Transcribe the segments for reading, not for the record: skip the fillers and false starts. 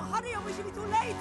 hurry or we should be too late!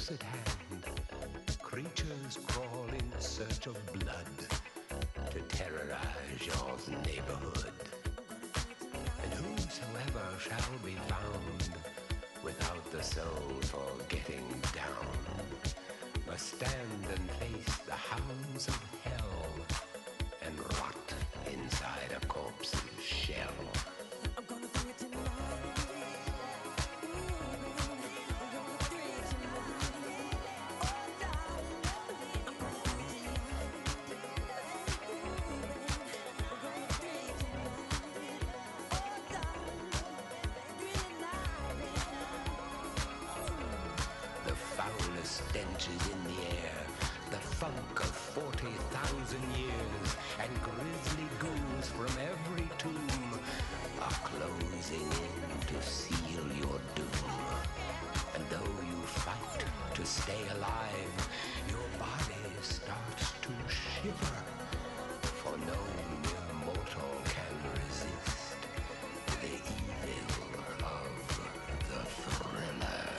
close at hand, creatures crawl in search of blood to terrorize your neighborhood. And whosoever shall be found without the soul for getting down must stand and face the hounds of hell and rot inside a corpse's shell. I'm gonna bring it tonight. and grisly ghouls from every tomb are closing in to seal your doom. And though you fight to stay alive, your body starts to shiver, for no mere mortal can resist the evil of the thriller.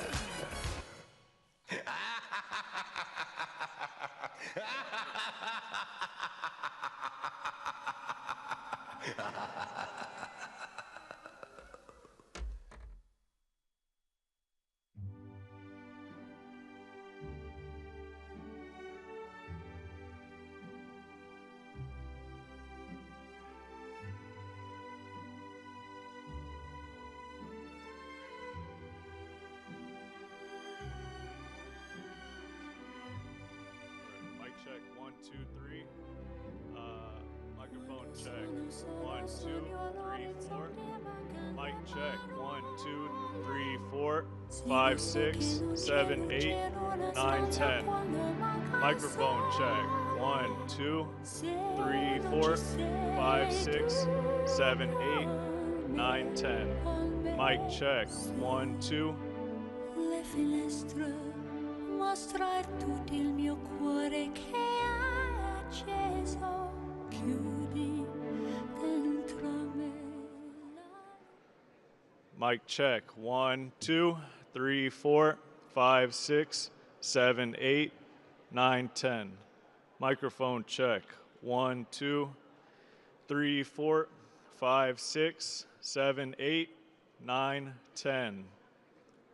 Mic check, 1, 2, 3. Microphone check, 1, 2, 3, 4. Mic check, 1, 2, 3, 4, 5, 6, 7, 8, 9, 10. Microphone check, 1, 2, 3, 4, 5, 6, 7, 8, 9, 10. Mic check, 1, 2. Le finestre mostrar tutto il mio cuore che è acceso, chiudi dentro me. Mic check, 1, 2, 3, 4, 5, 6, 7, 8, 9, 10. Microphone check, 1, 2, 3, 4, 5, 6, 7, 8, 9, 10.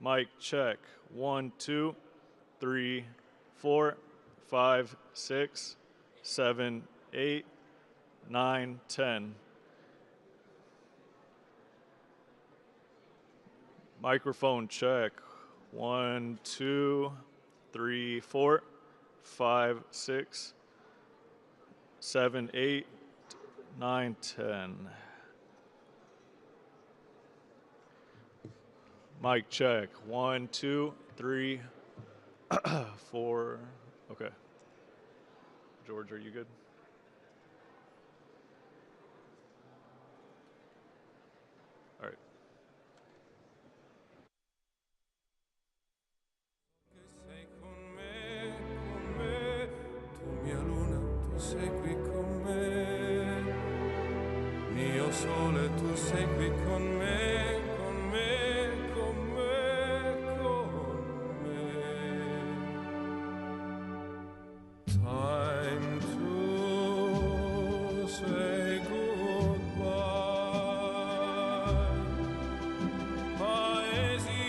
Mic check, 1, 2, 3, 4, 5, 6, 7, 8, 9, 10. Microphone check, 1, 2, 3, 4, 5, 6, 7, 8, 9, 10. Mic check, 1, 2, 3, 4. Okay. George, are you good? All right. Sei con me, tu mia luna, tu sei qui con me, mio sole, tu sei qui con me, con me, con me, con me. Time to say goodbye. Paesi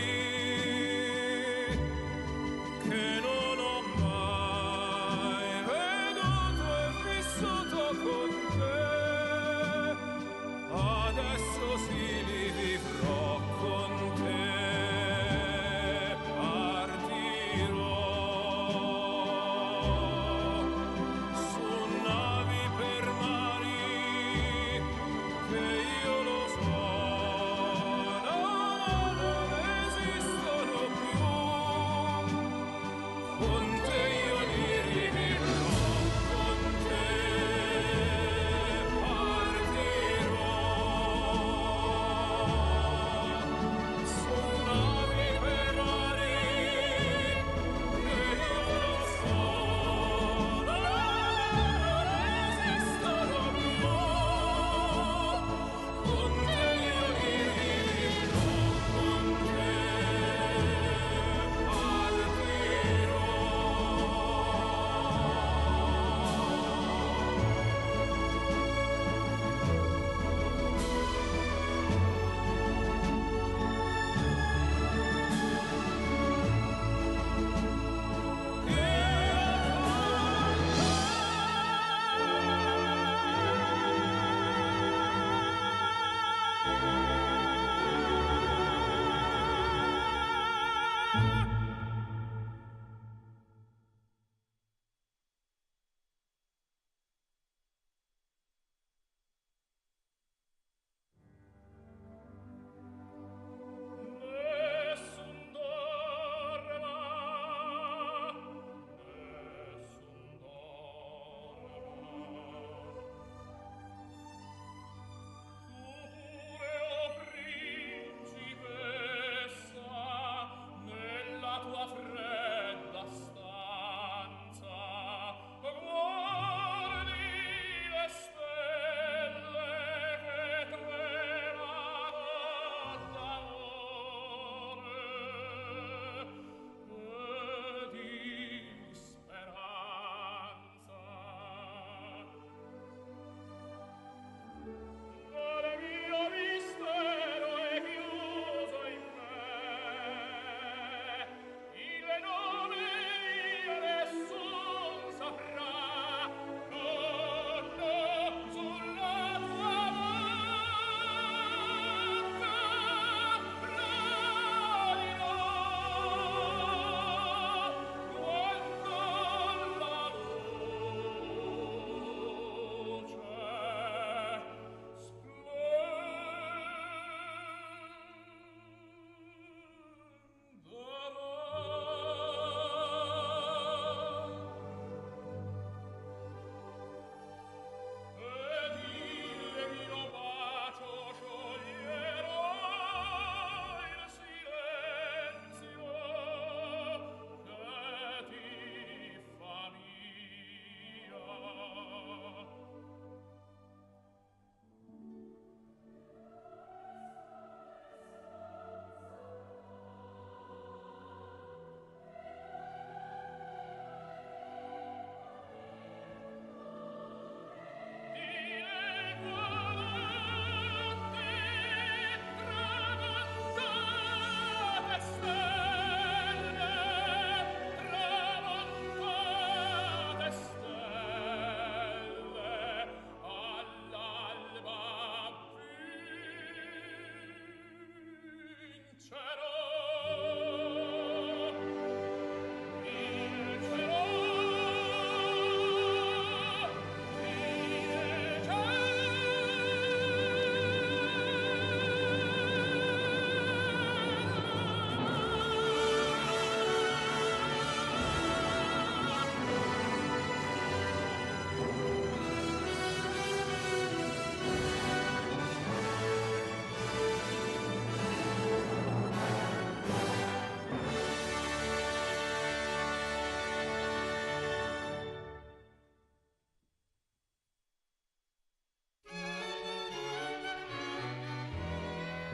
che non ho mai veduto e vissuto con te, adesso sì li vivrò.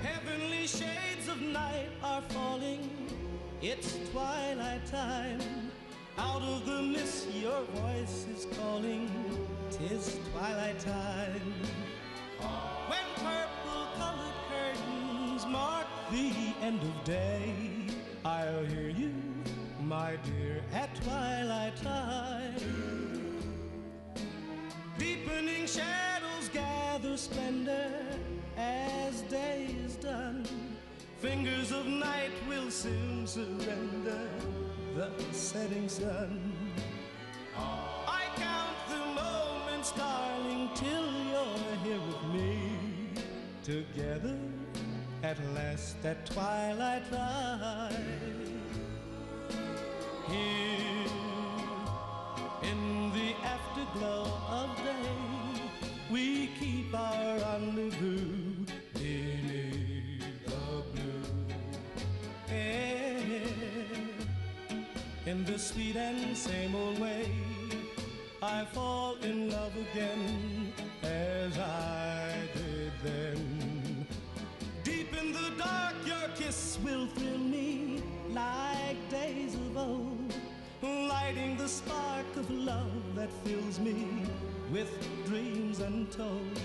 Heavenly shades of night are falling. It's twilight time. Out of the mist your voice is calling. 'Tis twilight time. When purple-colored curtains mark the end of day, I'll hear you, my dear, at twilight time. Deepening shadows gather splendor as day is done. Fingers of night will soon surrender the setting sun. I count the moments, darling, till you're here with me. Together at last at twilight time. Here in the afterglow of day, we keep our rendezvous beneath the blue air. In the sweet and same old way, I fall in love again as I did then. Deep in the dark, your kiss will thrill me like days of old, lighting the spark of love that fills me with dreams untold.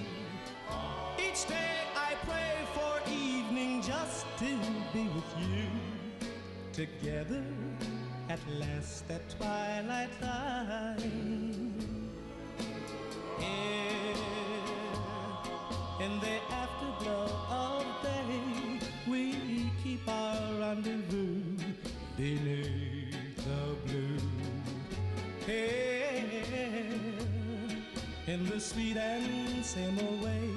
Each day I pray for evening just to be with you. Together at last at twilight time. Here in the afterglow of day, we keep our rendezvous beneath the blue air. In the sweet and same old way,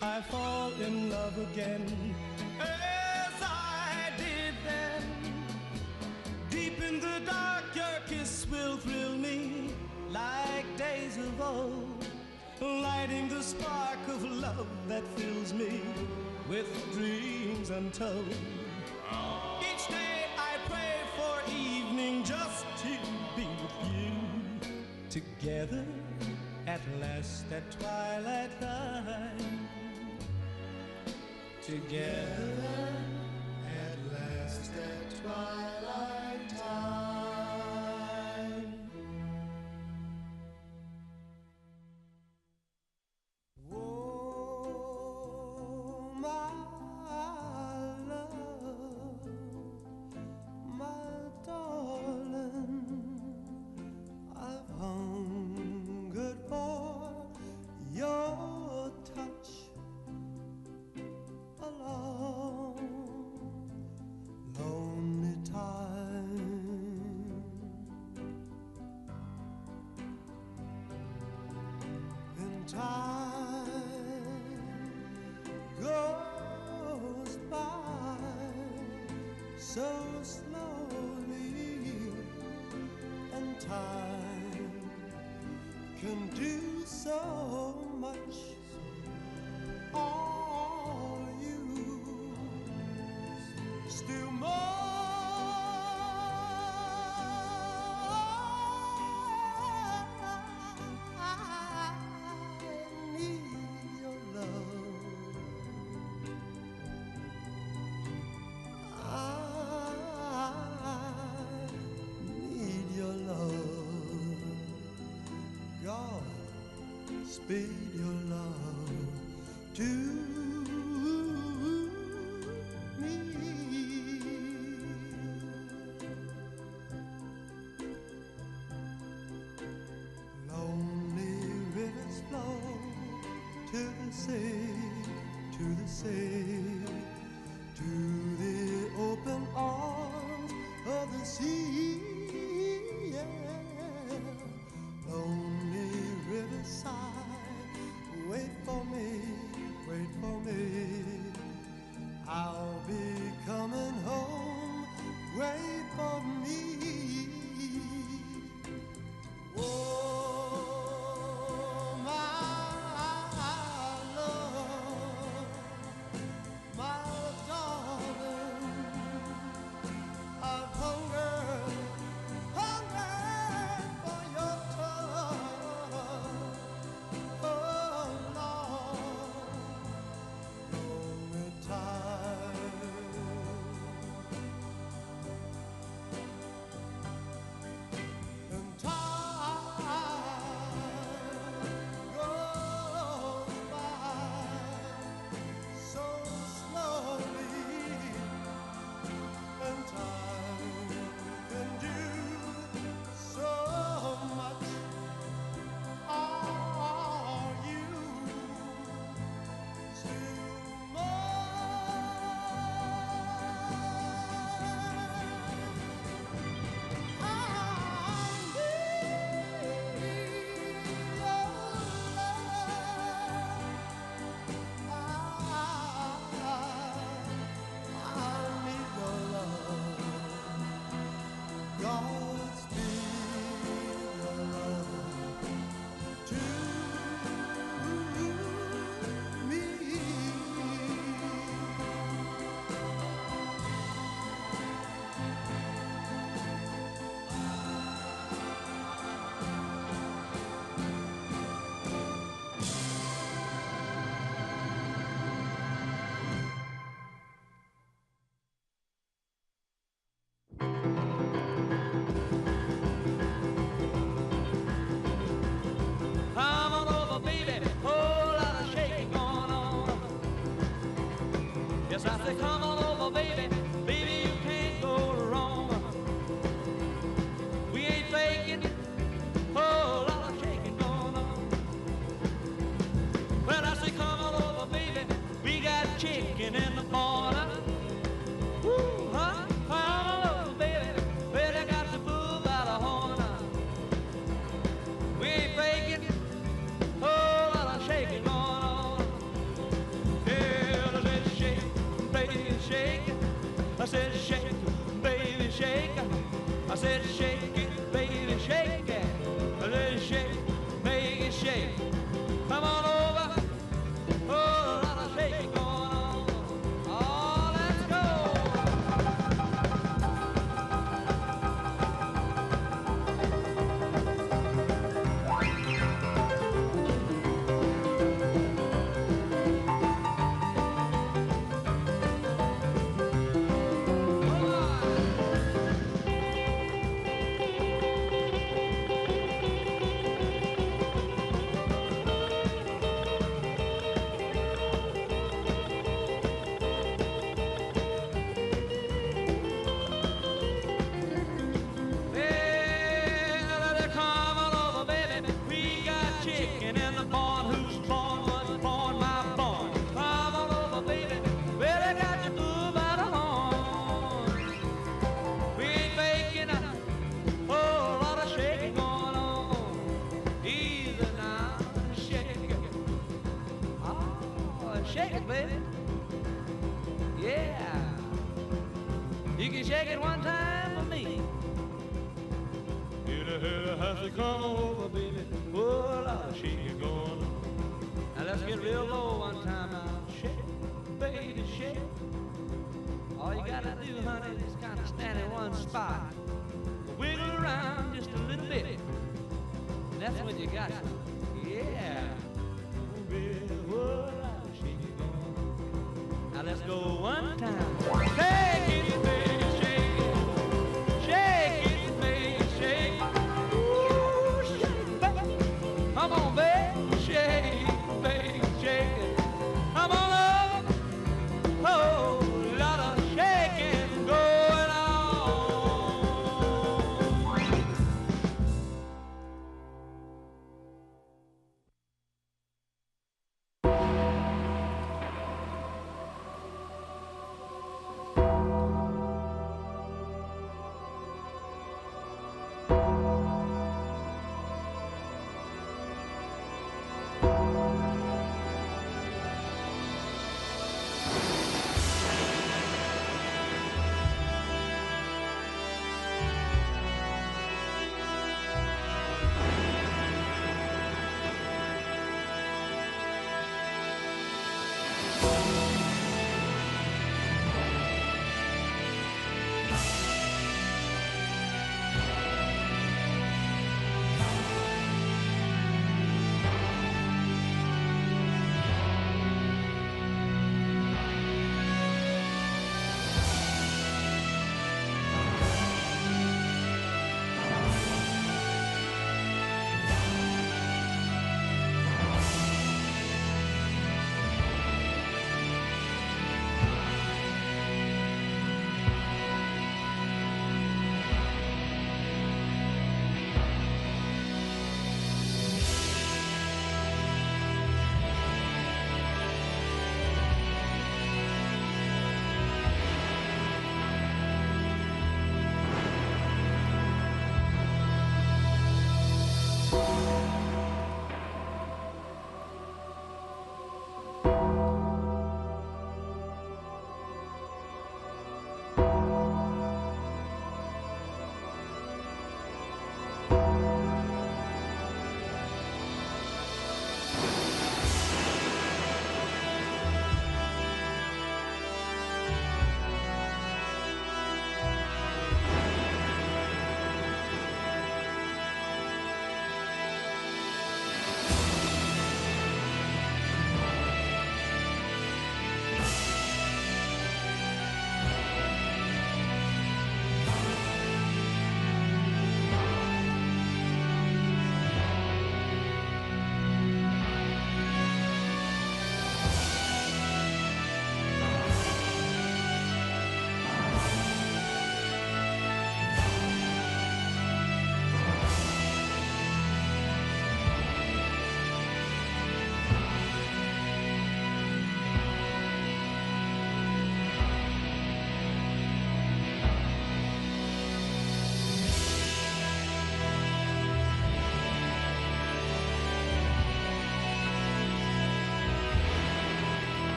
I fall in love again as I did then. Deep in the dark, your kiss will thrill me like days of old, lighting the spark of love that fills me with dreams untold. Each day I pray for evening just to be with you. Together at last at twilight time. Together at last at twilight time. Oh, my love, my darling, I've hungered for your touch a long, lonely time. And time goes by so slowly, and time can do so much. Are you still more? I need your love. I need your love. God, speed your love to me. Lonely rivers flow to the sea, to the sea, to the open arms of the sea. Yeah. Lonely rivers sigh, wait for me, wait for me. I'll be coming home, wait for me. Oh, my love, my darling, I've hungered for your touch. Oh, Lord, lonely time. Yes, I say, come on over, baby. Baby, you can't go wrong. We ain't faking. Oh, a lot of shaking going on. Well, I say, come on over, baby. We got chicken in the corner. Woo, huh? Come on over, baby. Well, they got the bull by the horn. We ain't faking. Oh, a lot of shaking going on. Yeah, I said, shake, baby, shake. I said, shake, baby, shake. I said, shake it, baby, shake it. I said, shake, baby, shake. Come on over. Oh, a lot of shaking going on. Oh, let's go. Well, come on over, baby. We got chicken in the barn. Who's born was born, my born. Come on over, baby. Well, I got your bull by the horn. We ain't faking. Oh, a lot of shaking going on. Easy now, shake it. Oh, shake it, baby. Yeah. You can shake it one time for me. Has to come over, baby. Oh, a lot of shaking going on. Now let's get real low one time now. Shake, baby, shake. All you gotta do, honey, is kind of stand in one spot. Wiggle around just a little bit. And that's when you got some. Yeah. Oh, baby, oh, a lot of shaking going on. Now let's go one time. Shake it, baby, shake it. Shake it, baby, shake it. Come on, baby, shake, baby, shake it. Come on up. Oh, a lot of shaking going on.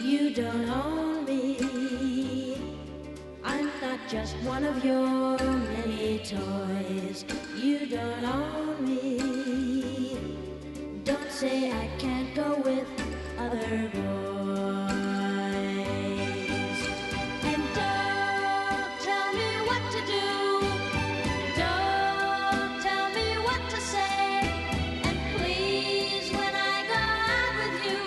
You don't own me. I'm not just one of your many toys. You don't own me. Don't say I can't go with other boys. And don't tell me what to do. Don't tell me what to say. And please, when I go out with you,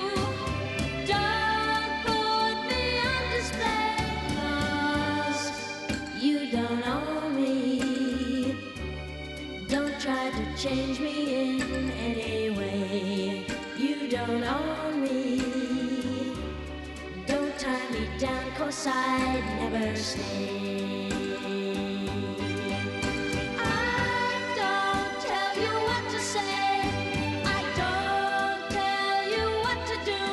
don't put me on display. 'Cause you don't own me. Don't try to change me in any way. You don't own me. Don't tie me down, 'cause I'd never stay. I don't tell you what to say. I don't tell you what to do.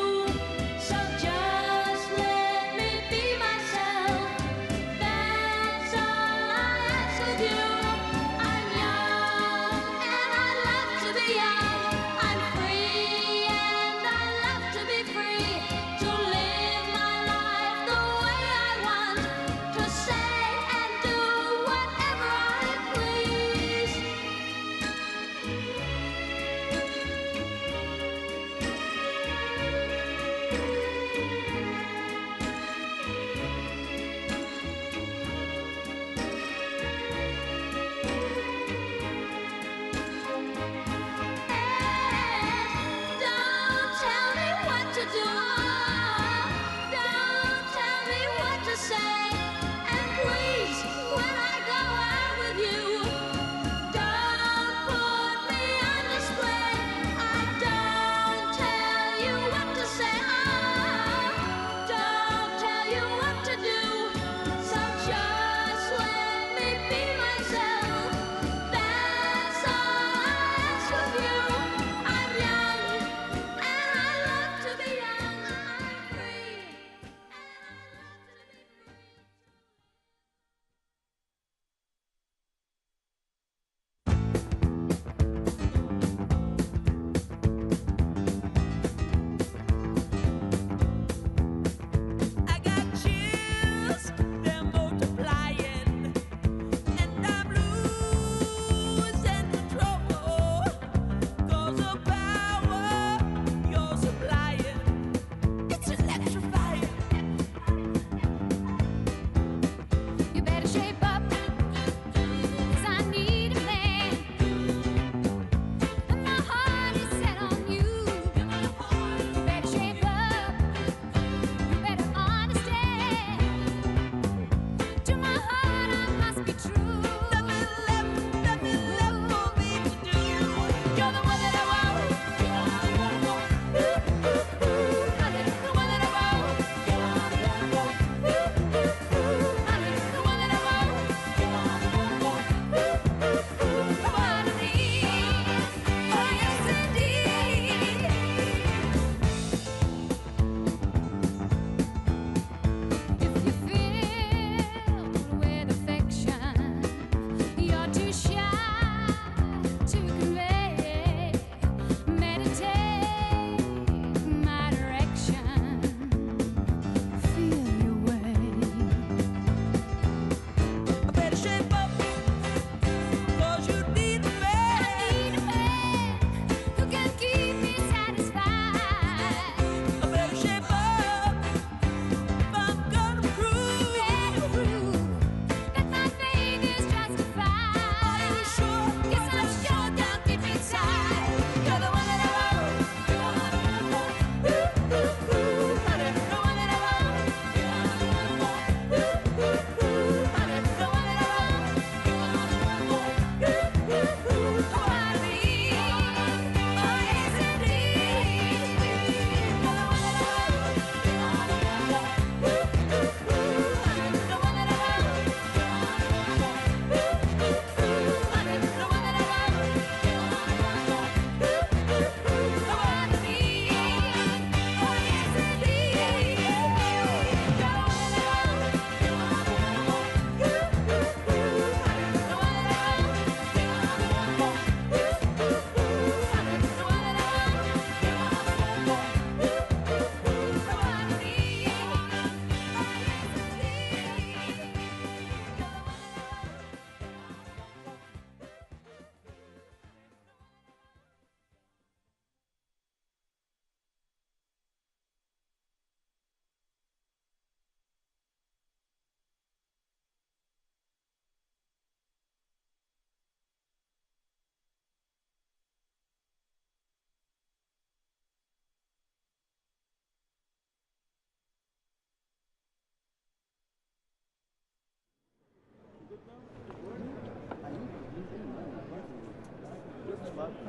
So just let me be myself. That's all I ask of you. I'm young and I love to be young. I'm free and I love to be free. To live my life the way I want. To say and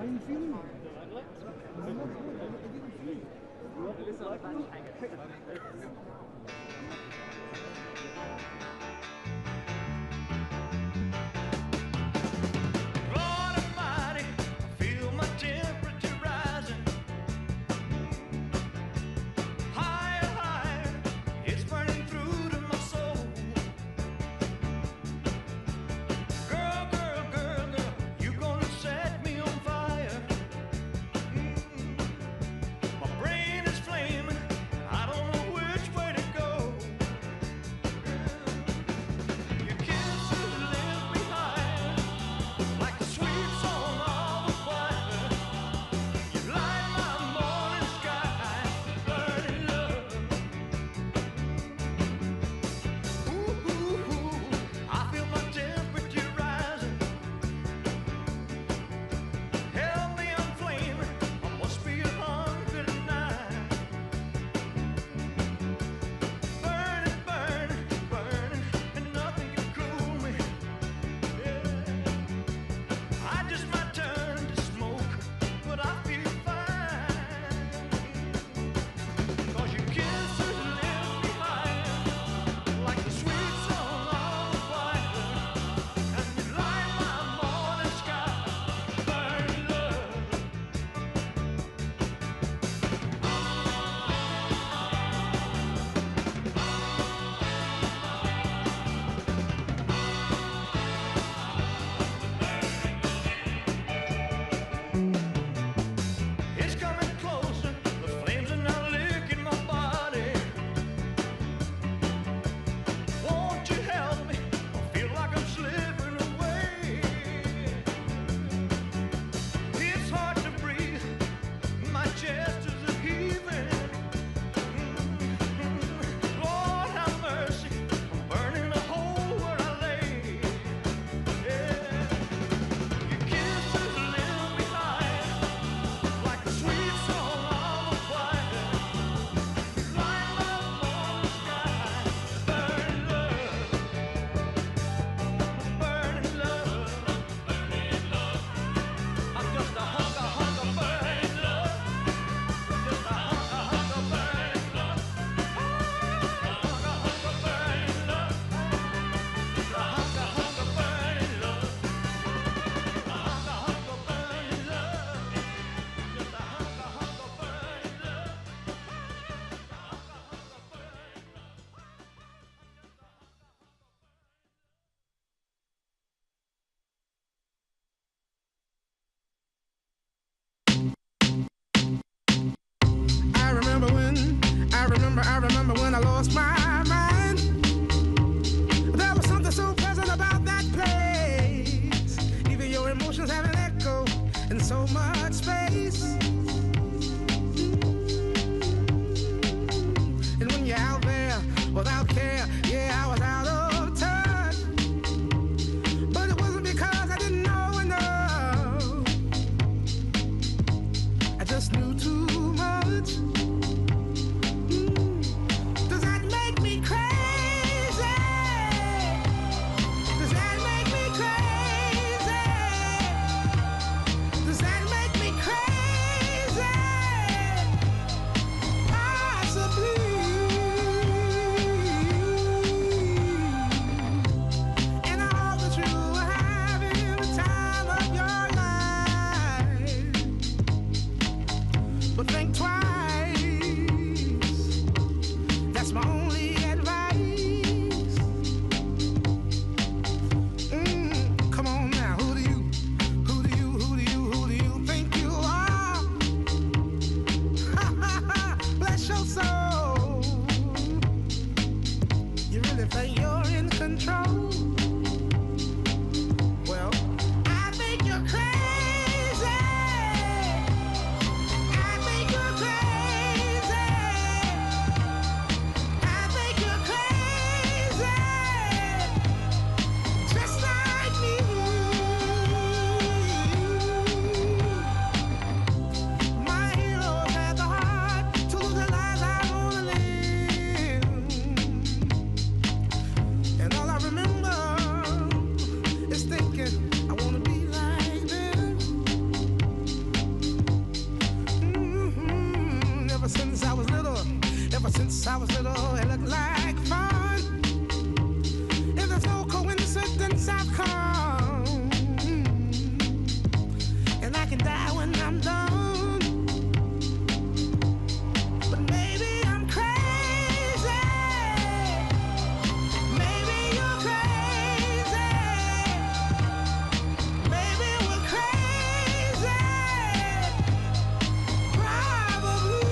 Lord Almighty, I feel my temperature rising. Higher, higher, it's burning through to my soul. Girl, girl, girl, girl, you gonna set me on fire. My brain is flaming, I don't know which way to go. Your kisses lift me higher, like a sweet song of a choir. You light my morning sky, burning love. Ooh, ooh, ooh, I feel my temperature rising. Help me, I'm flaming, I must be 109. Burning, burning, burning, and nothing can cool me. Yeah. I just might turn to smoke, but I feel fine. 'Cause your kisses lift me higher, like the sweet song of a choir. And you light my morning sky, burning love. It's coming closer, the flames are now licking my body. Won't you help me? I feel like I'm slipping away. It's hard to breathe, my chest is heaving. Lord have mercy, I'm burning a hole where I lay. Yeah. Your kisses lift me higher, like a sweet song of a choir. You light my morning sky, burning love, burning love, burning love. I'm just a hunk of burning love, just a hunk of burning love, hunk of burning love, just a hunk of burning love, hunk of burning love, just a hunk of burning love. I remember when I lost my mind. There was something so pleasant about that place. Even your emotions have an echo in so much space. And when you're out there without care, yeah, I was out of touch. But it wasn't because I didn't know enough. I just knew too much. Does that make me crazy? Does that make me crazy? Does that make me crazy? Possibly. And I hope that you are having the time of your life. But think twice. That's my only advice. Come on now, who do you think you are? Bless your soul. You really think you're in control? Well, I think you're crazy. I think you're crazy. I was little, it looked like fun. If there's no coincidence, I've come. And I can die when I'm done. But maybe I'm crazy. Maybe you're crazy. Maybe we're crazy. Probably.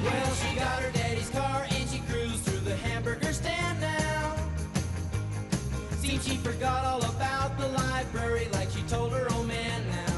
Well, she got her daddy's car and she cruised through the hamburger stand now. Seems she forgot all about the library like she told her old man now.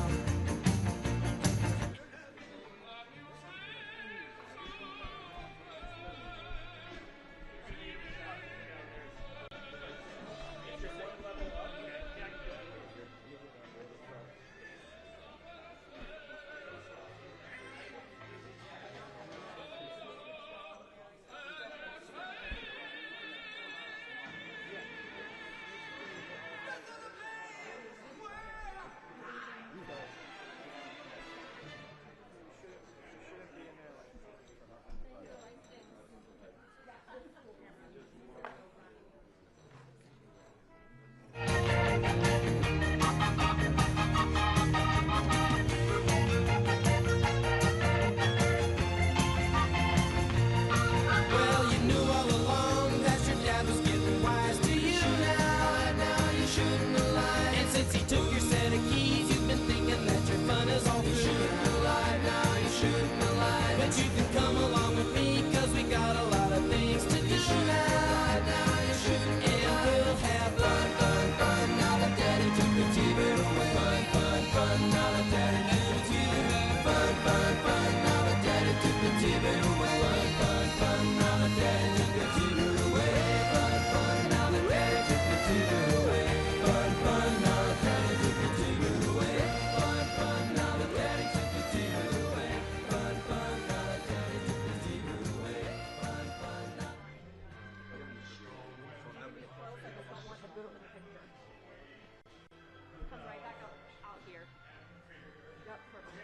Well, you knew all along that your dad was getting wise to you now. Now you shouldn't have lied. And since he took your set of keys, you've been thinking that your fun is all through. You shouldn't have lied. Now you shouldn't have lied. But you can come along with me, cause we got a lot of things to do now. Now you shouldn't have lied. And we'll have fun, fun, fun. Now that daddy took the TV away. Fun, fun, fun. Now that daddy took the TV away. Fun, fun, fun. Now that daddy took the TV away. Fun, fun, fun. Now that daddy took the TV away. Fun, fun. Now that daddy took the TV away. Fun, fun. Now that daddy took the TV away. Fun, fun. Now that daddy took the TV away. Fun, fun. Now that daddy took the TV away. Fun, fun. Now. Come right back out here. Yep, perfect.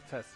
Test.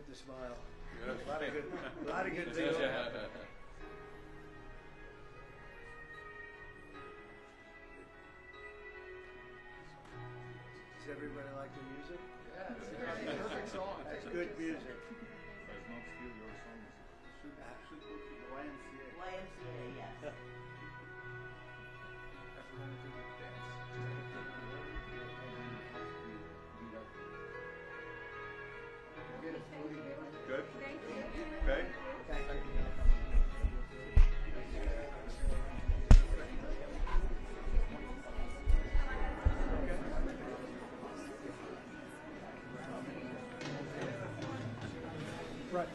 to smile. Yes. A lot of good things. Does everybody like the music? Yeah, it's a perfect song. That's good music. It's not still your song. Should go to the YMCA. YMCA, yes. That's the only thing with dance. Good. Thank you. Okay. Thank you. Right.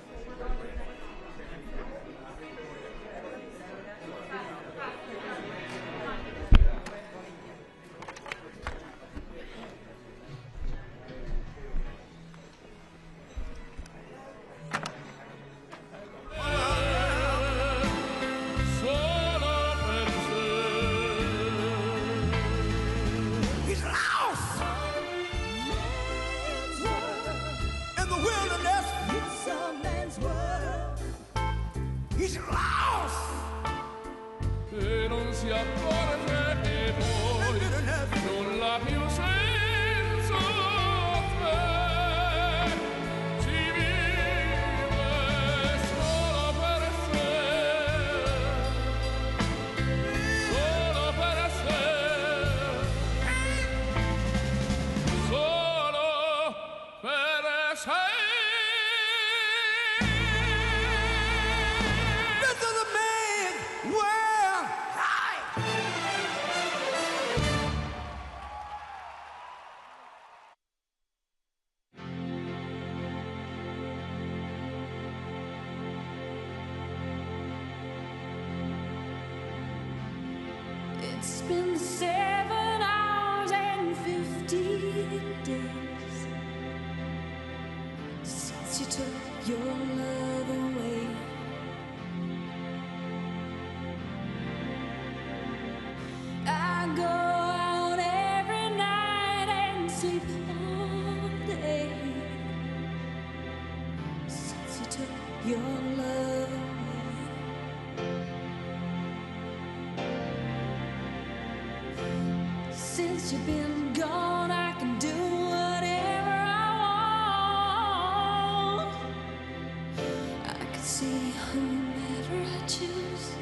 He's lost in the wilderness. It's a man's world. He's lost E non si accorge che poi non l'ha più senza te. Si vive solo per sé, solo per sé, solo per sé. This is a man's world. It's been 7 hours and 15 days since you took your love away. I go out every night and sleep all day since you took your love away. Since you've been gone, I can do whatever I want. I can see whomever I choose.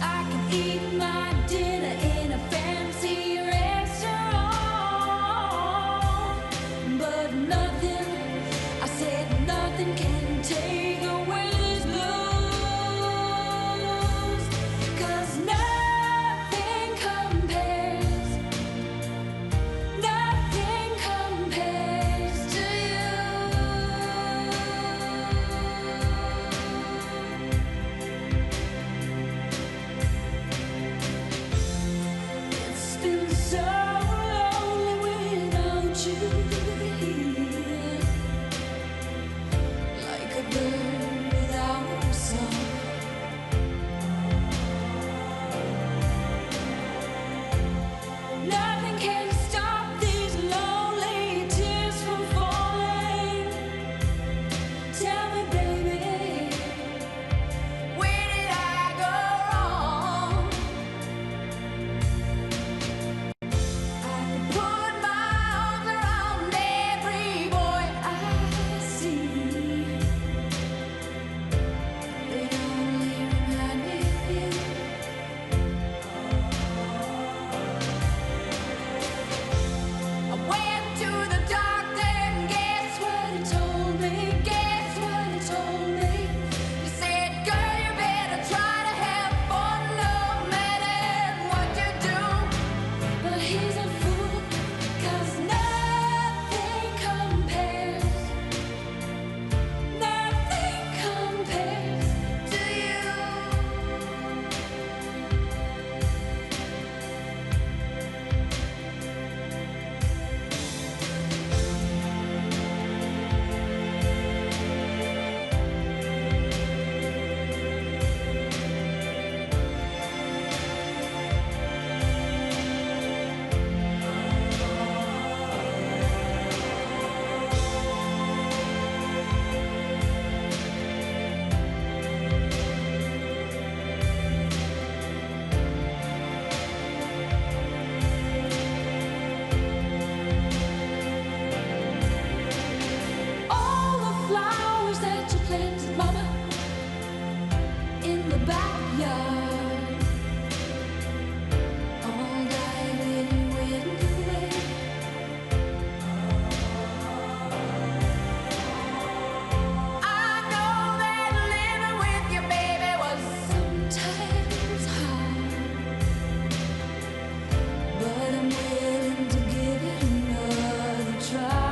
I can eat my dinner in a fancy restaurant, but nothing, I said nothing can take away these blues. 'Cause nothing the backyard. All night waiting, waiting to wait. I know that living with you, baby, was sometimes hard, but I'm willing to give it another try.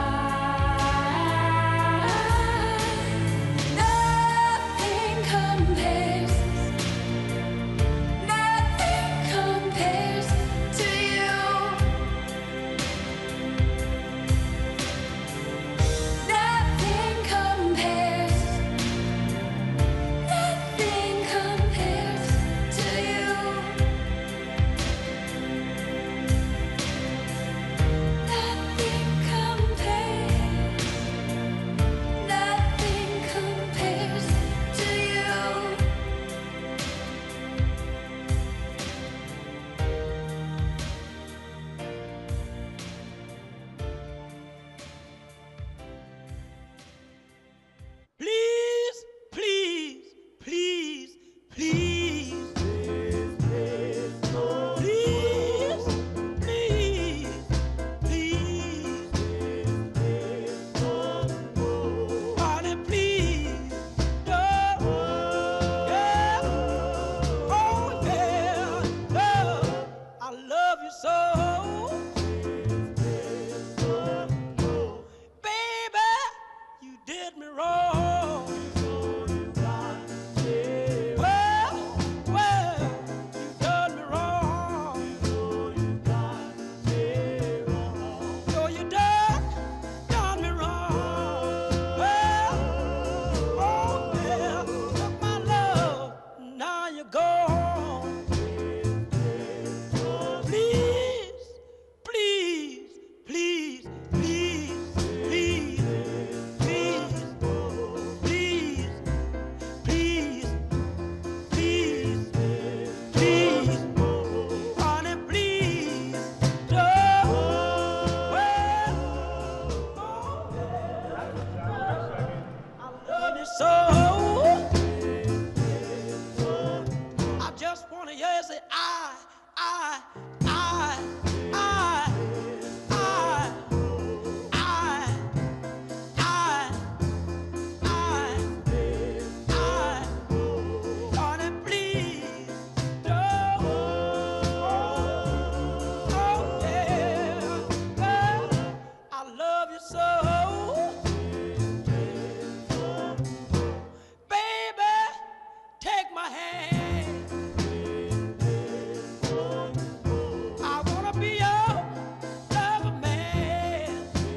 Nothing compares, nothing compares to you. Nothing compares, nothing compares to you. Nothing compares, nothing compares to you. Please, please, please, please. Please, please, please. Honey, please, no. Yeah. Oh, yeah, no. I love you so. Baby, you did me wrong. Well, you done me wrong. So you done me wrong. Well, oh yeah, took my love, now you're gone. Please, please, please, please, please, please, please, please, please, please, honey, please, don't. Well, oh, I love you so. I just wanna hear you say I, I, I, I, I, I, honey, please, don't. Oh, yeah, well, I love you so. Baby, take my hand. I wanna be your lover man.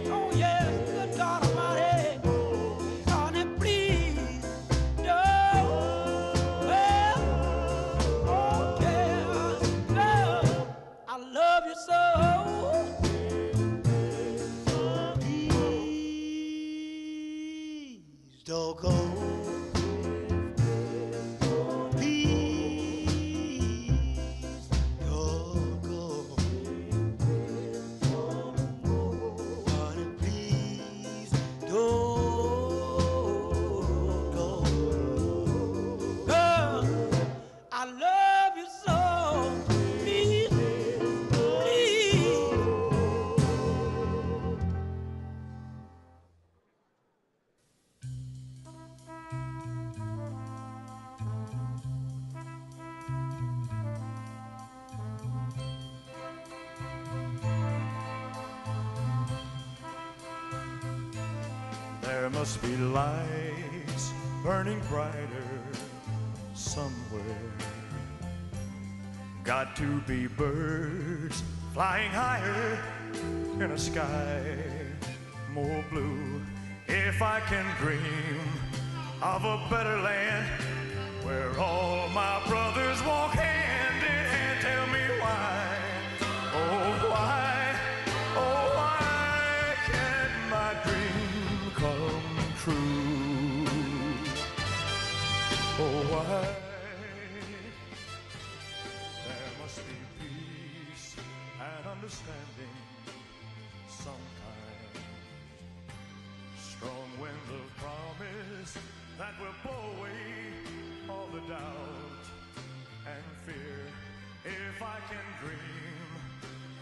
Oh, yes, good God Almighty. Honey, please, don't. Well, oh, yeah, no, I love you so. Please don't go. Please don't go. Honey, please don't go. Girl, I love you so. Please, please. There must be lights burning brighter somewhere. Got to be birds flying higher in a sky more blue. If I can dream of a better land where all my brothers walk hand in hand, tell me why, oh why, oh why can't my dream come true? Oh why? There must be peace and understanding sometimes. Strong winds of promise that will blow away all the doubts fear if I can dream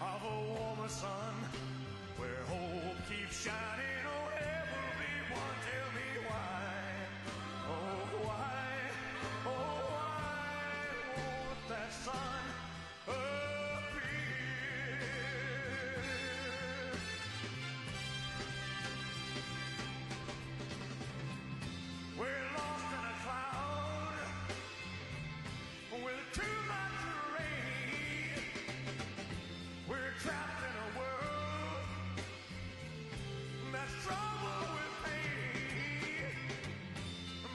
of a warmer sun where hope keeps shining. Oh, everyone, tell me why. Oh, why? Oh, why won't that sun appear? We're lost in a cloud with too much rain. We're trapped in a world that's troubled with pain.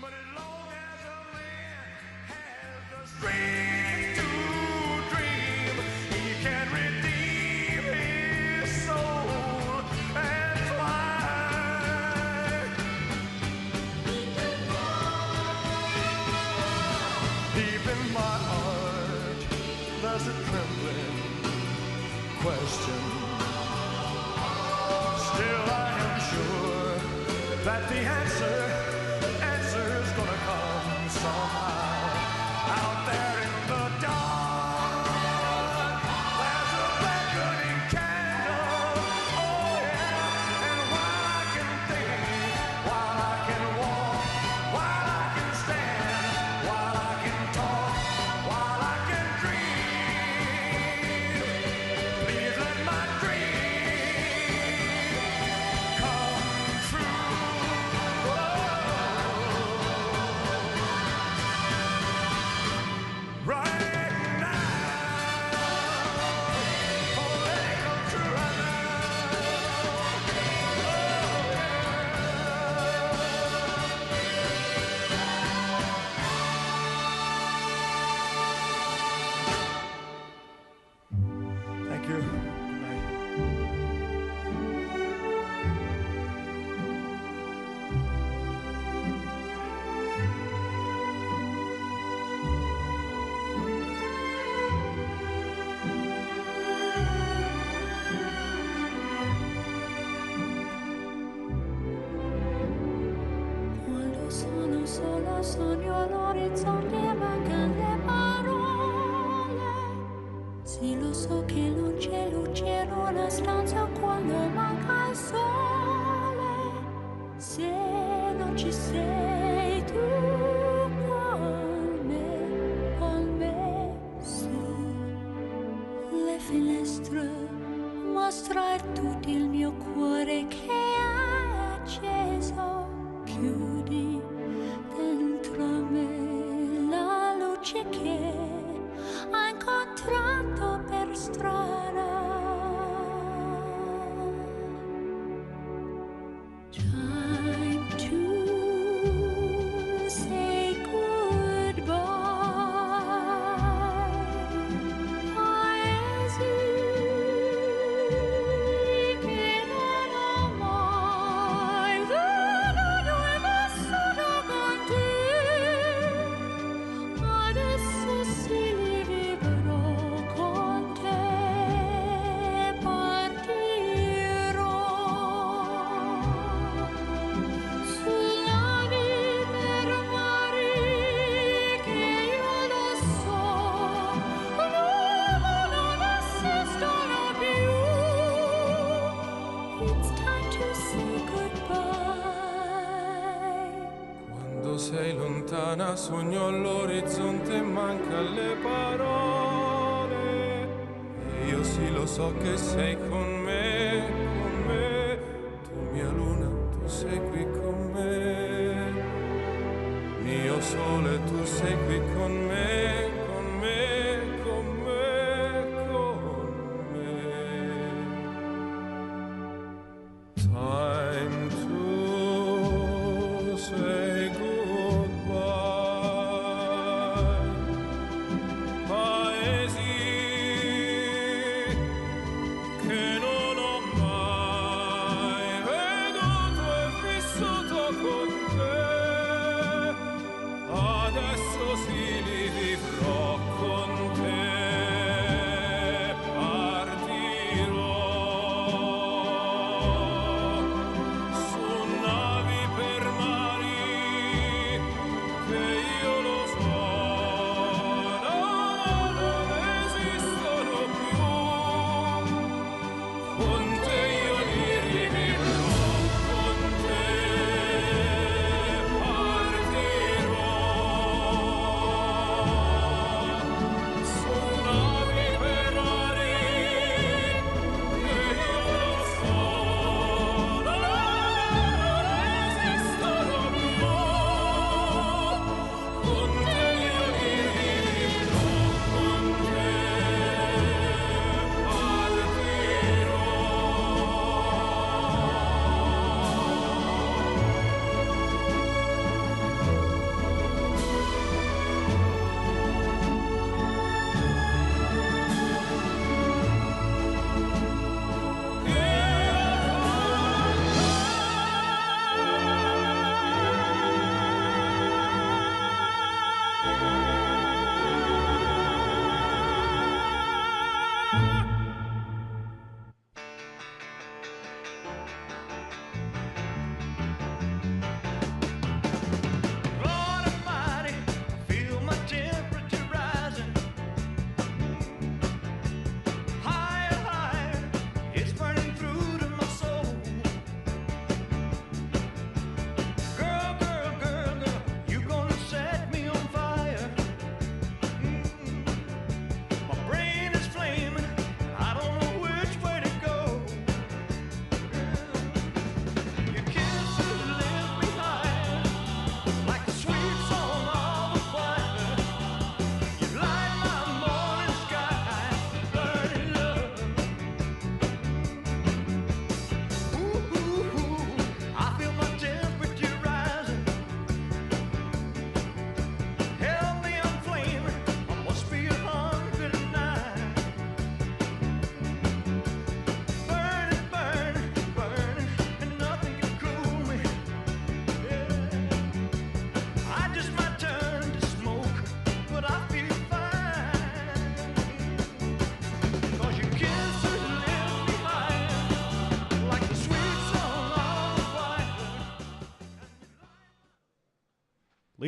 But as long as a man has the strength to dream, he can redeem his soul and fly. Deep in my heart, there's a trembling question. Still, I am sure that the answer's gonna come somehow. Out there in the dark, there's a beckoning candle. Oh yeah, and while I can think, while I can walk, while I can stand, while I can talk, while I can dream, please let my dream come true. Right now, oh, let it come true right now. Thank you. Good night. Quando sono sola sogno all'orizzonte e mancano le parole. Sì, lo so che non c'è luce in una stanza quando manca il sole. Se non ci sei tu con me, su le finestre mostra tutto il mio cuore che è acceso. Chiudi dentro me la luce che ho incontrato per strada. Time to say goodbye. Paesi che non ho mai veduto e vissuto con te. Adesso sì li vivrò con te. Partirò su navi per mari che io lo so non esistono più. It's time to say goodbye. Quando sei lontana sogno all'orizzonte e manca le parole. E io sì lo so che sei con me, tu mia luna, tu sei qui con me. Mio sole, tu sei qui con me, con me, con me, con me. Time to say goodbye. Paesi che non ho mai veduto e vissuto con te. Adesso sì li vivrò con te. Partirò su navi per mari che io lo so non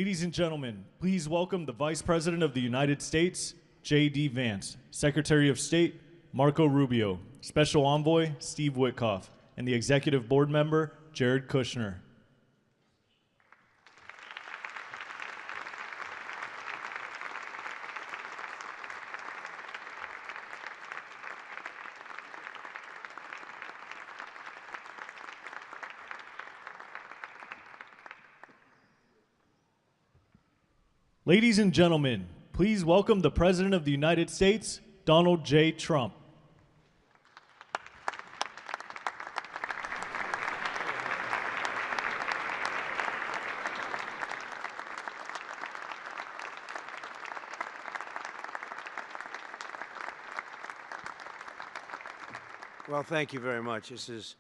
Ladies and gentlemen, please welcome the Vice President of the United States, J.D. Vance, Secretary of State, Marco Rubio, Special Envoy, Steve Witkoff, and the Executive Board Member, Jared Kushner. Ladies and gentlemen, please welcome the President of the United States, Donald J. Trump. Well, thank you very much. This is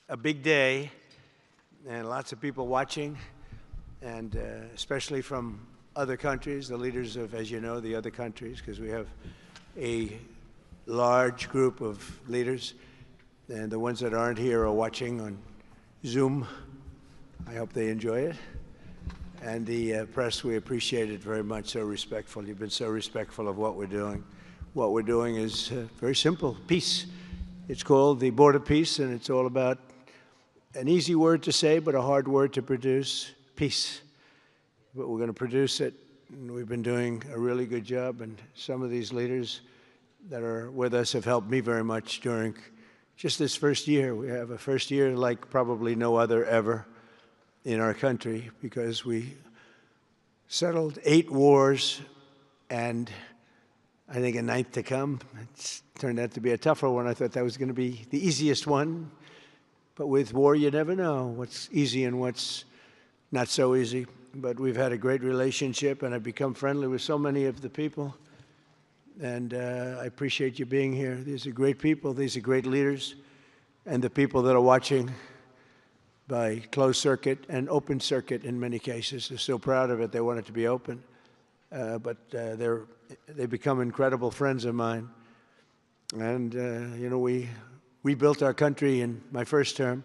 a big day, and lots of people watching, and especially from other countries, the leaders of, as you know, the other countries, because we have a large group of leaders, and the ones that aren't here are watching on Zoom. I hope they enjoy it. And the press, we appreciate it very much, so respectful. You've been so respectful of what we're doing. What we're doing is very simple, peace. It's called the Board of Peace, and it's all about an easy word to say, but a hard word to produce, peace. But we're going to produce it, and we've been doing a really good job, and some of these leaders that are with us have helped me very much during just this first year. We have a first year like probably no other ever in our country, because we settled 8 wars and I think a 9th to come. It's turned out to be a tougher one. I thought that was going to be the easiest one, but with war you never know what's easy and what's not so easy. But we've had a great relationship, and I've become friendly with so many of the people. And I appreciate you being here. These are great people. These are great leaders. And the people that are watching by closed circuit and open circuit in many cases, they're so proud of it. They want it to be open. But they become incredible friends of mine. And, you know, we built our country in my first term,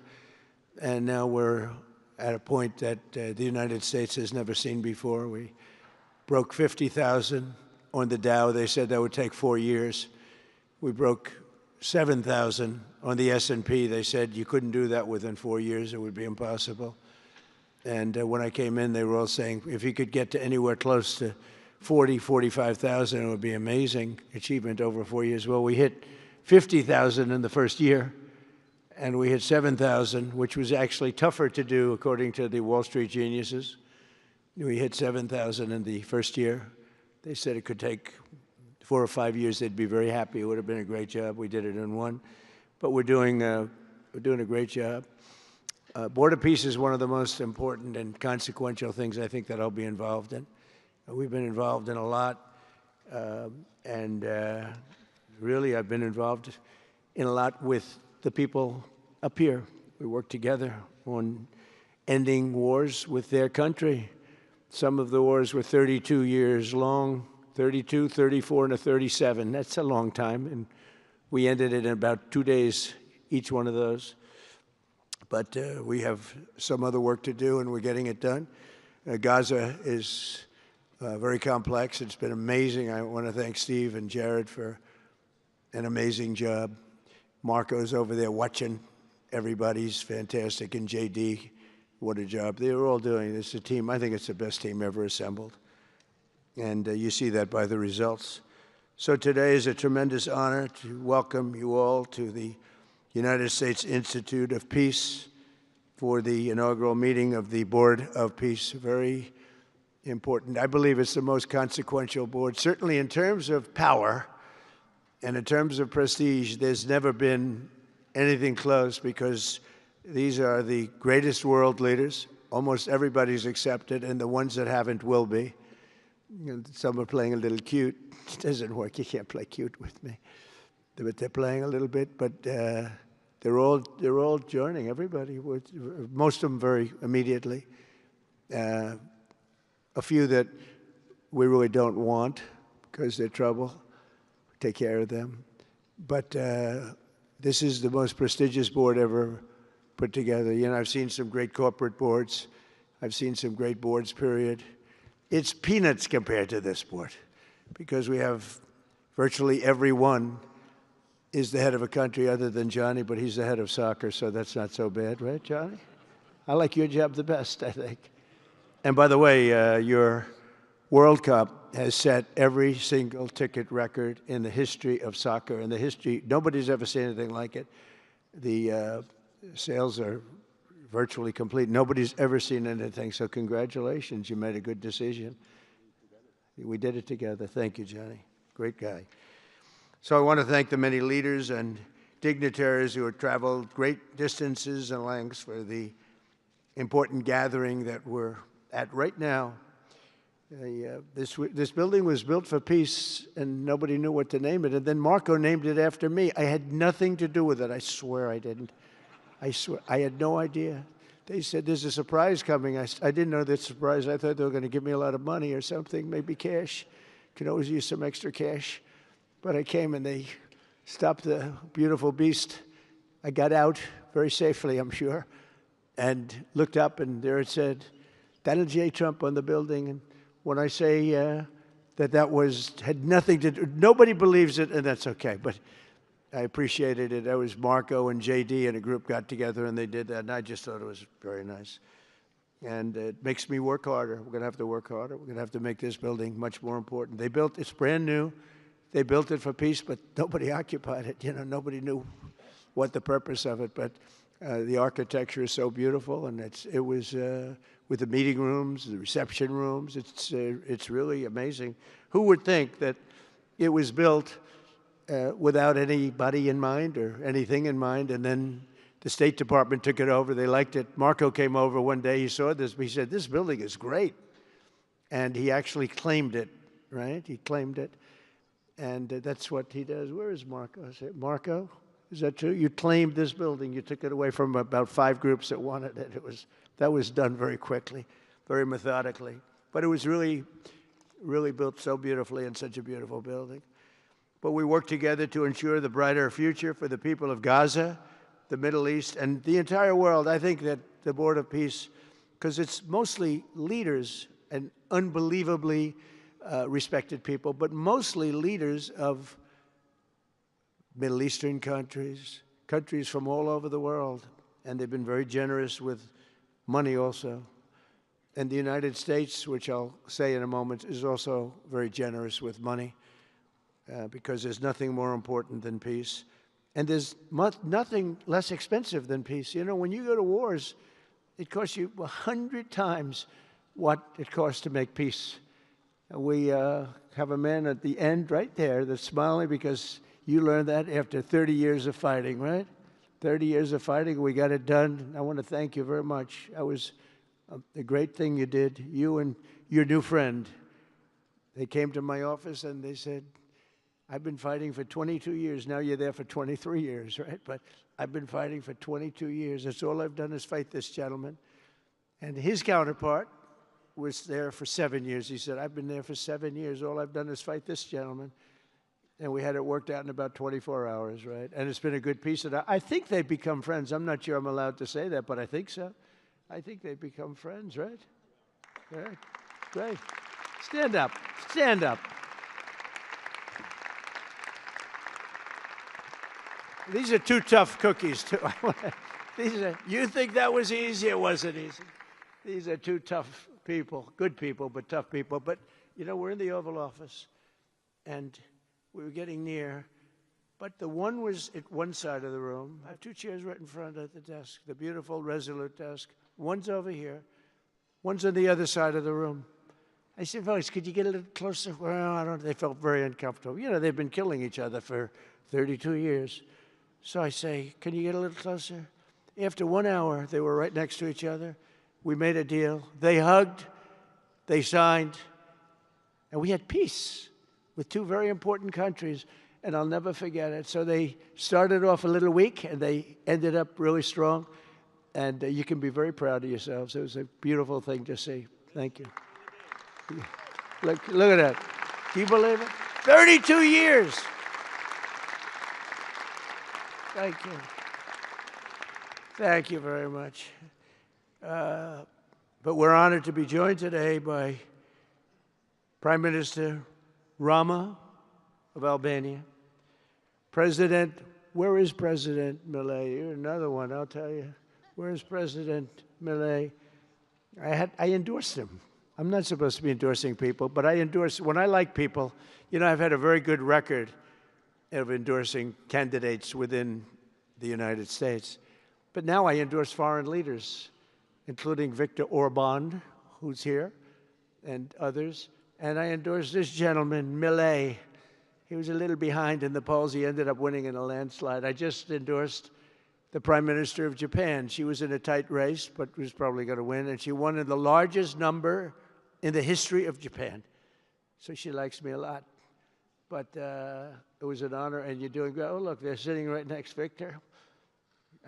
and now we're at a point that the United States has never seen before. We broke 50,000 on the Dow. They said that would take 4 years. We broke 7,000 on the S&P. They said you couldn't do that within 4 years. It would be impossible. And when I came in, they were all saying, if you could get to anywhere close to 40, 45,000, it would be amazing achievement over 4 years. Well, we hit 50,000 in the first year, and we hit 7,000, which was actually tougher to do, according to the Wall Street geniuses. We hit 7,000 in the first year. They said it could take 4 or 5 years. They'd be very happy. It would have been a great job. We did it in 1. But we're doing a great job. Board of Peace is one of the most important and consequential things I think that I'll be involved in. We've been involved in a lot, and really I've been involved in a lot with the people up here. We work together on ending wars with their country. Some of the wars were 32 years long, 32, 34, and a 37. That's a long time, and we ended it in about 2 days, each one of those. But we have some other work to do, and we're getting it done. Gaza is very complex. It's been amazing. I want to thank Steve and Jared for an amazing job. Marco's over there watching. Everybody's fantastic. And J.D., what a job. They were all doing. It's a team. I think it's the best team ever assembled. And you see that by the results. So today is a tremendous honor to welcome you all to the United States Institute of Peace for the inaugural meeting of the Board of Peace. Very important. I believe it's the most consequential board, certainly in terms of power. And in terms of prestige, there's never been anything close, because these are the greatest world leaders. Almost everybody's accepted, and the ones that haven't will be. And some are playing a little cute. It doesn't work. You can't play cute with me. But they're playing a little bit. But they're all joining. Everybody. Most of them very immediately. A few that we really don't want because they're trouble. Take care of them. But this is the most prestigious board ever put together. You know, I've seen some great corporate boards. I've seen some great boards, period. it's peanuts compared to this sport, because we have virtually everyone is the head of a country other than Johnny, but he's the head of soccer, so that's not so bad, right, Johnny? I like your job the best, I think. And by the way, your World Cup has set every single ticket record in the history of soccer. In the history, nobody's ever seen anything like it. The sales are virtually complete. Nobody's ever seen anything, so congratulations. You made a good decision. We did it together. Thank you, Johnny. Great guy. So I want to thank the many leaders and dignitaries who have traveled great distances and lengths for the important gathering that we're at right now. This building was built for peace, and nobody knew what to name it. And then Marco named it after me. I had nothing to do with it. I swear I didn't. I swear. I had no idea. They said, there's a surprise coming. I didn't know that surprise. I thought they were going to give me a lot of money or something, maybe cash. Could always use some extra cash. But I came, and they stopped the beautiful beast. I got out very safely, I'm sure, and looked up, and there it said, Donald J. Trump on the building. And when I say that had nothing to do, nobody believes it, and that's okay, but I appreciated it. That was Marco and JD and a group got together, and they did that, and I just thought it was very nice. And it makes me work harder. We're going to have to work harder. We're going to have to make this building much more important. It's brand new. They built it for peace, but nobody occupied it. You know, nobody knew what the purpose of it, but the architecture is so beautiful, and it was with the meeting rooms, the reception rooms. It's really amazing. Who would think that it was built without anybody in mind or anything in mind, and then the State Department took it over. They liked it. Marco came over one day. He saw this. He said, this building is great. And he actually claimed it, right? He claimed it. And that's what he does. Where is Marco? I said, Marco, is that true? You claimed this building. You took it away from about 5 groups that wanted it. That was done very quickly, very methodically. But it was really, really built so beautifully and such a beautiful building. But we worked together to ensure the brighter future for the people of Gaza, the Middle East, and the entire world. I think that the Board of Peace, because it's mostly leaders and unbelievably respected people, but mostly leaders of Middle Eastern countries, countries from all over the world, and they've been very generous with money also. And the United States, which I'll say in a moment, is also very generous with money because there's nothing more important than peace. And there's nothing less expensive than peace. You know, when you go to wars, it costs you 100 times what it costs to make peace. We have a man at the end right there that's smiling because you learned that after 30 years of fighting, right? 30 years of fighting, we got it done. I want to thank you very much. That was a great thing you did. You and your new friend, they came to my office and they said, I've been fighting for 22 years. Now you're there for 23 years, right? But I've been fighting for 22 years. That's all I've done is fight this gentleman. And his counterpart was there for 7 years. He said, I've been there for 7 years. All I've done is fight this gentleman. And we had it worked out in about 24 hours, right? And it's been a good peace. And I think they've become friends. I'm not sure I'm allowed to say that, but I think so. I think they've become friends, right? Right. Great. Stand up. Stand up. These are 2 tough cookies, too. You think that was easy? It wasn't easy. These are 2 tough people, good people, but tough people. But, you know, we're in the Oval Office, and we were getting near. But the one was at one side of the room. I have 2 chairs right in front of the desk, the beautiful, resolute desk. One's over here. One's on the other side of the room. I said, fellas, could you get a little closer? Well, I don't know. They felt very uncomfortable. You know, they've been killing each other for 32 years. So I say, can you get a little closer? After 1 hour, they were right next to each other. We made a deal. They hugged, they signed, and we had peace with 2 very important countries, and I'll never forget it. So they started off a little weak, and they ended up really strong, and you can be very proud of yourselves. It was a beautiful thing to see. Thank you. Look at that. Do you believe it? 32 years. Thank you. Thank you very much. But we're honored to be joined today by Prime Minister Rama of Albania. President, where is President Millet? You're another one, I'll tell you. Where is President Millet? I endorsed him. I'm not supposed to be endorsing people, but I endorse, when I like people, you know, I've had a very good record of endorsing candidates within the United States. But now I endorse foreign leaders, including Viktor Orban, who's here, and others. And I endorse this gentleman, Millet. He was a little behind in the polls. He ended up winning in a landslide. I just endorsed the Prime Minister of Japan. She was in a tight race, but was probably going to win. And she won in the largest number in the history of Japan. So she likes me a lot. But it was an honor, and you're doing great. Oh, look, they're sitting right next, Victor.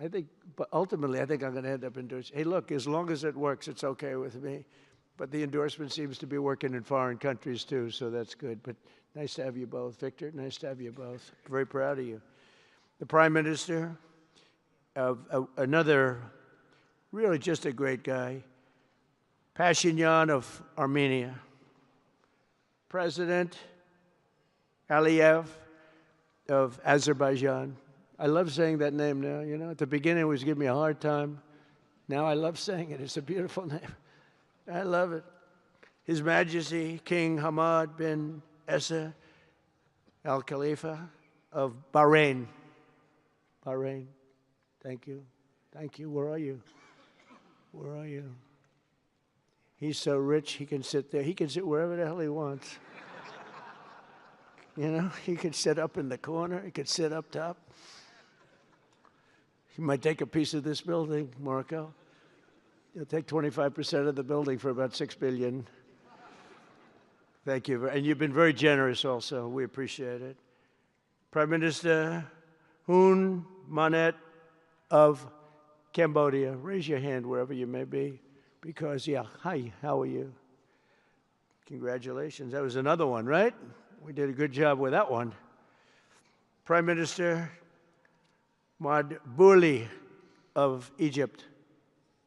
I think, but ultimately, I think I'm going to end up endorsing. Hey, look, as long as it works, it's okay with me. But the endorsement seems to be working in foreign countries, too, so that's good. But nice to have you both. Victor, nice to have you both. Very proud of you. The Prime Minister of another, really just a great guy, Pashinyan of Armenia. President Aliyev of Azerbaijan. I love saying that name now, you know. At the beginning, it was giving me a hard time. Now I love saying it. It's a beautiful name. I love it. His Majesty King Hamad bin Isa Al Khalifa of Bahrain. Bahrain. Thank you. Thank you. Where are you? Where are you? He's so rich, he can sit there. He can sit wherever the hell he wants. You know, he could sit up in the corner. He could sit up top. He might take a piece of this building, Marco. He'll take 25% of the building for about $6 billion. Thank you. And you've been very generous also. We appreciate it. Prime Minister Hun Manet of Cambodia. Raise your hand wherever you may be. Because, yeah, hi, how are you? Congratulations. That was another one, right? We did a good job with that one. Prime Minister Madbouli of Egypt.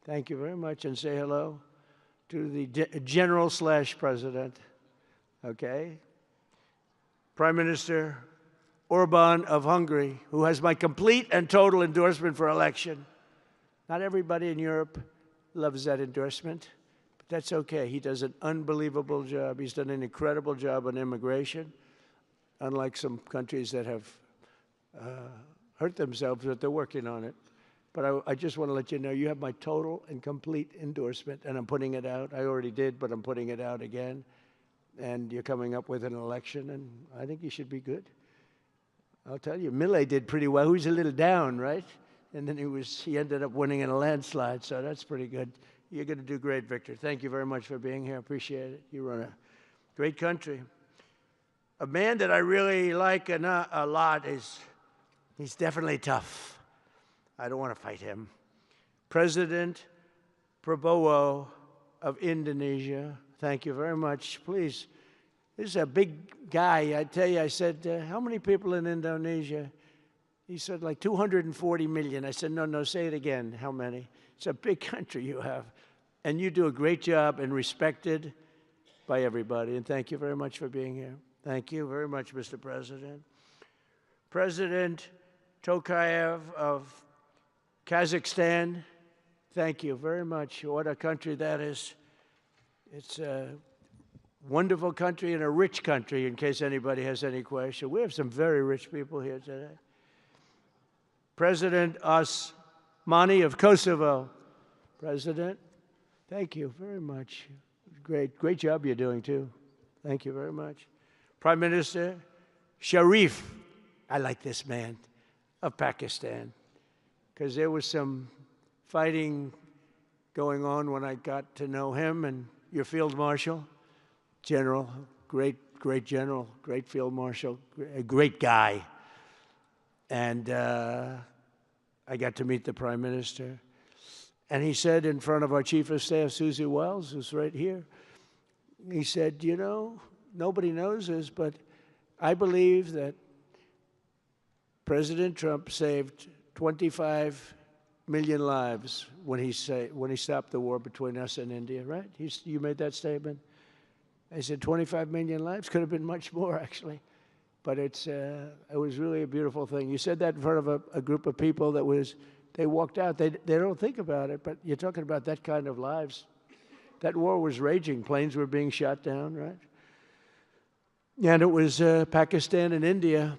Thank you very much, and say hello to the General/President. Okay? Prime Minister Orban of Hungary, who has my complete and total endorsement for election. Not everybody in Europe loves that endorsement, but that's okay. He does an unbelievable job. He's done an incredible job on immigration, unlike some countries that have hurt themselves, but they're working on it. But I just want to let you know, you have my total and complete endorsement, and I'm putting it out. I already did, but I'm putting it out again. And you're coming up with an election, and I think you should be good. I'll tell you, Millet did pretty well. He was a little down, right? And then he ended up winning in a landslide, so that's pretty good. You're going to do great, Victor. Thank you very much for being here. Appreciate it. You run a great country. A man that I really like a lot he's definitely tough. I don't want to fight him. President Prabowo of Indonesia. Thank you very much. Please, this is a big guy. I tell you, I said, how many people in Indonesia? He said, like 240 million. I said, no, say it again. How many? It's a big country you have. And you do a great job and respected by everybody. And thank you very much for being here. Thank you very much, Mr. President. President Tokayev of Kazakhstan, thank you very much. What a country that is. It's a wonderful country and a rich country, in case anybody has any question. We have some very rich people here today. President Osmani of Kosovo. President, thank you very much. Great job you're doing, too. Thank you very much. Prime Minister Sharif, I like this man, of Pakistan, because there was some fighting going on when I got to know him, and your Field Marshal, General, great general, great Field Marshal, a great guy. And I got to meet the Prime Minister. And he said in front of our Chief of Staff, Susie Wells, who's right here, he said, you know, nobody knows this, but I believe that President Trump saved 25 million lives when he stopped the war between us and India, right? You made that statement. I said, 25 million lives? Could have been much more, actually. But it was really a beautiful thing. You said that in front of a group of people they walked out. They don't think about it, but you're talking about that kind of lives. That war was raging. Planes were being shot down, right? And it was Pakistan and India.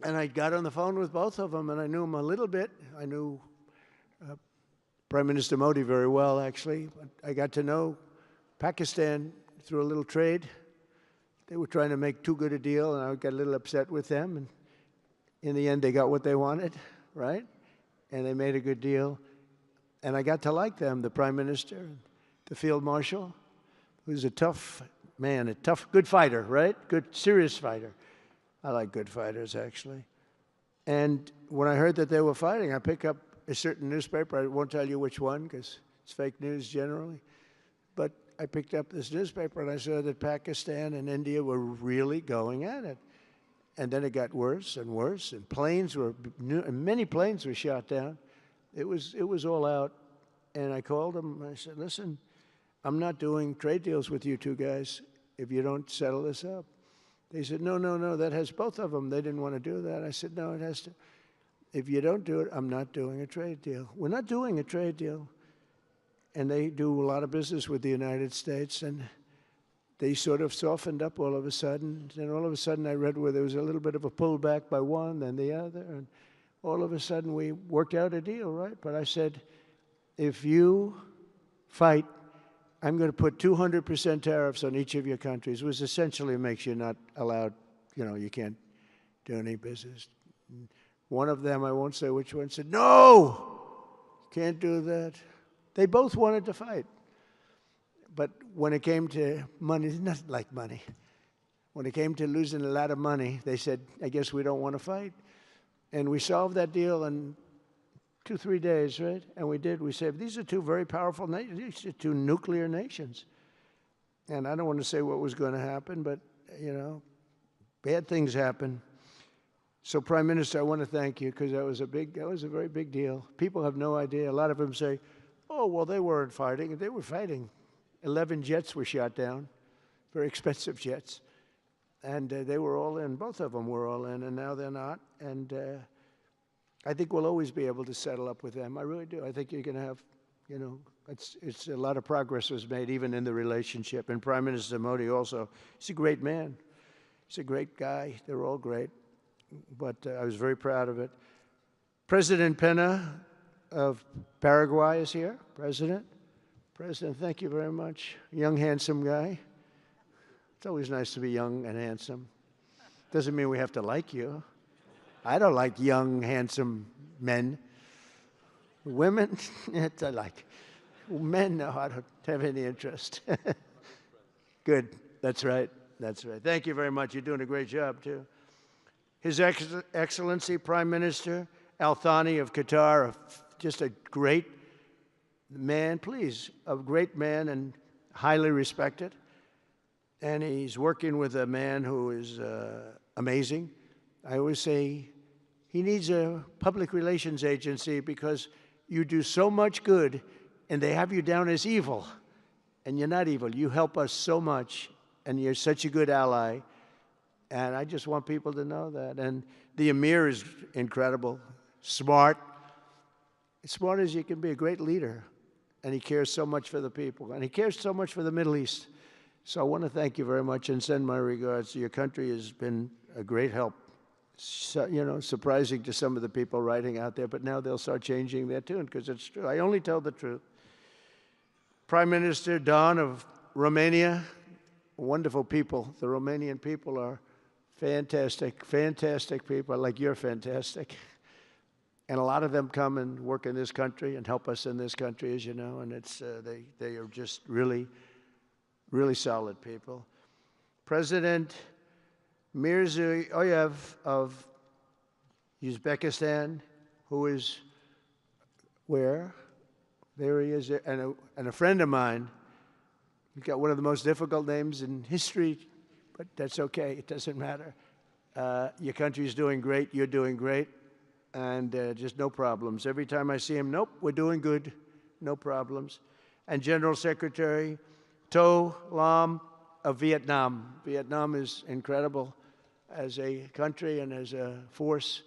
And I got on the phone with both of them, and I knew them a little bit. I knew Prime Minister Modi very well, actually. But I got to know Pakistan through a little trade. They were trying to make too good a deal, and I got a little upset with them. And in the end, they got what they wanted, right? And they made a good deal. And I got to like them, the Prime Minister, the Field Marshal, who's a tough man, good fighter, right? Good, serious fighter. I like good fighters, actually. And when I heard that they were fighting, I picked up a certain newspaper. I won't tell you which one, because it's fake news generally. But I picked up this newspaper, and I saw that Pakistan and India were really going at it. And then it got worse and worse, and many planes were shot down. It was all out. And I called them, and I said, listen, I'm not doing trade deals with you two guys if you don't settle this up. They said, no, that has both of them. They didn't want to do that. I said, no, it has to. If you don't do it, I'm not doing a trade deal. We're not doing a trade deal. And they do a lot of business with the United States, and they sort of softened up all of a sudden. And all of a sudden I read where there was a little bit of a pullback by one, then the other, and all of a sudden we worked out a deal, right? But I said, if you fight, I'm going to put 200% tariffs on each of your countries, which essentially makes you not allowed, you can't do any business. One of them, I won't say which one, said, no, can't do that. They both wanted to fight. But when it came to money, it's not like money. When it came to losing a lot of money, they said, I guess we don't want to fight. And we solved that deal in 2-3 days, right? And we did. We said, these are two very powerful nations. These are two nuclear nations. And I don't want to say what was going to happen, but, bad things happen. So, Prime Minister, I want to thank you, because that was a very big deal. People have no idea. A lot of them say, oh, well, they weren't fighting. They were fighting. 11 jets were shot down, very expensive jets. And they were all in. Both of them were all in, and now they're not. And I think we'll always be able to settle up with them. I really do. I think you're going to have, it's a lot of progress was made even in the relationship. And Prime Minister Modi also, he's a great man. He's a great guy. They're all great. But I was very proud of it. President Pena of Paraguay is here. President, thank you very much. Young, handsome guy. It's always nice to be young and handsome. Doesn't mean we have to like you. I don't like young, handsome men. Women, I like. Men, no, I don't have any interest. Good. That's right. That's right. Thank you very much. You're doing a great job, too. His Excellency Prime Minister Al Thani of Qatar, just a great man, a great man and highly respected. And he's working with a man who is amazing. I always say he needs a public relations agency, because you do so much good and they have you down as evil. And you're not evil. You help us so much, and you're such a good ally. And I just want people to know that. And the Emir is incredible, smart. As smart as you can be, a great leader. And he cares so much for the people. And he cares so much for the Middle East. So I want to thank you very much and send my regards. Your country has been a great help. So, surprising to some of the people writing out there, but now they'll start changing their tune, because it's true. I only tell the truth. Prime Minister Don of Romania, wonderful people. The Romanian people are fantastic, fantastic people, like you're fantastic. And a lot of them come and work in this country and help us in this country, as you know, and it's they are just really, really solid people. President Mirziyoyev of Uzbekistan, who is where? There he is, and a friend of mine. He's got one of the most difficult names in history, but that's okay. It doesn't matter. Your country's doing great. You're doing great. And just no problems. Every time I see him, nope, we're doing good. No problems. And General Secretary To Lam of Vietnam. Vietnam is incredible as a country and as a force,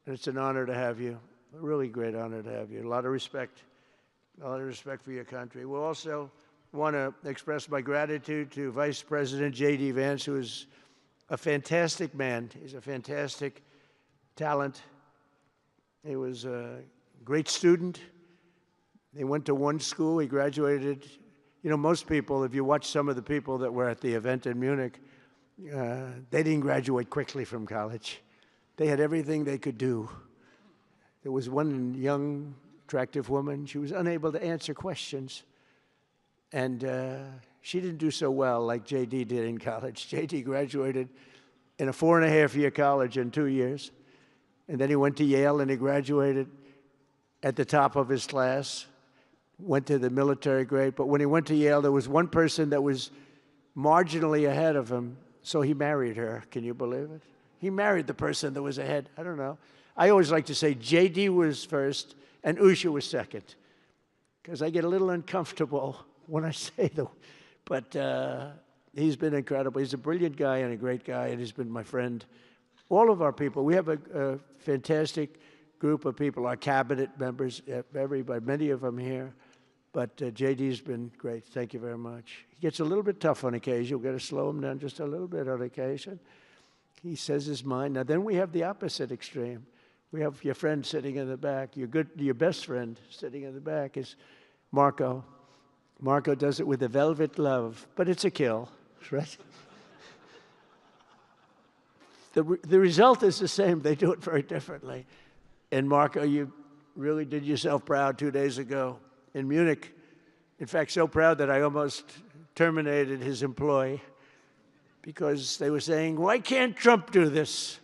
and it's an honor to have you. A really great honor to have you. A lot of respect for your country. We'll also want to express my gratitude to Vice President J.D. Vance, who is a fantastic man. He's a fantastic talent. He was a great student. He went to one school. He graduated. You know, most people, if you watch some of the people that were at the event in Munich, they didn't graduate quickly from college. They had everything they could do. There was one young, attractive woman. She was unable to answer questions. And she didn't do so well like J.D. did in college. J.D. graduated in a 4.5-year college in 2 years. And then he went to Yale and he graduated at the top of his class, went to the military grade. But when he went to Yale, there was one person that was marginally ahead of him, so he married her. Can you believe it? He married the person that was ahead. I don't know. I always like to say J.D. was first and Usha was second, because I get a little uncomfortable when I say that. But he's been incredible. He's a brilliant guy and a great guy, and he's been my friend. All of our people, we have a fantastic group of people, our cabinet members, everybody, many of them here. But J.D.'s been great. Thank you very much. He gets a little bit tough on occasion. We've got to slow him down just a little bit on occasion. He says his mind. Now, then we have the opposite extreme. We have your friend sitting in the back. Your best friend sitting in the back is Marco. Marco does it with a velvet love, but it's a kill, right? The result is the same. They do it very differently. And Marco, you really did yourself proud 2 days ago in Munich. In fact, so proud that I almost terminated his employ because they were saying, why can't Trump do this?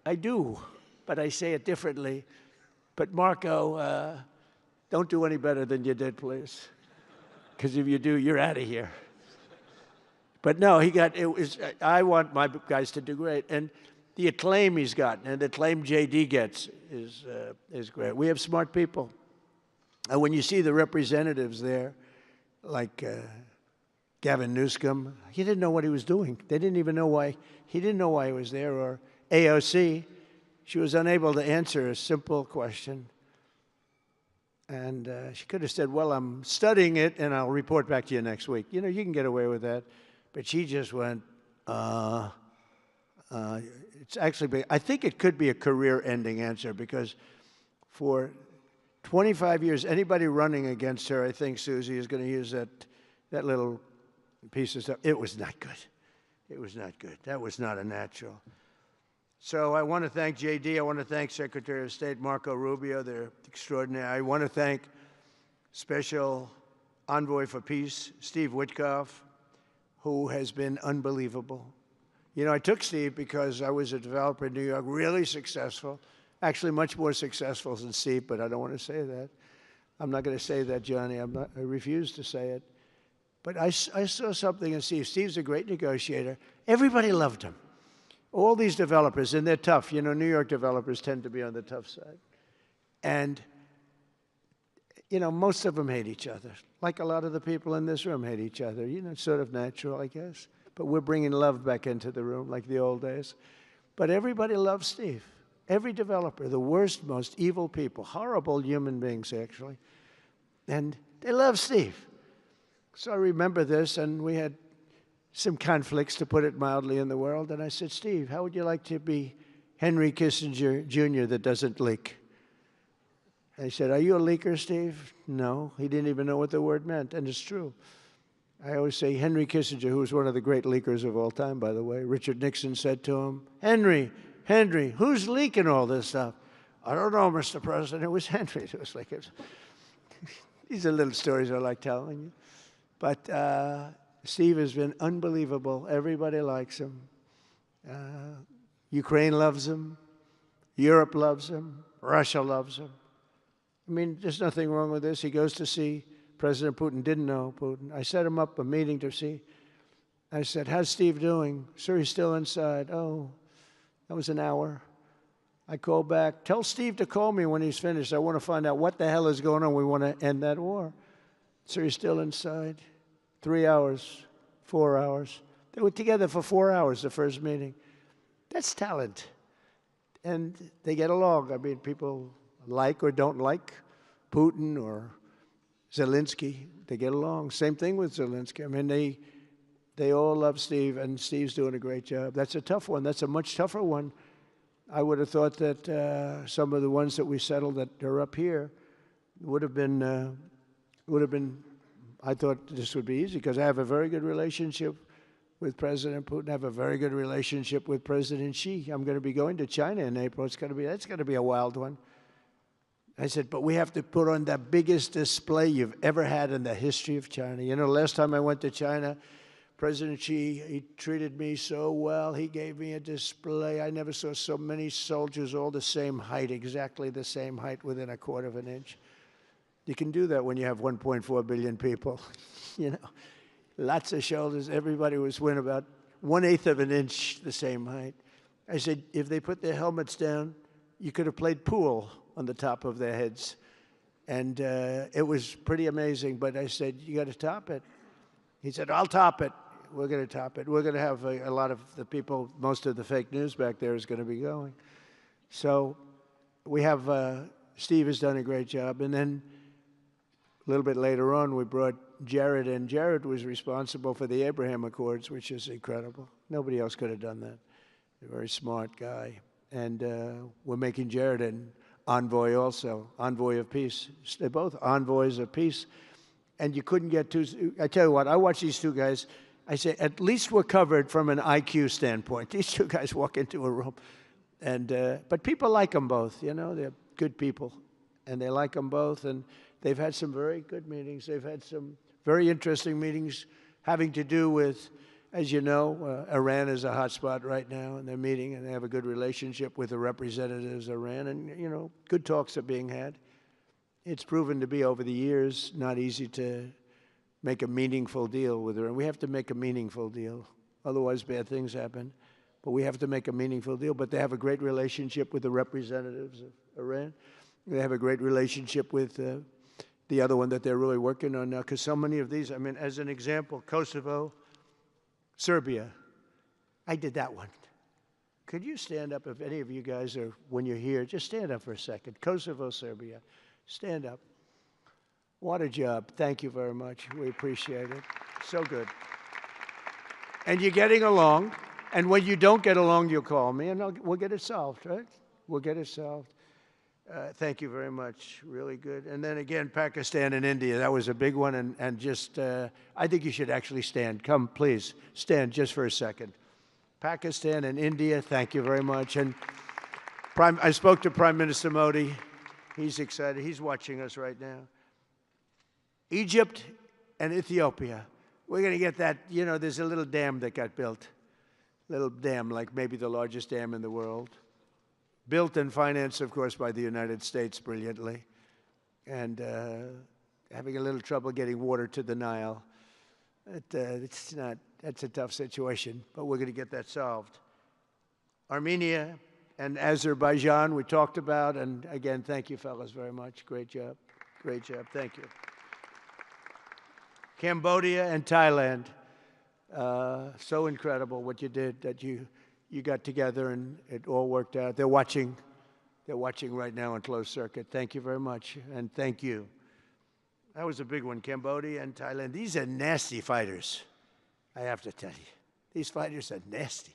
I do, but I say it differently. But Marco, don't do any better than you did, please. Because if you do, you're out of here. But no, I want my guys to do great. And the acclaim he's gotten and the acclaim J.D. gets is great. We have smart people. And when you see the representatives there, like Gavin Newsom, he didn't know what he was doing. They didn't even know why. He didn't know why he was there. Or AOC, she was unable to answer a simple question. And she could have said, well, I'm studying it, and I'll report back to you next week. You know, you can get away with that. But she just went, it's actually, I think it could be a career-ending answer, because for 25 years, anybody running against her, I think Susie is going to use that little piece of stuff. It was not good. It was not good. That was not a natural. So I want to thank J.D. I want to thank Secretary of State Marco Rubio. They're extraordinary. I want to thank Special Envoy for Peace, Steve Witkoff, who has been unbelievable. You know, I took Steve because I was a developer in New York, really successful, actually much more successful than Steve, but I don't want to say that. I'm not going to say that, Johnny. I refuse to say it. But I saw something in Steve. Steve's a great negotiator. Everybody loved him. All these developers, and they're tough. You know, New York developers tend to be on the tough side. And, you know, most of them hate each other. Like a lot of the people in this room hate each other. You know, it's sort of natural, I guess. But we're bringing love back into the room like the old days. But everybody loves Steve. Every developer, the worst, most evil people, horrible human beings, actually. And they love Steve. So I remember this, and we had some conflicts, to put it mildly, in the world. And I said, Steve, how would you like to be Henry Kissinger Jr. that doesn't leak? And he said, are you a leaker, Steve? No. He didn't even know what the word meant, and it's true. I always say Henry Kissinger, who was one of the great leakers of all time, by the way. Richard Nixon said to him, Henry, who's leaking all this stuff? I don't know, Mr. President. It was Henry. It was like, these are little stories I like telling you. But Steve has been unbelievable. Everybody likes him. Ukraine loves him. Europe loves him. Russia loves him. I mean, there's nothing wrong with this. He goes to see President Putin. Didn't know Putin. I set him up a meeting to see. I said, how's Steve doing? Sir, he's still inside. Oh, that was an hour. I called back. Tell Steve to call me when he's finished. I want to find out what the hell is going on. We want to end that war. Sir, he's still inside. 3 hours. 4 hours. They were together for 4 hours, the first meeting. That's talent. And they get along. I mean, people like or don't like Putin or Zelensky. They get along. Same thing with Zelensky. I mean, they all love Steve, and Steve's doing a great job. That's a tough one. That's a much tougher one. I would have thought that some of the ones that we settled that are up here would have been, I thought this would be easy because I have a very good relationship with President Putin. I have a very good relationship with President Xi. I'm going to be going to China in April. That's going to be a wild one. I said, but we have to put on the biggest display you've ever had in the history of China. You know, last time I went to China, President Xi, he treated me so well. He gave me a display. I never saw so many soldiers all the same height, exactly the same height within a quarter of an inch. You can do that when you have 1.4 billion people. You know, lots of shoulders. Everybody was within about 1/8 of an inch the same height. I said, if they put their helmets down, you could have played pool on the top of their heads. And it was pretty amazing. But I said, you got to top it. He said, I'll top it. We're going to top it. We're going to have a lot of the people, most of the fake news back there is going to be going. So we have, Steve has done a great job. And then a little bit later on, we brought Jared in. Jared was responsible for the Abraham Accords, which is incredible. Nobody else could have done that. A very smart guy. And we're making Jared an envoy also, envoy of peace. They're both envoys of peace. And you couldn't get two. I tell you what, I watch these two guys. I say, at least we're covered from an IQ standpoint. These two guys walk into a room. And but people like them both, you know. They're good people. And they like them both. And they've had some very good meetings. They've had some very interesting meetings having to do with, as you know, Iran is a hot spot right now. And they're meeting, and they have a good relationship with the representatives of Iran. And, you know, good talks are being had. It's proven to be, over the years, not easy to make a meaningful deal with Iran. We have to make a meaningful deal. Otherwise, bad things happen. But we have to make a meaningful deal. But they have a great relationship with the representatives of Iran. They have a great relationship with the other one that they're really working on now. Because so many of these, I mean, as an example, Kosovo, Serbia. I did that one. Could you stand up if any of you guys are, when you're here, just stand up for a second. Kosovo, Serbia. Stand up. What a job. Thank you very much. We appreciate it. So good. And you're getting along. And when you don't get along, you'll call me, and we'll get it solved, right? We'll get it solved. Thank you very much. Really good. And then again, Pakistan and India. That was a big one. And just, I think you should actually stand. Come, please. Stand just for a second. Pakistan and India, thank you very much. And I spoke to Prime Minister Modi. He's excited. He's watching us right now. Egypt and Ethiopia. We're going to get that. You know, there's a little dam that got built. Little dam, like maybe the largest dam in the world. Built and financed, of course, by the United States brilliantly. And having a little trouble getting water to the Nile. That's a tough situation, but we're going to get that solved. Armenia and Azerbaijan, we talked about. And again, thank you, fellas, very much. Great job. Great job. Thank you. Cambodia and Thailand. So incredible what you did, that you got together and it all worked out. They're watching right now on closed circuit. Thank you very much, and thank you. That was a big one, Cambodia and Thailand. These are nasty fighters, I have to tell you. These fighters are nasty.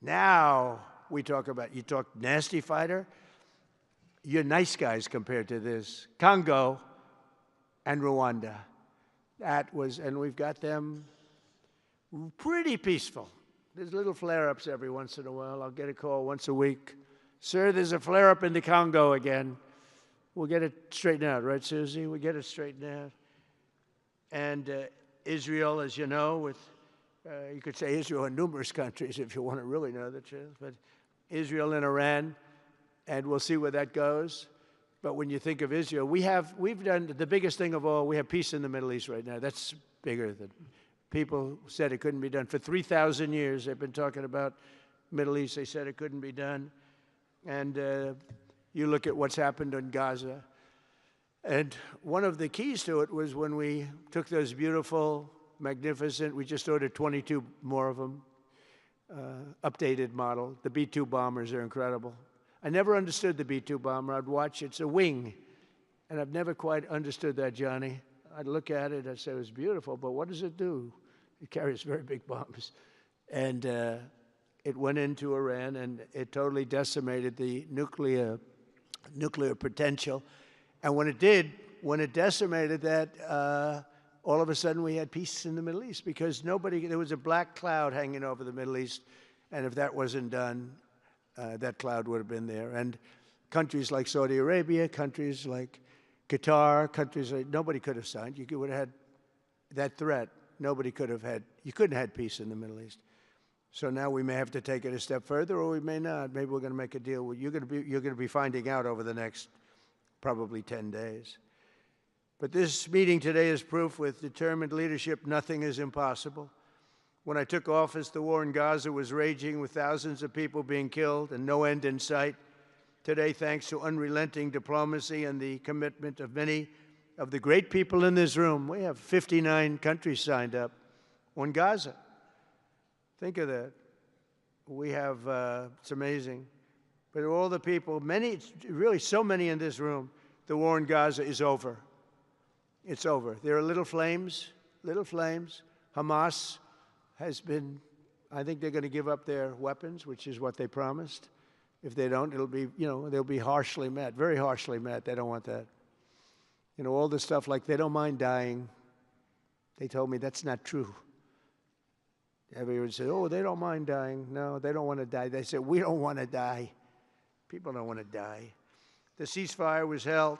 Now we talk about, you talk nasty fighter, you're nice guys compared to this. Congo and Rwanda. That was, and we've got them pretty peaceful. There's little flare-ups every once in a while. I'll get a call once a week. Sir, there's a flare-up in the Congo again. We'll get it straightened out, right, Susie? We'll get it straightened out. And Israel, as you know, with, you could say Israel in numerous countries if you want to really know the truth, but Israel and Iran, and we'll see where that goes. But when you think of Israel, we've done the biggest thing of all. We have peace in the Middle East right now. That's bigger than people said it couldn't be done. For 3,000 years, they've been talking about Middle East. They said it couldn't be done. And you look at what's happened in Gaza. And one of the keys to it was when we took those beautiful magnificent. We just ordered 22 more of them, updated model. The B-2 bombers are incredible. I never understood the B-2 bomber. I'd watch, it's a wing, and I've never quite understood that, Johnny. I'd look at it, I'd say it was beautiful, but what does it do? It carries very big bombs. And it went into Iran, and it totally decimated the nuclear potential. And when it did, when it decimated that, all of a sudden we had peace in the Middle East because there was a black cloud hanging over the Middle East, and if that wasn't done, that cloud would have been there. And countries like Saudi Arabia, countries like Qatar, countries like, nobody could have signed. You would have had that threat. Nobody could have had, you couldn't have had peace in the Middle East. So now we may have to take it a step further, or we may not. Maybe we're going to make a deal. You're going to be finding out over the next probably 10 days. But this meeting today is proof with determined leadership nothing is impossible. When I took office, the war in Gaza was raging with thousands of people being killed and no end in sight. Today, thanks to unrelenting diplomacy and the commitment of many of the great people in this room, we have 59 countries signed up on Gaza. Think of that. We have, it's amazing. But all the people, many, really so many in this room, the war in Gaza is over. It's over. There are little flames. Hamas has been, I think they're going to give up their weapons, which is what they promised. If they don't, it'll be, they'll be harshly met, very harshly met. They don't want that. All the stuff like they don't mind dying. They told me that's not true. Everyone said, oh, they don't mind dying. No, they don't want to die. They said, we don't want to die. People don't want to die. The ceasefire was held,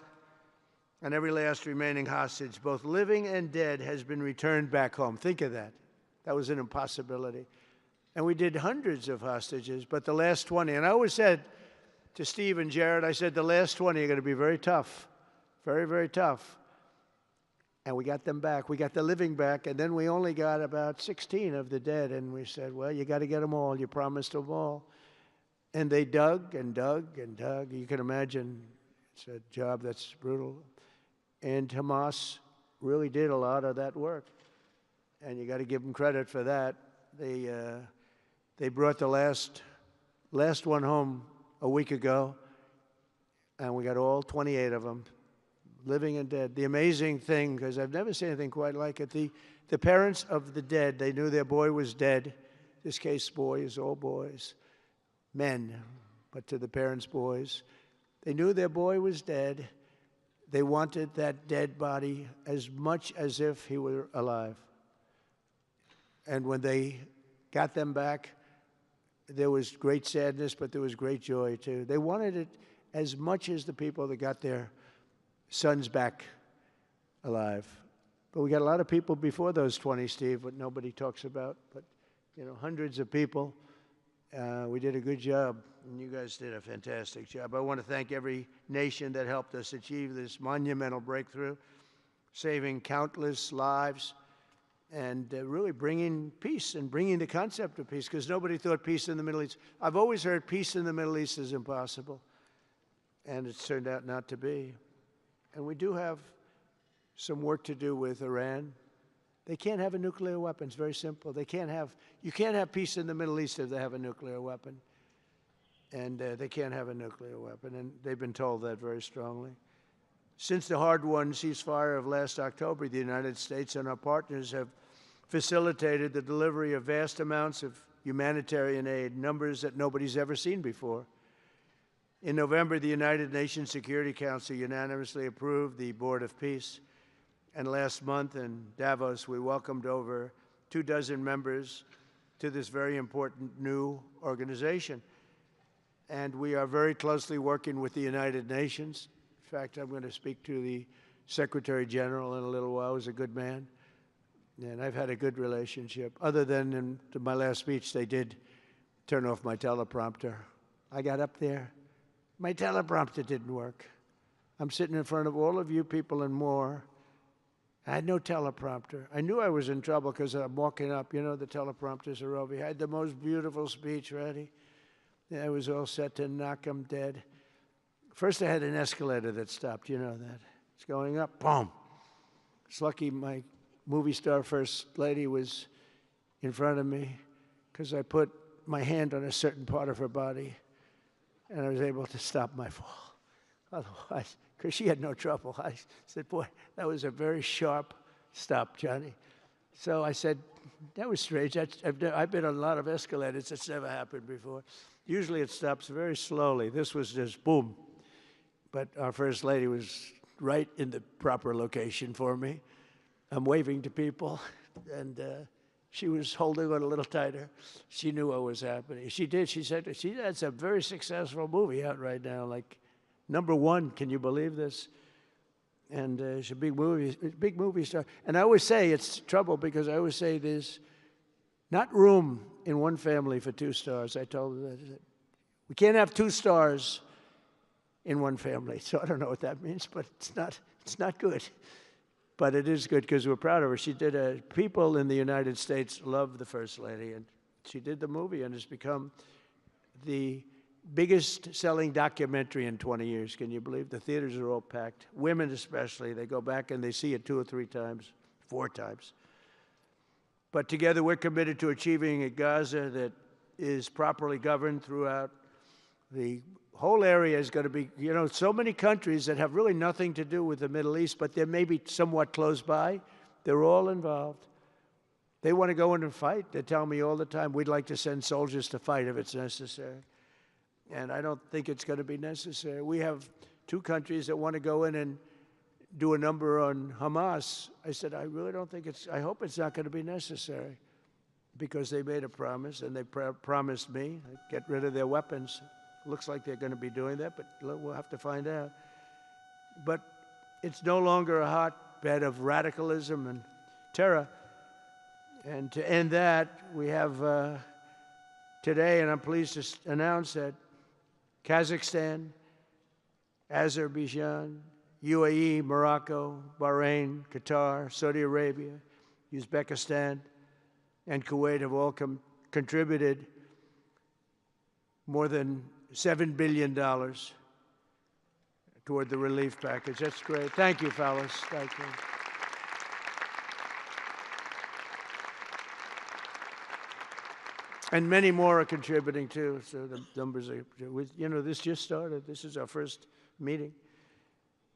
and every last remaining hostage, both living and dead, has been returned back home. Think of that. That was an impossibility. And we did hundreds of hostages, but the last 20, and I always said to Steve and Jared, I said, the last 20 are going to be very tough, very, very tough. And we got them back. We got the living back, and then we only got about 16 of the dead, and we said, well, you got to get them all. You promised them all. And they dug and dug and dug. You can imagine it's a job that's brutal. And Hamas really did a lot of that work. And you got to give them credit for that. They brought the last one home a week ago, and we got all 28 of them, living and dead. The amazing thing, because I've never seen anything quite like it, the parents of the dead, they knew their boy was dead. This case, boys, all boys, men, but to the parents' boys. They knew their boy was dead. They wanted that dead body as much as if he were alive. And when they got them back, there was great sadness, but there was great joy, too. They wanted it as much as the people that got their sons back alive. But we got a lot of people before those 20, Steve, what nobody talks about. But, hundreds of people. We did a good job, and you guys did a fantastic job. I want to thank every nation that helped us achieve this monumental breakthrough, saving countless lives, and really bringing peace and bringing the concept of peace, because nobody thought peace in the Middle East. I've always heard peace in the Middle East is impossible, and it's turned out not to be. And we do have some work to do with Iran. They can't have a nuclear weapon. It's very simple. You can't have peace in the Middle East if they have a nuclear weapon. And they can't have a nuclear weapon, and they've been told that very strongly. Since the hard-won ceasefire of last October, the United States and our partners have facilitated the delivery of vast amounts of humanitarian aid, numbers that nobody's ever seen before. In November, the United Nations Security Council unanimously approved the Board of Peace. And last month in Davos, we welcomed over 24 members to this very important new organization. And we are very closely working with the United Nations. In fact, I'm going to speak to the Secretary General in a little while. He's a good man. And I've had a good relationship. Other than in my last speech, they did turn off my teleprompter. I got up there. My teleprompter didn't work. I'm sitting in front of all of you people and more. I had no teleprompter. I knew I was in trouble because I'm walking up. The teleprompters are over here. I had the most beautiful speech ready. I was all set to knock them dead. First, I had an escalator that stopped. You know that. It's going up. Boom. It's lucky my movie star first lady was in front of me because I put my hand on a certain part of her body, and I was able to stop my fall. Otherwise, because she had no trouble, I said, boy, that was a very sharp stop, Johnny. So I said, that was strange. I've been on a lot of escalators. It's never happened before. Usually it stops very slowly. This was just boom. But our first lady was right in the proper location for me. I'm waving to people, and she was holding on a little tighter. She knew what was happening. She did. She said, that's a very successful movie out right now, like #1. Can you believe this? And she's a big movie star. And I always say it's trouble because I always say there's not room in one family for 2 stars. I told her that. We can't have 2 stars in one family. So I don't know what that means, but it's not good. But it is good because we're proud of her. She did people in the United States love the First Lady, and she did the movie, and it's become the biggest selling documentary in 20 years. Can you believe? The theaters are all packed. Women especially, they go back and they see it 2 or 3 times, 4 times. But together we're committed to achieving a Gaza that is properly governed throughout. The whole area is going to be, so many countries that have really nothing to do with the Middle East, but they're maybe somewhat close by. They're all involved. They want to go in and fight. They tell me all the time, we'd like to send soldiers to fight if it's necessary. And I don't think it's going to be necessary. We have 2 countries that want to go in and do a number on Hamas. I said, I really don't think I hope it's not going to be necessary because they made a promise, and they promised me get rid of their weapons. Looks like they're going to be doing that, but we'll have to find out. But it's no longer a hotbed of radicalism and terror. And to end that, we have today, and I'm pleased to announce that Kazakhstan, Azerbaijan, UAE, Morocco, Bahrain, Qatar, Saudi Arabia, Uzbekistan, and Kuwait have all contributed more than $7 billion toward the relief package. That's great. Thank you, fellas. Thank you. And many more are contributing, too, so the numbers are, this just started. This is our first meeting.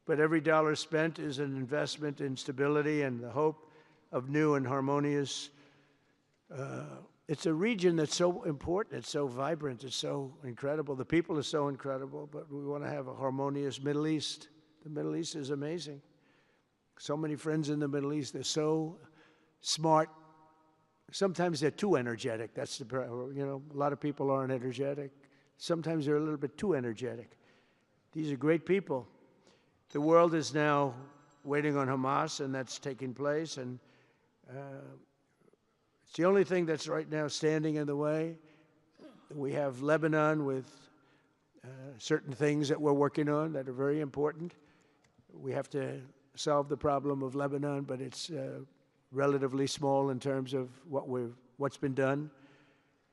But every dollar spent is an investment in stability and the hope of new and harmonious. It's a region that's so important. It's so vibrant. It's so incredible. The people are so incredible, but we want to have a harmonious Middle East. The Middle East is amazing. So many friends in the Middle East. They're so smart. Sometimes they're too energetic. That's the, a lot of people aren't energetic. Sometimes they're a little bit too energetic. These are great people. The world is now waiting on Hamas, and that's taking place. And it's the only thing that's right now standing in the way. We have Lebanon with certain things that we're working on that are very important. We have to solve the problem of Lebanon, but it's relatively small in terms of what's been done.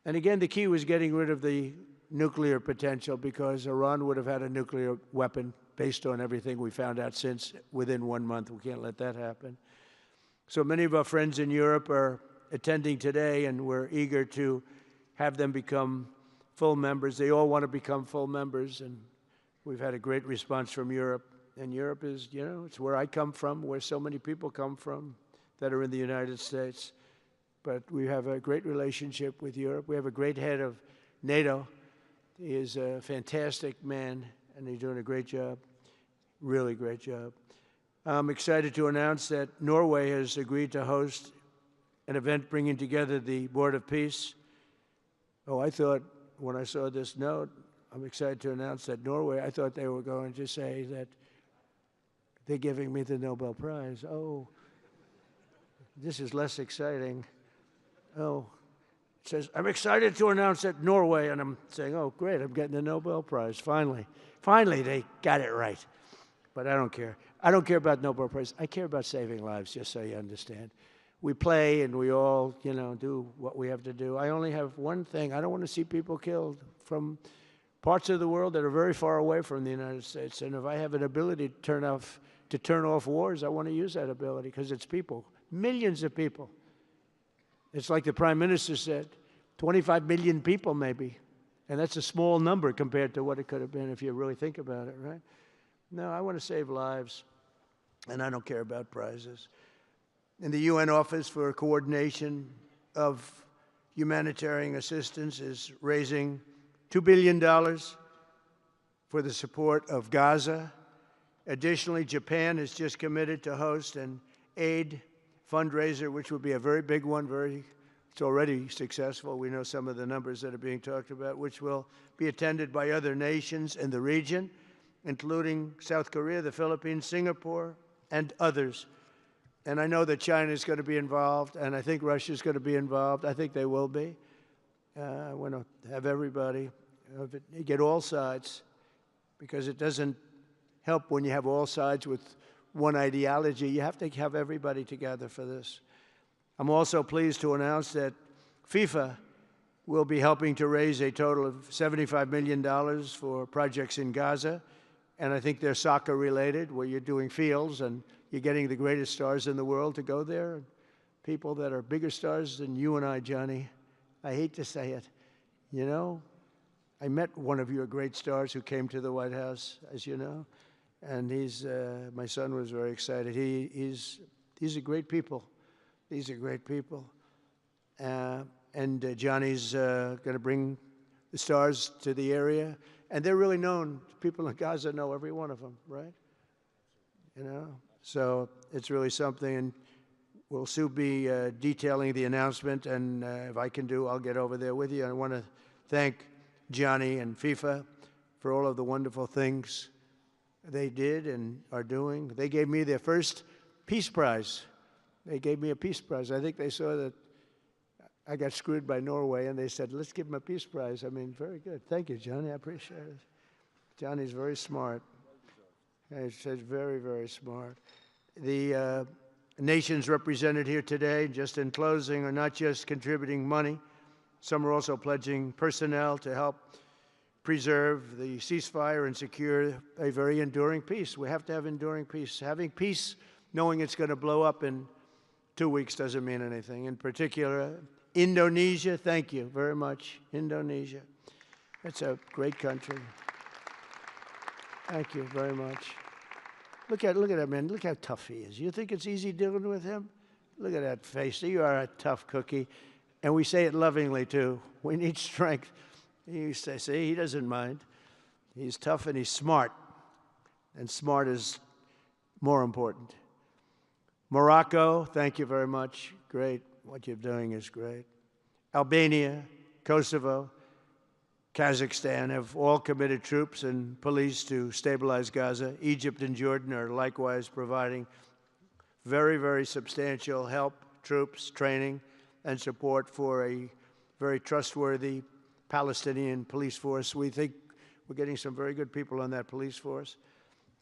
And again, the key was getting rid of the nuclear potential, because Iran would have had a nuclear weapon based on everything we found out since within 1 month. We can't let that happen. So many of our friends in Europe are attending today, and we're eager to have them become full members. They all want to become full members, and we've had a great response from Europe. And Europe is, it's where I come from, where so many people come from that are in the United States. But we have a great relationship with Europe. We have a great head of NATO. He is a fantastic man, and he's doing a great job, really great job. I'm excited to announce that Norway has agreed to host an event bringing together the Board of Peace. Oh, I thought when I saw this note, I'm excited to announce that Norway, I thought they were going to say that they're giving me the Nobel Prize. Oh, this is less exciting. Oh, it says, I'm excited to announce that Norway, and I'm saying, oh, great, I'm getting the Nobel Prize, finally. Finally, they got it right. But I don't care. I don't care about Nobel Prize. I care about saving lives, just so you understand. We play and we all, do what we have to do. I only have one thing. I don't want to see people killed from parts of the world that are very far away from the United States. And if I have an ability to turn off wars, I want to use that ability, because it's people. Millions of people. It's like the Prime Minister said, 25 million people maybe. And that's a small number compared to what it could have been if you really think about it, right? No, I want to save lives, and I don't care about prizes. And the UN Office for Coordination of Humanitarian Assistance is raising $2 billion for the support of Gaza. Additionally, Japan has just committed to host an aid fundraiser, which would be a very big one. It's already successful. We know some of the numbers that are being talked about, which will be attended by other nations in the region, including South Korea, the Philippines, Singapore, and others. And I know that China is going to be involved, and I think Russia is going to be involved. I think they will be. I want to have everybody, get all sides, because it doesn't help when you have all sides with one ideology. You have to have everybody together for this. I'm also pleased to announce that FIFA will be helping to raise a total of $75 million for projects in Gaza. And I think they're soccer related, where you're doing fields and you're getting the greatest stars in the world to go there. People that are bigger stars than you and I, Johnny. I hate to say it. You know, I met one of your great stars who came to the White House, as you know. And my son was very excited. These are great people. These are great people. And Johnny's going to bring the stars to the area. And they're really known. People in Gaza know every one of them, right? You know? So it's really something. And we'll soon be detailing the announcement. And if I can I'll get over there with you. I want to thank Johnny and FIFA for all of the wonderful things they did and are doing. They gave me their first Peace Prize. They gave me a Peace Prize. I think they saw that I got screwed by Norway, and they said, let's give him a Peace Prize. I mean, very good. Thank you, Johnny. I appreciate it. Johnny's very smart. He's very, very smart. The nations represented here today, just in closing, are not just contributing money. Some are also pledging personnel to help preserve the ceasefire and secure a very enduring peace. We have to have enduring peace. Having peace, knowing it's going to blow up in 2 weeks, doesn't mean anything. In particular, Indonesia, thank you very much. Indonesia. It's a great country. Thank you very much. Look at that man. Look how tough he is. You think it's easy dealing with him? Look at that face. You are a tough cookie. And we say it lovingly, too. We need strength. You say, see, he doesn't mind. He's tough and he's smart. And smart is more important. Morocco, thank you very much. Great. What you're doing is great. Albania, Kosovo, Kazakhstan have all committed troops and police to stabilize Gaza. Egypt and Jordan are likewise providing very, very substantial help, troops, training, and support for a very trustworthy Palestinian police force. We think we're getting some very good people on that police force.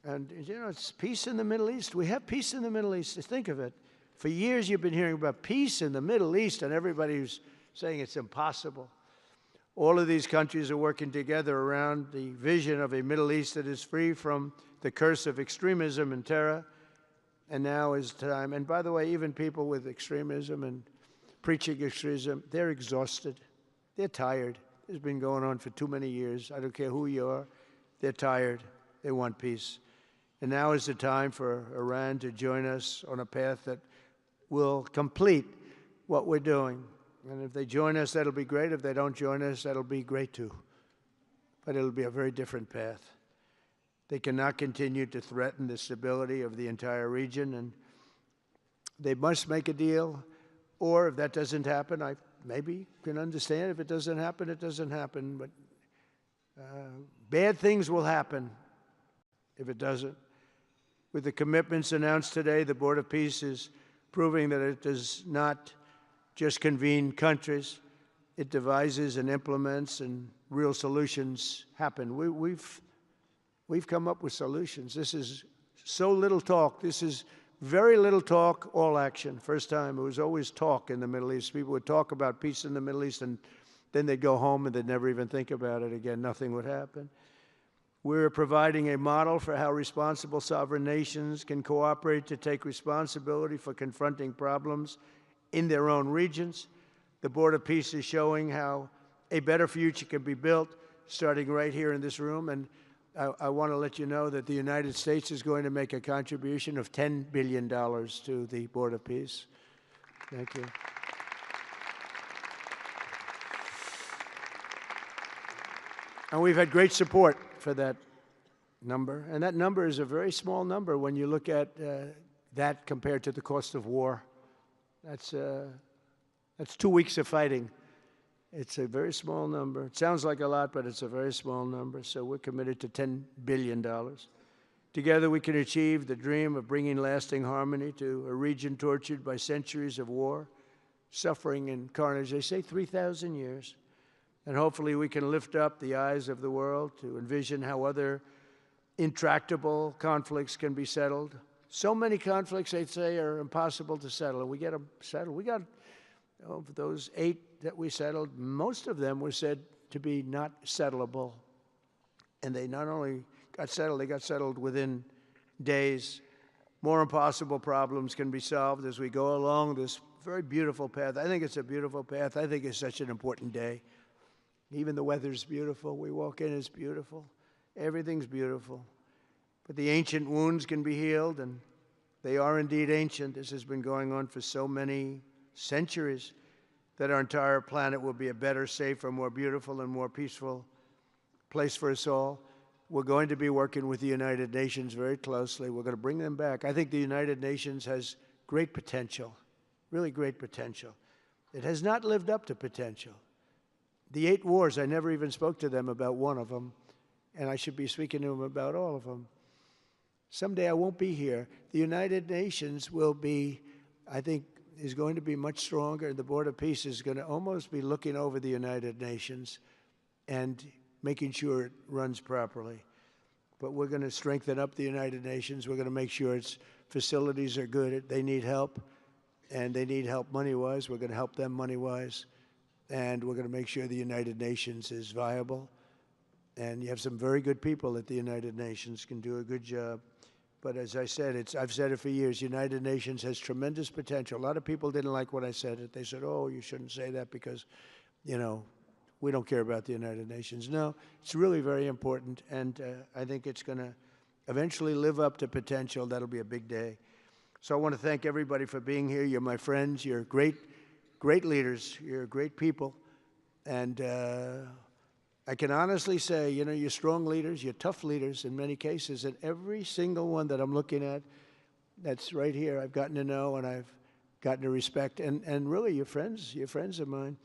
And, you know, it's peace in the Middle East. We have peace in the Middle East. Think of it. For years you've been hearing about peace in the Middle East, and everybody's saying it's impossible. All of these countries are working together around the vision of a Middle East that is free from the curse of extremism and terror. And now is time. And by the way, even people with extremism and preaching extremism, they're exhausted. They're tired. It's been going on for too many years. I don't care who you are. They're tired. They want peace. And now is the time for Iran to join us on a path that will complete what we're doing. And if they join us, that'll be great. If they don't join us, that'll be great too. But it'll be a very different path. They cannot continue to threaten the stability of the entire region, and they must make a deal. Or if that doesn't happen, I maybe can understand. If it doesn't happen, it doesn't happen. But bad things will happen if it doesn't. With the commitments announced today, the Board of Peace is proving that it does not just convene countries. It devises and implements, and real solutions happen. We've come up with solutions. This is so little talk. This is very little talk, all action. First time, it was always talk in the Middle East. People would talk about peace in the Middle East, and then they'd go home and they'd never even think about it again. Nothing would happen. We're providing a model for how responsible sovereign nations can cooperate to take responsibility for confronting problems in their own regions. The Board of Peace is showing how a better future can be built, starting right here in this room. And I want to let you know that the United States is going to make a contribution of $10 billion to the Board of Peace. Thank you. And we've had great support for that number. And that number is a very small number when you look at that compared to the cost of war. That's 2 weeks of fighting. It's a very small number. It sounds like a lot, but it's a very small number. So we're committed to $10 billion. Together we can achieve the dream of bringing lasting harmony to a region tortured by centuries of war, suffering, and carnage. They say 3,000 years. And hopefully we can lift up the eyes of the world to envision how other intractable conflicts can be settled. So many conflicts, they'd say, are impossible to settle, and we get them settled. We got, of those 8 that we settled, most of them were said to be not settleable. And they not only got settled, they got settled within days. More impossible problems can be solved as we go along this very beautiful path. I think it's a beautiful path. I think it's such an important day. Even the weather's beautiful. We walk in, it's beautiful. Everything's beautiful. But the ancient wounds can be healed, and they are indeed ancient. This has been going on for so many centuries that our entire planet will be a better, safer, more beautiful, and more peaceful place for us all. We're going to be working with the United Nations very closely. We're going to bring them back. I think the United Nations has great potential, really great potential. It has not lived up to potential. The 8 wars, I never even spoke to them about one of them, and I should be speaking to them about all of them. Someday I won't be here. The United Nations will be, I think, is going to be much stronger. The Board of Peace is going to almost be looking over the United Nations and making sure it runs properly. But we're going to strengthen up the United Nations. We're going to make sure its facilities are good. They need help, and they need help money-wise. We're going to help them money-wise. And we're going to make sure the United Nations is viable. And you have some very good people at the United Nations, can do a good job. But as I said, I've said it for years, United Nations has tremendous potential. A lot of people didn't like when I said it. They said, oh, you shouldn't say that because, you know, we don't care about the United Nations. No, it's really very important, and I think it's going to eventually live up to potential. That'll be a big day. So I want to thank everybody for being here. You're my friends. You're great leaders. You're great people. And I can honestly say, you know, you're strong leaders. You're tough leaders in many cases. And every single one that I'm looking at that's right here, I've gotten to know and I've gotten to respect. And really, you're friends of mine.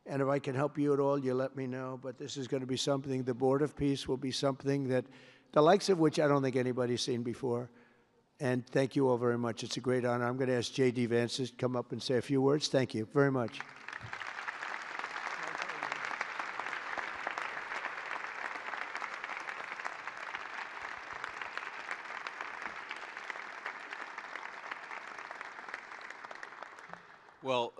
And if I can help you at all, you let me know. But this is going to be something, the Board of Peace will be something that the likes of which I don't think anybody's seen before. And thank you all very much. It's a great honor. I'm going to ask J.D. Vance to come up and say a few words. Thank you very much. Well,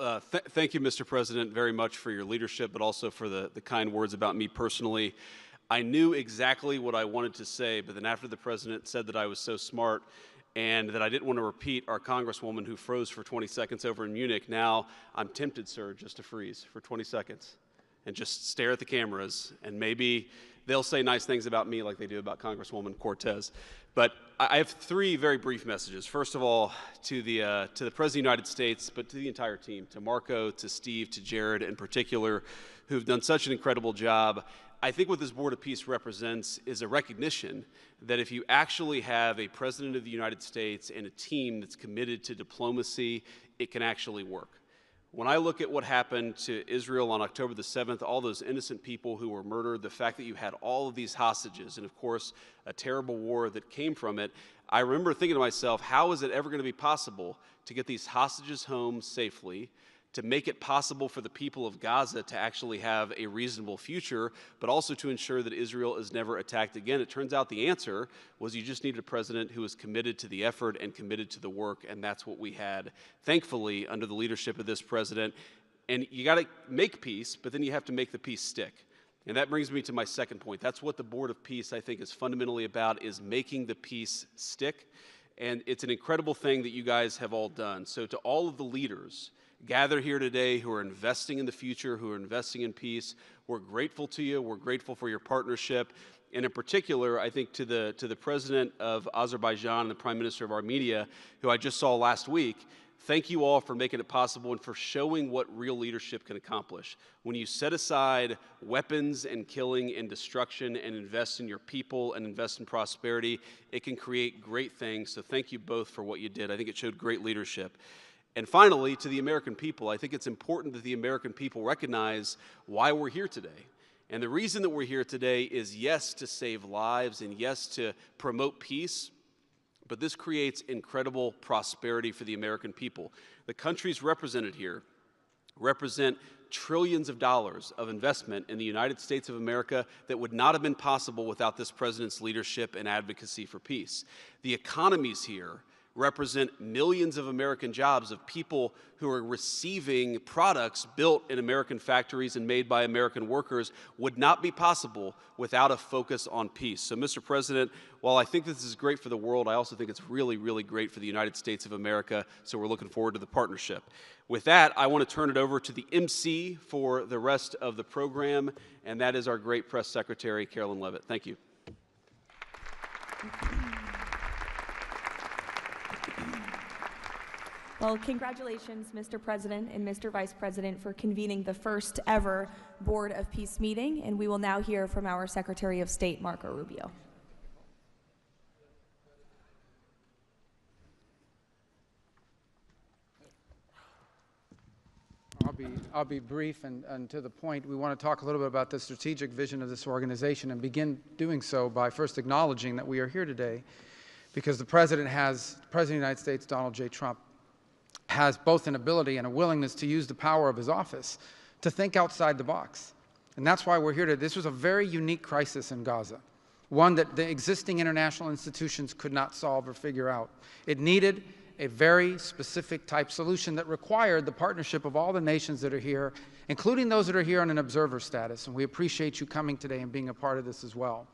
thank you, Mr. President, very much for your leadership, but also for the kind words about me personally. I knew exactly what I wanted to say, but then after the President said that I was so smart and that I didn't want to repeat our Congresswoman who froze for 20 seconds over in Munich, now I'm tempted, sir, just to freeze for 20 seconds and just stare at the cameras, and maybe they'll say nice things about me like they do about Congresswoman Cortez. But I have 3 very brief messages. First of all, to the President of the United States, but to the entire team, to Marco, to Steve, to Jared in particular, who've done such an incredible job. I think what this Board of Peace represents is a recognition that if you actually have a President of the United States and a team that's committed to diplomacy, it can actually work. When I look at what happened to Israel on October the 7th, all those innocent people who were murdered, the fact that you had all of these hostages, and of course, a terrible war that came from it, I remember thinking to myself, how is it ever going to be possible to get these hostages home safely, to make it possible for the people of Gaza to actually have a reasonable future, but also to ensure that Israel is never attacked again? It turns out the answer was you just needed a president who was committed to the effort and committed to the work, and that's what we had, thankfully, under the leadership of this president. And you got to make peace, but then you have to make the peace stick. And that brings me to my second point. That's what the Board of Peace, I think, is fundamentally about, is making the peace stick. And it's an incredible thing that you guys have all done. So to all of the leaders gathered here today who are investing in the future, who are investing in peace, we're grateful to you. We're grateful for your partnership. And in particular, I think to the President of Azerbaijan and the Prime Minister of Armenia, who I just saw last week, thank you all for making it possible and for showing what real leadership can accomplish. When you set aside weapons and killing and destruction and invest in your people and invest in prosperity, it can create great things. So thank you both for what you did. I think it showed great leadership. And finally, to the American people, I think it's important that the American people recognize why we're here today. And the reason that we're here today is, yes, to save lives and yes, to promote peace, but this creates incredible prosperity for the American people. The countries represented here represent trillions of dollars of investment in the United States of America that would not have been possible without this president's leadership and advocacy for peace. The economies here represent millions of American jobs of people who are receiving products built in American factories and made by American workers would not be possible without a focus on peace. So, Mr. President, while I think this is great for the world, I also think it's really, really great for the United States of America, so we're looking forward to the partnership. With that, I want to turn it over to the MC for the rest of the program, and that is our great press secretary, Carolyn Levitt. Thank you. Well, congratulations, Mr. President and Mr. Vice President, for convening the first ever Board of Peace meeting, and we will now hear from our Secretary of State, Marco Rubio. I'll be brief and to the point. We want to talk a little bit about the strategic vision of this organization and begin doing so by first acknowledging that we are here today because the President of the United States, Donald J. Trump, has both an ability and a willingness to use the power of his office to think outside the box. And that's why we're here today. This was a very unique crisis in Gaza, one that the existing international institutions could not solve or figure out. It needed a very specific type solution that required the partnership of all the nations that are here, including those that are here on an observer status. And we appreciate you coming today and being a part of this as well.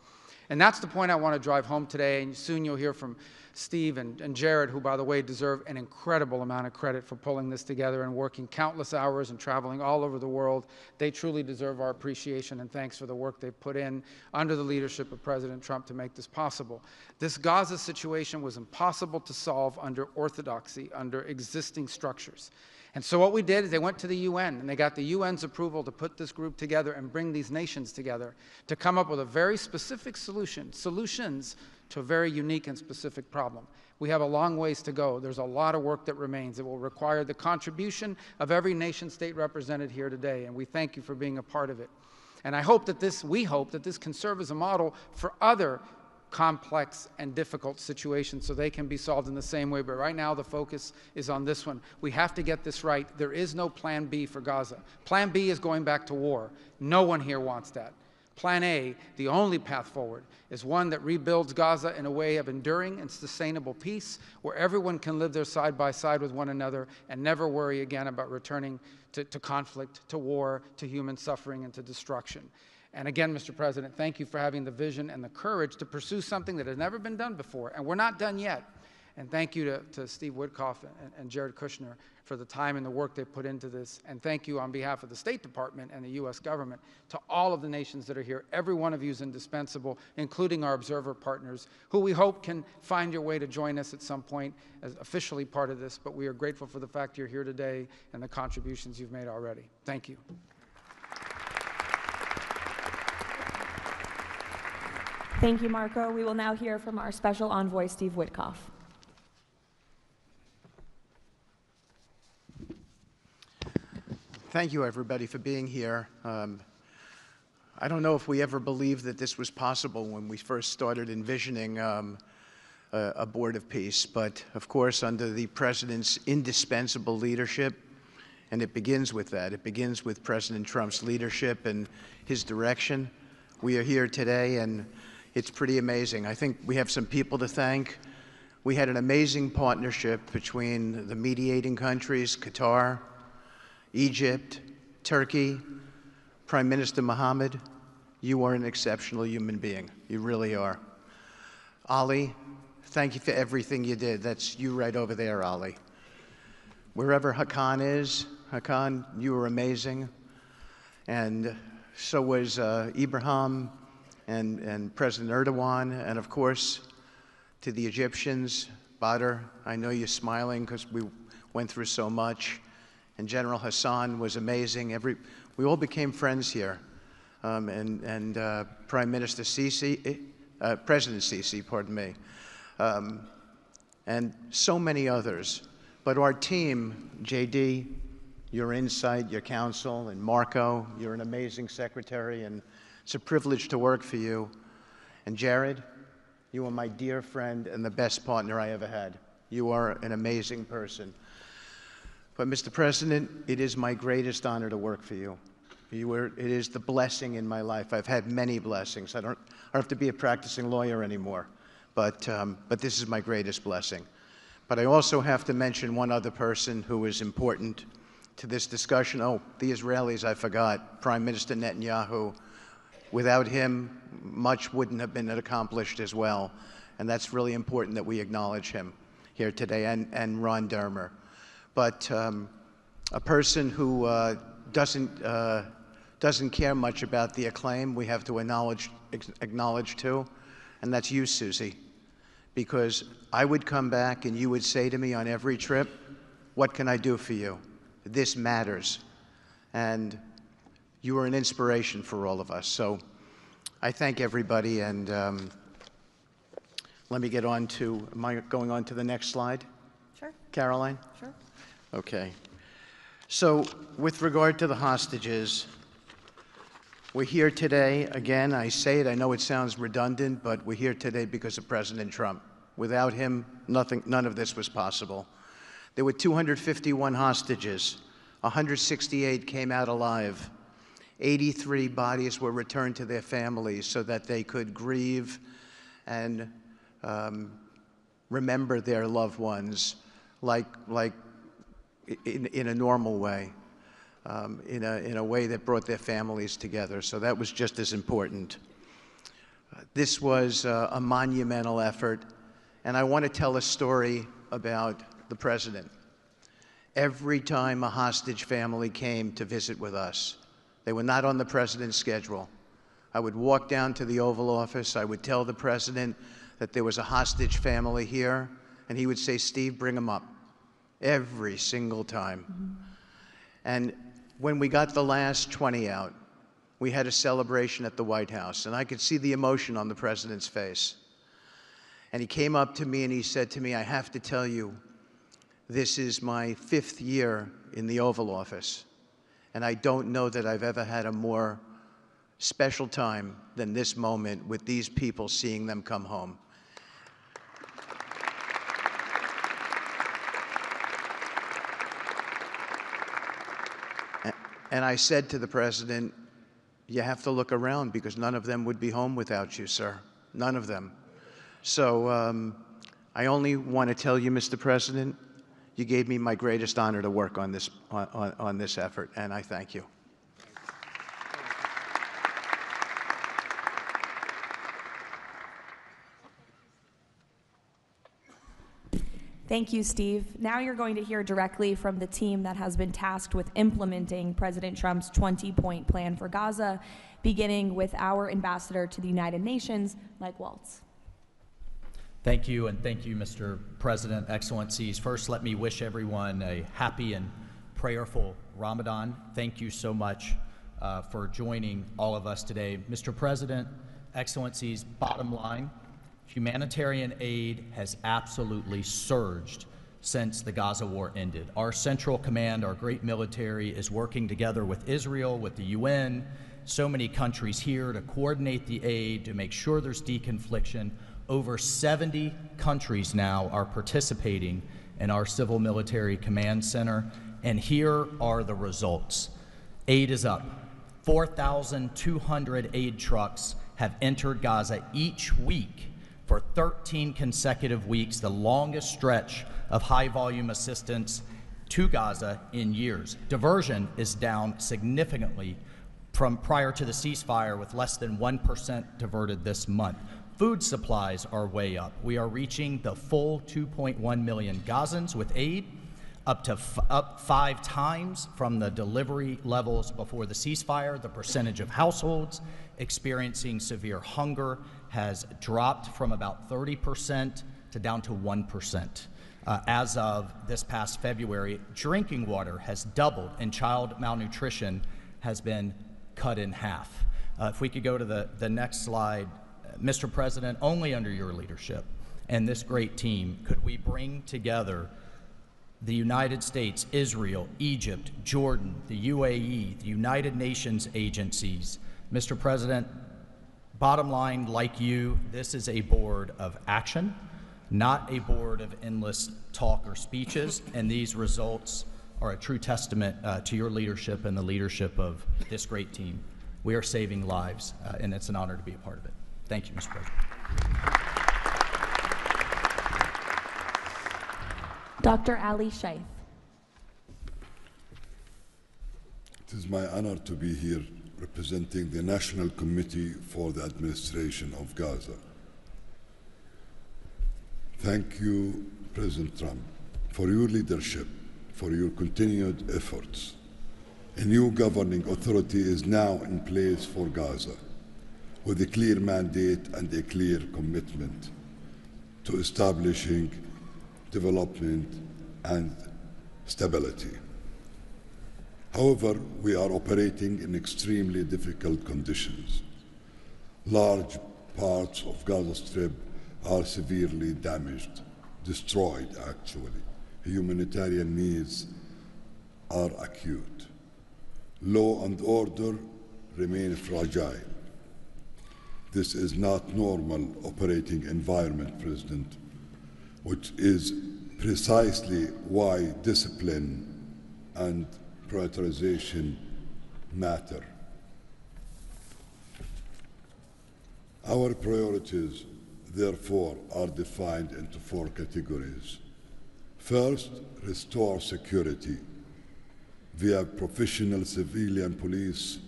And that's the point I want to drive home today. And soon you'll hear from Steve and Jared, who, by the way, deserve an incredible amount of credit for pulling this together and working countless hours and traveling all over the world. They truly deserve our appreciation and thanks for the work they've put in under the leadership of President Trump to make this possible. This Gaza situation was impossible to solve under orthodoxy, under existing structures. And so what we did is they went to the UN, and they got the UN's approval to put this group together and bring these nations together to come up with a very specific solutions to a very unique and specific problem. We have a long ways to go. There's a lot of work that remains. It will require the contribution of every nation state represented here today, and we thank you for being a part of it. And we hope that this can serve as a model for other complex and difficult situations so they can be solved in the same way. But right now the focus is on this one. We have to get this right. There is no plan B for Gaza. Plan B is going back to war. No one here wants that. Plan A, the only path forward, is one that rebuilds Gaza in a way of enduring and sustainable peace where everyone can live there side by side with one another and never worry again about returning to conflict, to war, to human suffering, and to destruction. And again, Mr. President, thank you for having the vision and the courage to pursue something that has never been done before, and we're not done yet. And thank you to Steve Witkoff and Jared Kushner for the time and the work they put into this. And thank you on behalf of the State Department and the U.S. government to all of the nations that are here. Every one of you is indispensable, including our observer partners, who we hope can find your way to join us at some point as officially part of this. But we are grateful for the fact you're here today and the contributions you've made already. Thank you. Thank you, Marco. We will now hear from our special envoy, Steve Witkoff. Thank you, everybody, for being here. I don't know if we ever believed that this was possible when we first started envisioning a Board of Peace, but of course, under the President's indispensable leadership, and it begins with that. It begins with President Trump's leadership and his direction. We are here today, and it's pretty amazing. I think we have some people to thank. We had an amazing partnership between the mediating countries, Qatar, Egypt, Turkey, Prime Minister Mohammed, You are an exceptional human being. You really are. Ali, thank you for everything you did. That's you right over there, Ali. Wherever Hakan is, Hakan, you were amazing. And so was Ibrahim and President Erdogan. And of course, to the Egyptians, Badr, I know you're smiling because we went through so much. And General Hassan was amazing. We all became friends here. And Prime Minister Sisi, President Sisi, pardon me, and so many others. But our team, JD, your insight, your counsel, and Marco, you're an amazing secretary, and it's a privilege to work for you. And Jared, you are my dear friend and the best partner I ever had. You are an amazing person. But Mr. President, it is my greatest honor to work for you. It is the blessing in my life. I've had many blessings. I don't have to be a practicing lawyer anymore, but this is my greatest blessing. But I also have to mention one other person who is important to this discussion. Oh, the Israelis, I forgot. Prime Minister Netanyahu. Without him, much wouldn't have been accomplished as well. And that's really important that we acknowledge him here today, and Ron Dermer. But a person who doesn't care much about the acclaim we have to acknowledge too, and that's you, Susie. Because I would come back and you would say to me on every trip, what can I do for you? This matters. And you are an inspiration for all of us. So I thank everybody, and let me get on to, am I going on to the next slide? Sure. Caroline? Sure. Okay. So with regard to the hostages, we're here today, again, I say it, I know it sounds redundant, but we're here today because of President Trump. Without him, none of this was possible. There were 251 hostages. 168 came out alive. 83 bodies were returned to their families so that they could grieve and remember their loved ones like in a normal way. In a way that brought their families together. So that was just as important. This was a monumental effort, and I want to tell a story about the President. Every time a hostage family came to visit with us, they were not on the President's schedule. I would walk down to the Oval Office, I would tell the President that there was a hostage family here, and he would say, Steve, bring them up. Every single time. Mm-hmm. And when we got the last 20 out, we had a celebration at the White House, and I could see the emotion on the President's face. And he came up to me and he said to me, I have to tell you, this is my 5th year in the Oval Office, and I don't know that I've ever had a more special time than this moment with these people, seeing them come home. And I said to the President, you have to look around because none of them would be home without you, sir. None of them. So I only want to tell you, Mr. President, you gave me my greatest honor to work on this effort, and I thank you. Thank you, Steve. Now you're going to hear directly from the team that has been tasked with implementing President Trump's 20-point plan for Gaza, beginning with our ambassador to the United Nations, Mike Waltz. Thank you, and thank you, Mr. President, Excellencies. First, let me wish everyone a happy and prayerful Ramadan. Thank you so much for joining all of us today. Mr. President, Excellencies, bottom line, humanitarian aid has absolutely surged since the Gaza war ended. Our Central Command, our great military, is working together with Israel, with the UN, so many countries here to coordinate the aid, to make sure there's deconfliction. Over 70 countries now are participating in our Civil Military Command Center, and here are the results. Aid is up. 4,200 aid trucks have entered Gaza each week for 13 consecutive weeks, the longest stretch of high-volume assistance to Gaza in years. Diversion is down significantly from prior to the ceasefire, with less than 1% diverted this month. Food supplies are way up. We are reaching the full 2.1 million Gazans with aid, up 5 times from the delivery levels before the ceasefire. The percentage of households experiencing severe hunger has dropped from about 30% to down to 1%. As of this past February, drinking water has doubled, and child malnutrition has been cut in half. If we could go to the next slide. Mr. President, only under your leadership and this great team could we bring together the United States, Israel, Egypt, Jordan, the UAE, the United Nations agencies. Mr. President, bottom line, like you, this is a board of action, not a board of endless talk or speeches, and these results are a true testament to your leadership and the leadership of this great team. We are saving lives, and it's an honor to be a part of it. Thank you, Mr. President. Dr. Ali Shaith. It is my honor to be here representing the National Committee for the Administration of Gaza. Thank you, President Trump, for your leadership, for your continued efforts. A new governing authority is now in place for Gaza, with a clear mandate and a clear commitment to establishing development and stability. However, we are operating in extremely difficult conditions. Large parts of Gaza Strip are severely damaged, destroyed actually. Humanitarian needs are acute. Law and order remain fragile. This is not normal operating environment, President, which is precisely why discipline and prioritization matter. Our priorities, therefore, are defined into 4 categories. First, restore security via professional civilian police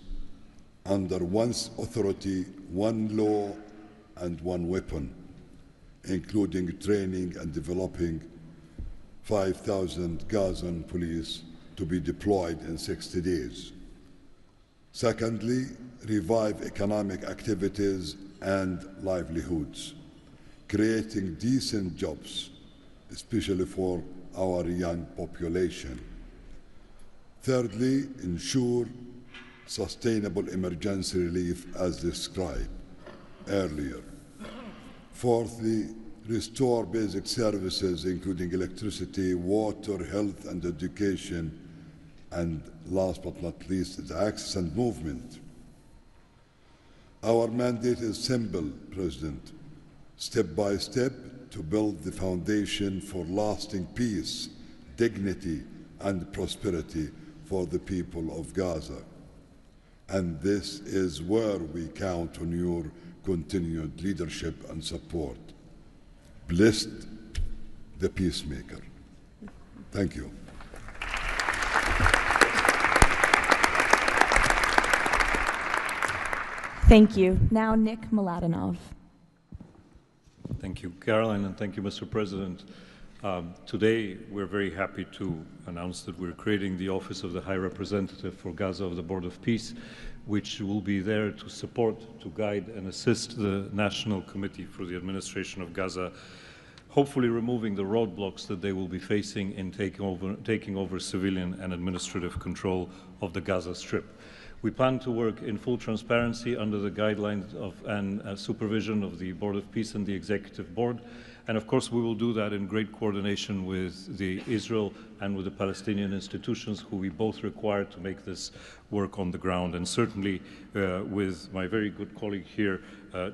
under one authority, one law, and one weapon, including training and developing 5,000 Gazan police to be deployed in 60 days. Secondly, revive economic activities and livelihoods, creating decent jobs, especially for our young population. Thirdly, ensure sustainable emergency relief as described earlier. Fourthly, restore basic services including electricity, water, health and education, and last but not least is access and movement. Our mandate is simple, President, step by step to build the foundation for lasting peace, dignity and prosperity for the people of Gaza. And this is where we count on your continued leadership and support. Blessed the peacemaker. Thank you. Thank you. Now, Nick Mladenov. Thank you, Caroline, and thank you, Mr. President. Today, we're very happy to announce that we're creating the Office of the High Representative for Gaza of the Board of Peace, which will be there to support, to guide, and assist the National Committee for the Administration of Gaza, hopefully removing the roadblocks that they will be facing in taking over civilian and administrative control of the Gaza Strip. We plan to work in full transparency under the guidelines of and supervision of the Board of Peace and the Executive Board. And of course, we will do that in great coordination with the Israel and with the Palestinian institutions, who we both require to make this work on the ground. And certainly with my very good colleague here,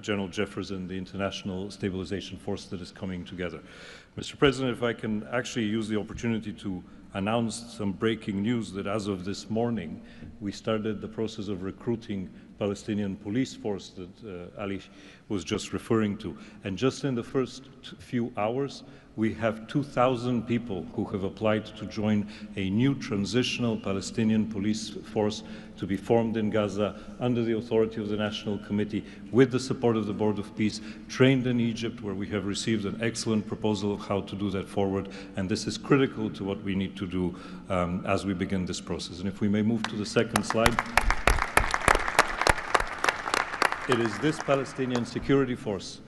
General Jefferson, the International Stabilization Force that is coming together. Mr. President, if I can actually use the opportunity to announce some breaking news that as of this morning, we started the process of recruiting Palestinian police force that Ali was just referring to. And just in the first few hours, We have 2,000 people who have applied to join a new transitional Palestinian police force to be formed in Gaza under the authority of the National Committee with the support of the Board of Peace, trained in Egypt, where we have received an excellent proposal of how to do that forward. And this is critical to what we need to do as we begin this process. And if we may move to the second slide. It is this Palestinian security force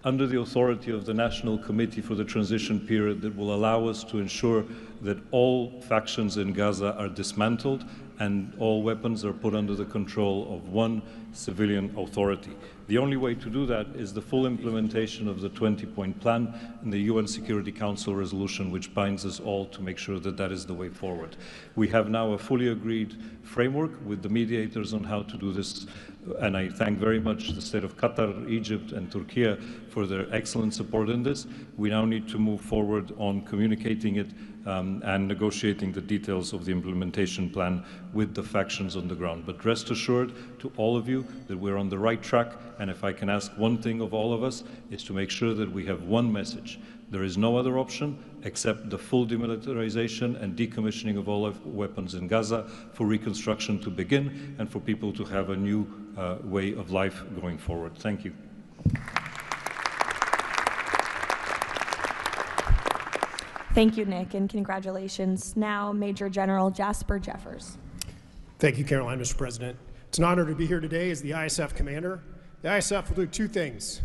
under the authority of the National Committee for the Transition Period that will allow us to ensure that all factions in Gaza are dismantled and all weapons are put under the control of one civilian authority. The only way to do that is the full implementation of the 20-point plan and the UN Security Council resolution, which binds us all to make sure that that is the way forward. We have now a fully agreed framework with the mediators on how to do this, and I thank very much the state of Qatar, Egypt, and Turkey for their excellent support in this. We now need to move forward on communicating it and negotiating the details of the implementation plan with the factions on the ground. But rest assured to all of you that we're on the right track, and if I can ask one thing of all of us, is to make sure that we have one message. There is no other option except the full demilitarization and decommissioning of all weapons in Gaza for reconstruction to begin and for people to have a new way of life going forward. Thank you. Thank you, Nick, and congratulations. Now, Major General Jasper Jeffers. Thank you, Caroline, Mr. President. It's an honor to be here today as the ISF commander. The ISF will do two things: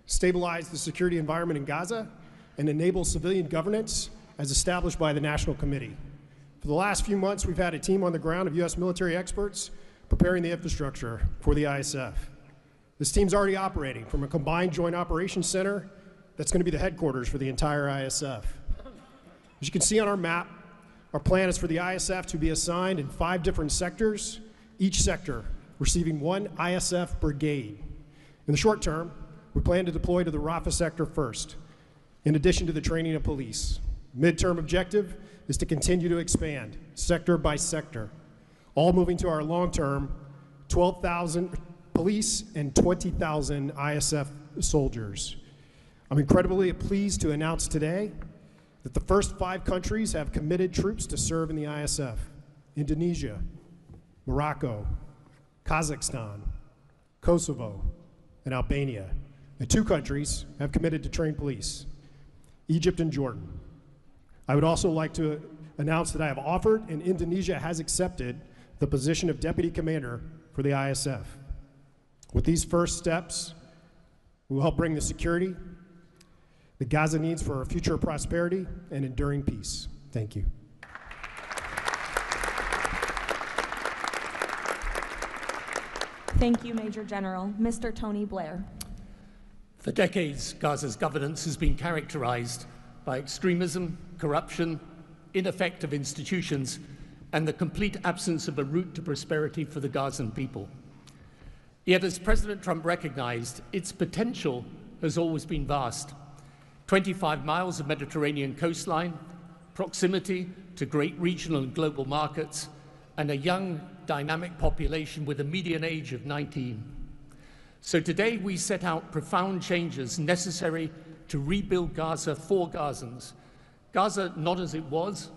stabilize the security environment in Gaza and enable civilian governance as established by the National Committee. For the last few months, we've had a team on the ground of U.S. military experts preparing the infrastructure for the ISF. This team's already operating from a combined joint operations center that's going to be the headquarters for the entire ISF. As you can see on our map, our plan is for the ISF to be assigned in 5 different sectors, each sector receiving 1 ISF brigade. In the short term, we plan to deploy to the Rafah sector first, in addition to the training of police. Midterm objective is to continue to expand, sector by sector, all moving to our long-term 12,000 police and 20,000 ISF soldiers. I'm incredibly pleased to announce today that the first 5 countries have committed troops to serve in the ISF: Indonesia, Morocco, Kazakhstan, Kosovo, and Albania. And 2 countries have committed to train police: Egypt and Jordan. I would also like to announce that I have offered and Indonesia has accepted the position of Deputy Commander for the ISF. With these first steps, we will help bring the security that Gaza needs for our future prosperity and enduring peace. Thank you. Thank you, Major General. Mr. Tony Blair. For decades, Gaza's governance has been characterized by extremism, corruption, ineffective institutions, and the complete absence of a route to prosperity for the Gazan people. Yet, as President Trump recognized, its potential has always been vast. 25 miles of Mediterranean coastline, proximity to great regional and global markets, and a young, dynamic population with a median age of 19. So today we set out profound changes necessary to rebuild Gaza for Gazans. Gaza not as it was,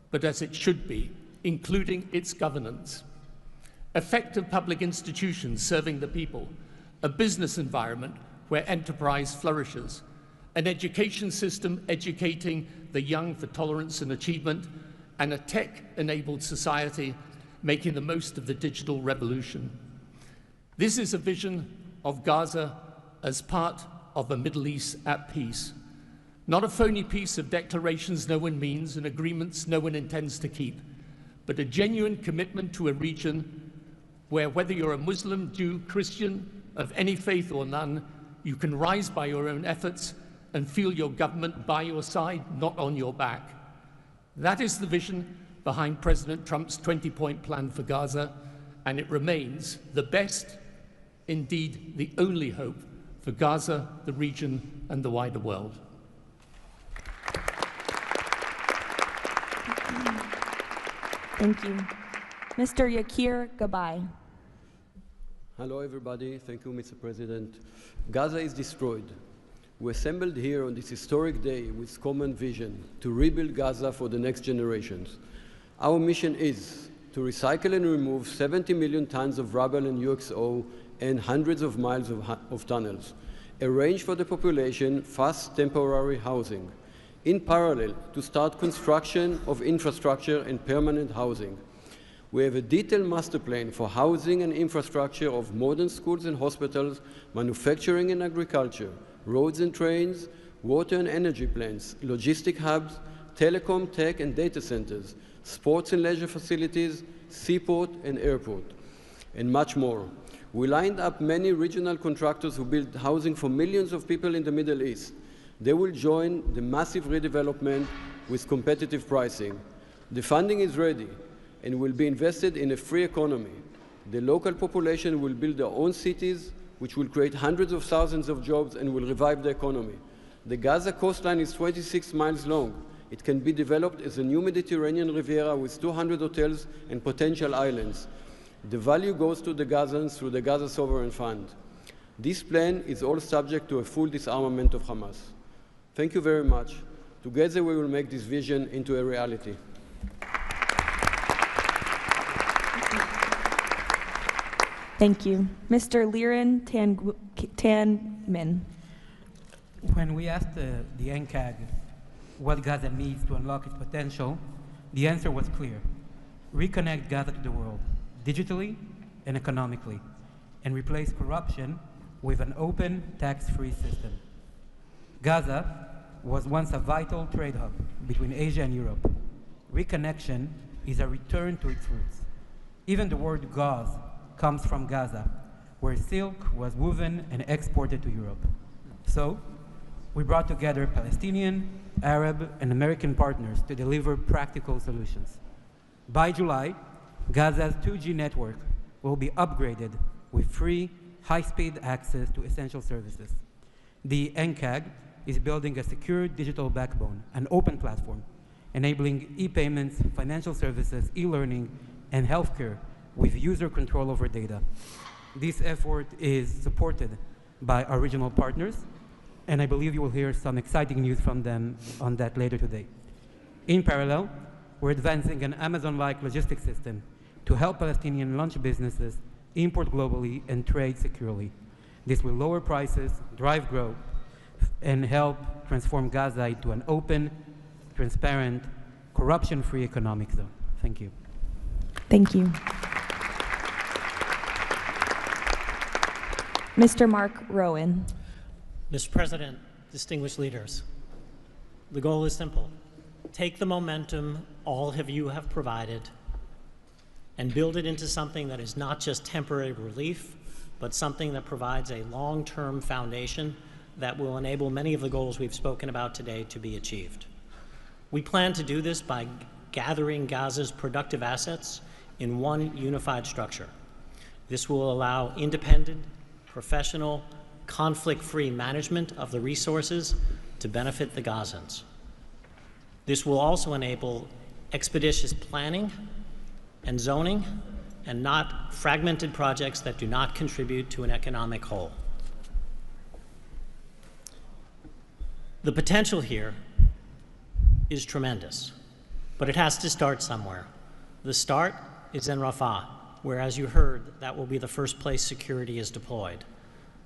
but as it should be, including its governance. Effective public institutions serving the people, a business environment where enterprise flourishes, an education system educating the young for tolerance and achievement, and a tech-enabled society making the most of the digital revolution. This is a vision of Gaza as part of a Middle East at peace, not a phony piece of declarations no one means and agreements no one intends to keep, but a genuine commitment to a region where, whether you're a Muslim, Jew, Christian, of any faith or none, you can rise by your own efforts and feel your government by your side, not on your back. That is the vision behind President Trump's 20-point plan for Gaza, and it remains the best, indeed the only hope for Gaza, the region, and the wider world. Thank you. Mr. Yakir Gabay. Hello, everybody. Thank you, Mr. President. Gaza is destroyed. We assembled here on this historic day with common vision to rebuild Gaza for the next generations. Our mission is to recycle and remove 70 million tons of rubble and UXO and hundreds of miles of tunnels, arrange for the population fast temporary housing. In parallel, to start construction of infrastructure and permanent housing. We have a detailed master plan for housing and infrastructure of modern schools and hospitals, manufacturing and agriculture, roads and trains, water and energy plants, logistic hubs, telecom, tech and data centers, sports and leisure facilities, seaport and airport, and much more. We lined up many regional contractors who build housing for millions of people in the Middle East. They will join the massive redevelopment with competitive pricing. The funding is ready and will be invested in a free economy. The local population will build their own cities, which will create hundreds of thousands of jobs and will revive the economy. The Gaza coastline is 26 miles long. It can be developed as a new Mediterranean Riviera with 200 hotels and potential islands. The value goes to the Gazans through the Gaza Sovereign Fund. This plan is all subject to a full disarmament of Hamas. Thank you very much. Together we will make this vision into a reality. Thank you. Mr. Liren Tanmin. When we asked the NCAG what Gaza needs to unlock its potential, the answer was clear. Reconnect Gaza to the world, digitally and economically, and replace corruption with an open, tax-free system. Gaza was once a vital trade hub between Asia and Europe. Reconnection is a return to its roots. Even the word gauze comes from Gaza, where silk was woven and exported to Europe. So, we brought together Palestinian, Arab, and American partners to deliver practical solutions. By July, Gaza's 2G network will be upgraded with free, high-speed access to essential services. The NCAG is building a secure digital backbone, an open platform, enabling e-payments, financial services, e-learning, and healthcare with user control over data. This effort is supported by our regional partners, and I believe you will hear some exciting news from them on that later today. In parallel, we're advancing an Amazon-like logistics system to help Palestinian launch businesses import globally and trade securely. This will lower prices, drive growth, and help transform Gaza into an open, transparent, corruption-free economic zone. Thank you. Thank you. Mr. Mark Rowan. Mr. President, distinguished leaders, the goal is simple. Take the momentum all of you have provided and build it into something that is not just temporary relief, but something that provides a long-term foundation that will enable many of the goals we've spoken about today to be achieved. We plan to do this by gathering Gaza's productive assets in one unified structure. This will allow independent, professional, conflict-free management of the resources to benefit the Gazans. This will also enable expeditious planning and zoning and not fragmented projects that do not contribute to an economic whole. The potential here is tremendous, but it has to start somewhere. The start is in Rafah, where, as you heard, that will be the first place security is deployed.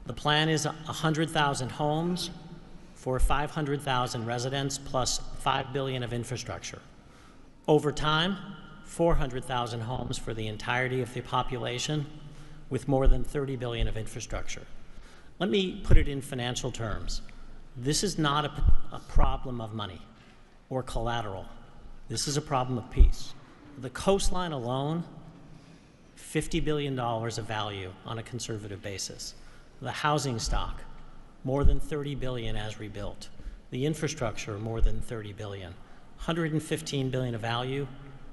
The plan is 100,000 homes for 500,000 residents plus $5 billion of infrastructure. Over time, 400,000 homes for the entirety of the population with more than $30 billion of infrastructure. Let me put it in financial terms. This is not a problem of money or collateral. This is a problem of peace. The coastline alone, $50 billion of value on a conservative basis. The housing stock, more than $30 billion as rebuilt. The infrastructure, more than $30 billion. $115 billion of value.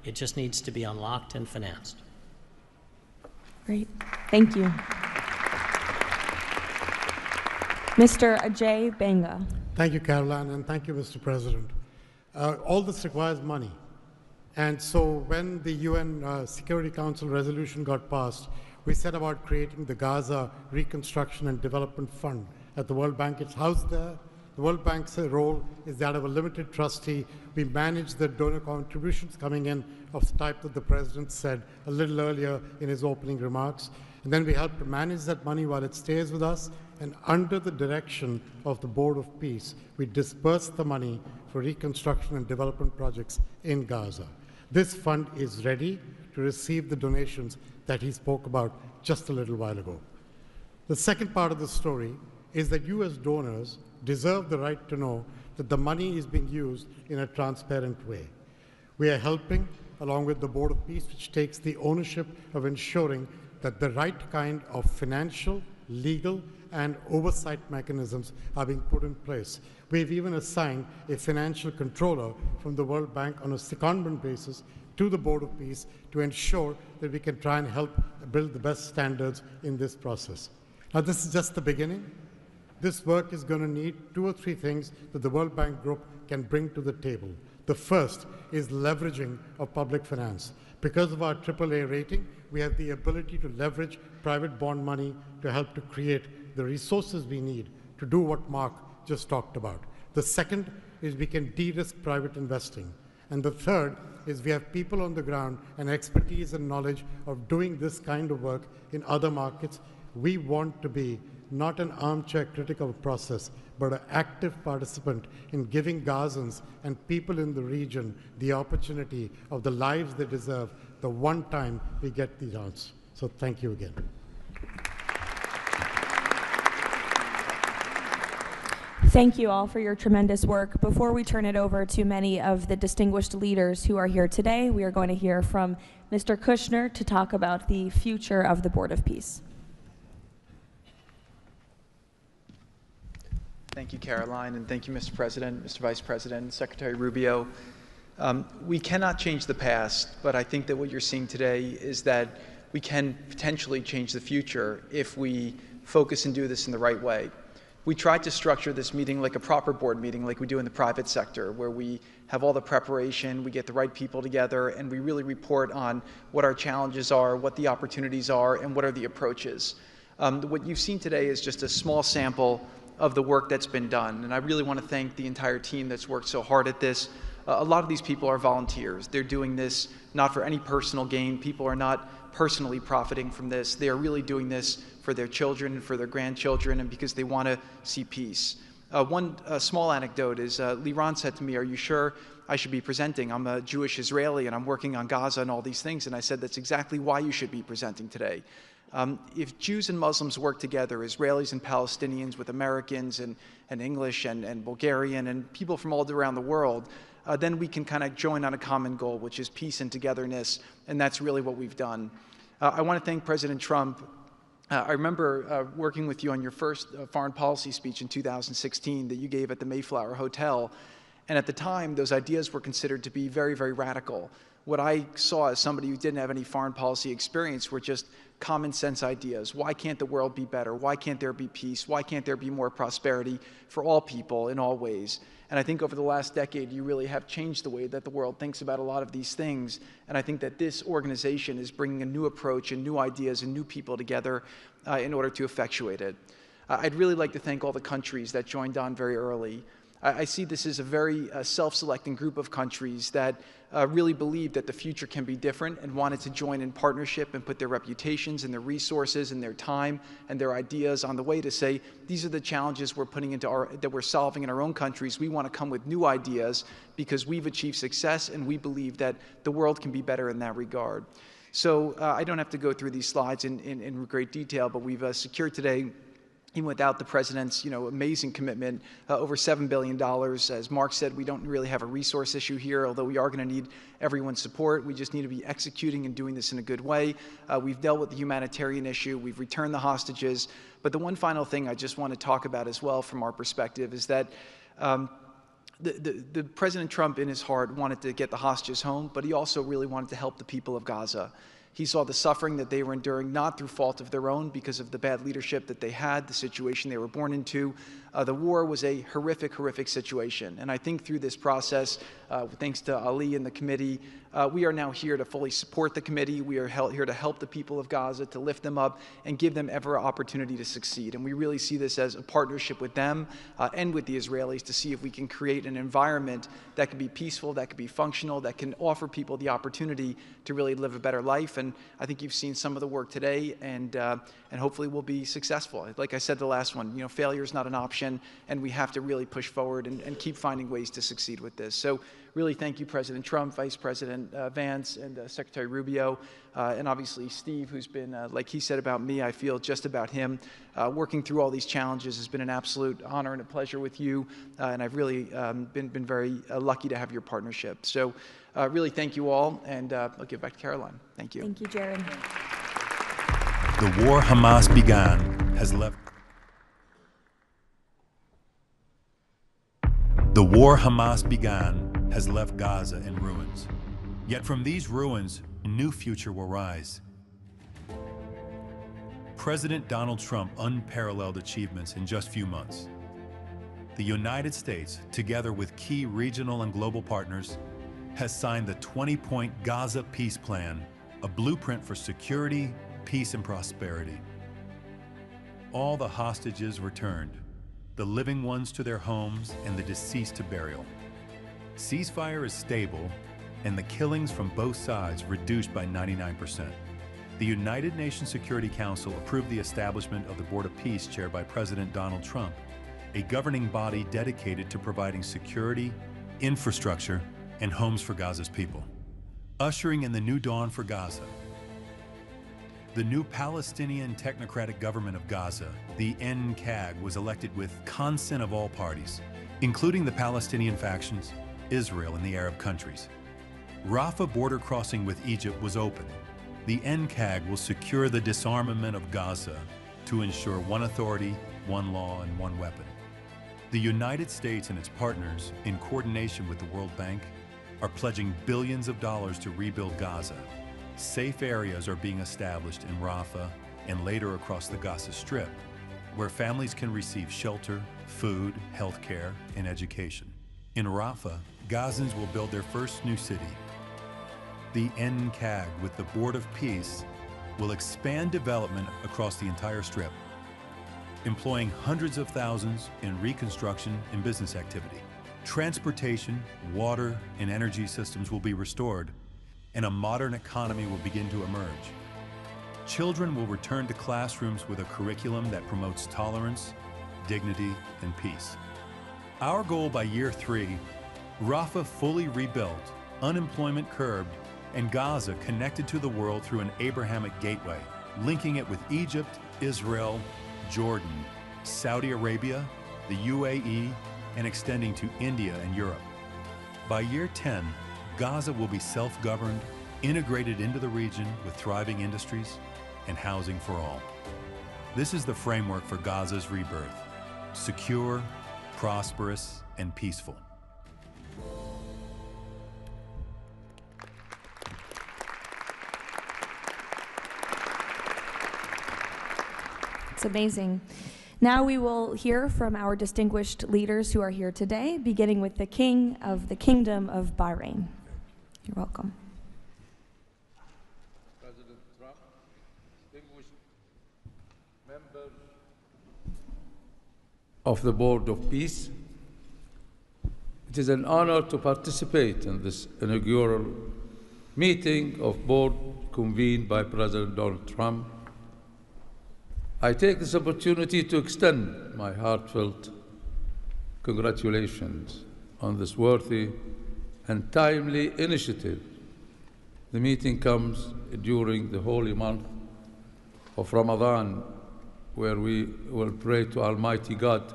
It just needs to be unlocked and financed. Great. Thank you. Mr. Ajay Banga. Thank you, Caroline, and thank you, Mr. President. All this requires money. And so when the UN Security Council resolution got passed, we set about creating the Gaza Reconstruction and Development Fund At the World Bank, it's housed there. The World Bank's role is that of a limited trustee. We manage the donor contributions coming in of the type that the President said a little earlier in his opening remarks. And then we help to manage that money while it stays with us. And under the direction of the Board of Peace, we disperse the money for reconstruction and development projects in Gaza. This fund is ready to receive the donations that he spoke about just a little while ago. The second part of the story is that you as donors deserve the right to know that the money is being used in a transparent way. We are helping, along with the Board of Peace, which takes the ownership of ensuring that the right kind of financial, legal, and oversight mechanisms are being put in place. We've even assigned a financial controller from the World Bank on a secondment basis to the Board of Peace to ensure that we can try and help build the best standards in this process. Now, this is just the beginning. This work is going to need 2 or 3 things that the World Bank Group can bring to the table. The first is leveraging of public finance. Because of our AAA rating, we have the ability to leverage private bond money to help to create the resources we need to do what Mark just talked about. The second is we can de-risk private investing. And the third is we have people on the ground and expertise and knowledge of doing this kind of work in other markets. We want to be not an armchair critic of a process, but an active participant in giving Gazans and people in the region the opportunity of the lives they deserve the one time we get the chance. So thank you again. Thank you all for your tremendous work. Before we turn it over to many of the distinguished leaders who are here today, we are going to hear from Mr. Kushner to talk about the future of the Board of Peace. Thank you, Caroline, and thank you, Mr. President, Mr. Vice President, Secretary Rubio. We cannot change the past, but I think that what you're seeing today is that we can potentially change the future if we focus and do this in the right way. We tried to structure this meeting like a proper board meeting, like we do in the private sector, where we have all the preparation, we get the right people together, and we really report on what our challenges are, what the opportunities are, and what are the approaches. What you've seen today is just a small sample of the work that's been done, and I really want to thank the entire team that's worked so hard at this. A lot of these people are volunteers. They're doing this not for any personal gain. People are not personally profiting from this. They are really doing this for their children and for their grandchildren and because they want to see peace. One small anecdote is Liran said to me, "Are you sure I should be presenting? I'm a Jewish Israeli and I'm working on Gaza and all these things." And I said, "That's exactly why you should be presenting today." If Jews and Muslims work together, Israelis and Palestinians with Americans and English and Bulgarian and people from all around the world, then we can kind of join on a common goal, which is peace and togetherness, and that's really what we've done. I want to thank President Trump. I remember working with you on your first foreign policy speech in 2016 that you gave at the Mayflower Hotel, and at the time, those ideas were considered to be very, very radical. What I saw as somebody who didn't have any foreign policy experience were just common sense ideas. Why can't the world be better? Why can't there be peace? Why can't there be more prosperity for all people in all ways? And I think over the last decade, you really have changed the way that the world thinks about a lot of these things. And I think that this organization is bringing a new approach and new ideas and new people together in order to effectuate it. I'd really like to thank all the countries that joined on very early. I see this as a very self-selecting group of countries that really believe that the future can be different and wanted to join in partnership and put their reputations and their resources and their time and their ideas on the way to say, these are the challenges we're putting into that we're solving in our own countries. We want to come with new ideas because we've achieved success and we believe that the world can be better in that regard. So I don't have to go through these slides in great detail, but we've secured today, even without the president's, amazing commitment, over $7 billion. As Mark said, we don't really have a resource issue here, although we are going to need everyone's support. We just need to be executing and doing this in a good way. We've dealt with the humanitarian issue. We've returned the hostages. But the one final thing I just want to talk about as well from our perspective is that the President Trump, in his heart, wanted to get the hostages home, but he also really wanted to help the people of Gaza. He saw the suffering that they were enduring, not through fault of their own, because of the bad leadership that they had, the situation they were born into. The war was a horrific, horrific situation. And I think through this process, thanks to Ali and the committee, we are now here to fully support the committee. We are here to help the people of Gaza, to lift them up and give them every opportunity to succeed. And we really see this as a partnership with them and with the Israelis to see if we can create an environment that can be peaceful, that can be functional, that can offer people the opportunity to really live a better life. And I think you've seen some of the work today, and hopefully we'll be successful. Like I said the last one, failure is not an option, and we have to really push forward and keep finding ways to succeed with this. So really thank you, President Trump, Vice President Vance, and Secretary Rubio, and obviously Steve, who's been, like he said about me, I feel just about him. Working through all these challenges has been an absolute honor and a pleasure with you, and I've really been very lucky to have your partnership. So really thank you all, and I'll give it back to Caroline. Thank you. Thank you, Jared. The war Hamas began has left. The war Hamas began has left Gaza in ruins. Yet from these ruins, a new future will rise. President Donald Trump unparalleled achievements in just a few months. The United States, together with key regional and global partners, has signed the 20-point Gaza Peace Plan, a blueprint for security, peace, and prosperity. All the hostages returned, the living ones to their homes and the deceased to burial. Ceasefire is stable, and the killings from both sides reduced by 99%. The United Nations Security Council approved the establishment of the Board of Peace chaired by President Donald Trump, a governing body dedicated to providing security, infrastructure, and homes for Gaza's people, ushering in the new dawn for Gaza. The new Palestinian Technocratic Government of Gaza, the NCAG, was elected with consent of all parties, including the Palestinian factions, Israel, and the Arab countries. Rafah border crossing with Egypt was open. The NCAG will secure the disarmament of Gaza to ensure one authority, one law, and one weapon. The United States and its partners, in coordination with the World Bank, are pledging billions of dollars to rebuild Gaza. Safe areas are being established in Rafah and later across the Gaza Strip, where families can receive shelter, food, health care, and education. In Rafah, Gazans will build their first new city. The NCAG, with the Board of Peace, will expand development across the entire Strip, employing hundreds of thousands in reconstruction and business activity. Transportation, water, and energy systems will be restored, and a modern economy will begin to emerge. Children will return to classrooms with a curriculum that promotes tolerance, dignity, and peace. Our goal by year 3, Rafah fully rebuilt, unemployment curbed, and Gaza connected to the world through an Abrahamic gateway, linking it with Egypt, Israel, Jordan, Saudi Arabia, the UAE, and extending to India and Europe. By year 10, Gaza will be self-governed, integrated into the region with thriving industries and housing for all. This is the framework for Gaza's rebirth: secure, prosperous, and peaceful. It's amazing. Now we will hear from our distinguished leaders who are here today, beginning with the King of the Kingdom of Bahrain. You're welcome. President Trump, distinguished members of the Board of Peace, it is an honor to participate in this inaugural meeting of board convened by President Donald Trump. I take this opportunity to extend my heartfelt congratulations on this worthy and timely initiative. The meeting comes during the holy month of Ramadan, where we will pray to Almighty God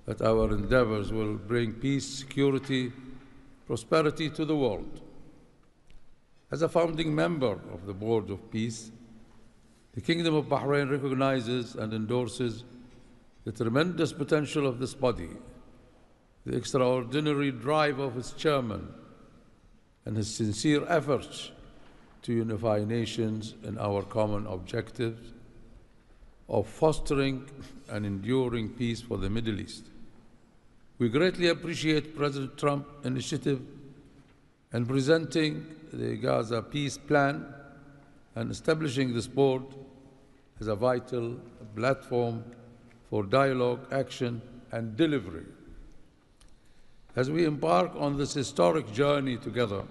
that our endeavors will bring peace, security, prosperity to the world. As a founding member of the Board of Peace, the Kingdom of Bahrain recognizes and endorses the tremendous potential of this body, the extraordinary drive of its chairman, and his sincere efforts to unify nations in our common objectives of fostering and enduring peace for the Middle East. We greatly appreciate President Trump's initiative and presenting the Gaza peace plan and establishing this board as a vital platform for dialogue, action, and delivery. As we embark on this historic journey together,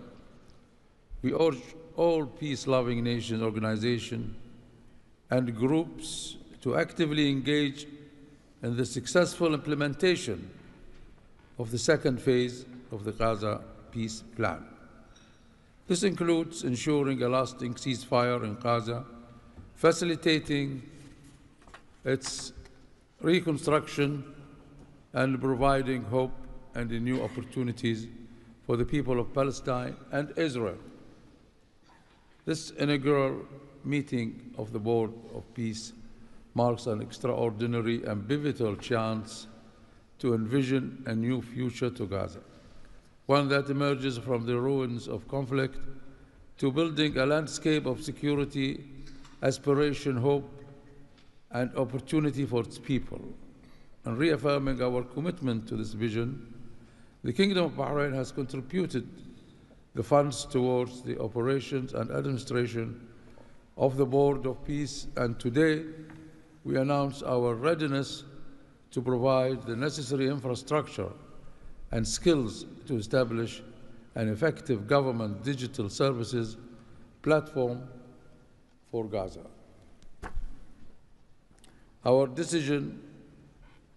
we urge all peace-loving nation organizations and groups to actively engage in the successful implementation of the second phase of the Gaza peace plan. This includes ensuring a lasting ceasefire in Gaza, facilitating its reconstruction, and providing hope and new opportunities for the people of Palestine and Israel. This inaugural meeting of the Board of Peace marks an extraordinary and pivotal chance to envision a new future to Gaza, one that emerges from the ruins of conflict to building a landscape of security, aspiration, hope, and opportunity for its people. And reaffirming our commitment to this vision, the Kingdom of Bahrain has contributed the funds towards the operations and administration of the Board of Peace, and today we announce our readiness to provide the necessary infrastructure and skills to establish an effective government digital services platform for Gaza. Our decision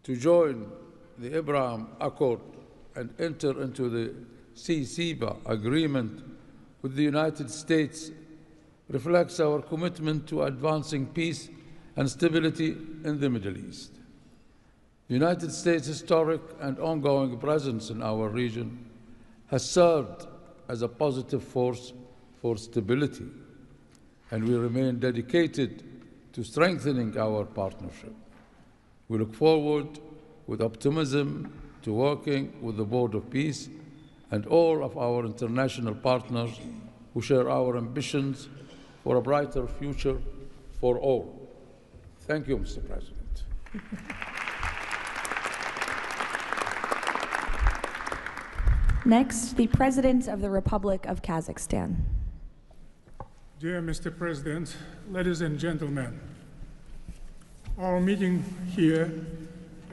to join the Abraham Accord and enter into the FIFA agreement with the United States reflects our commitment to advancing peace and stability in the Middle East. The United States' historic and ongoing presence in our region has served as a positive force for stability, and we remain dedicated to strengthening our partnership. We look forward with optimism to working with the Board of Peace and all of our international partners who share our ambitions for a brighter future for all. Thank you, Mr. President. Next, the President of the Republic of Kazakhstan. Dear Mr. President, ladies and gentlemen, our meeting here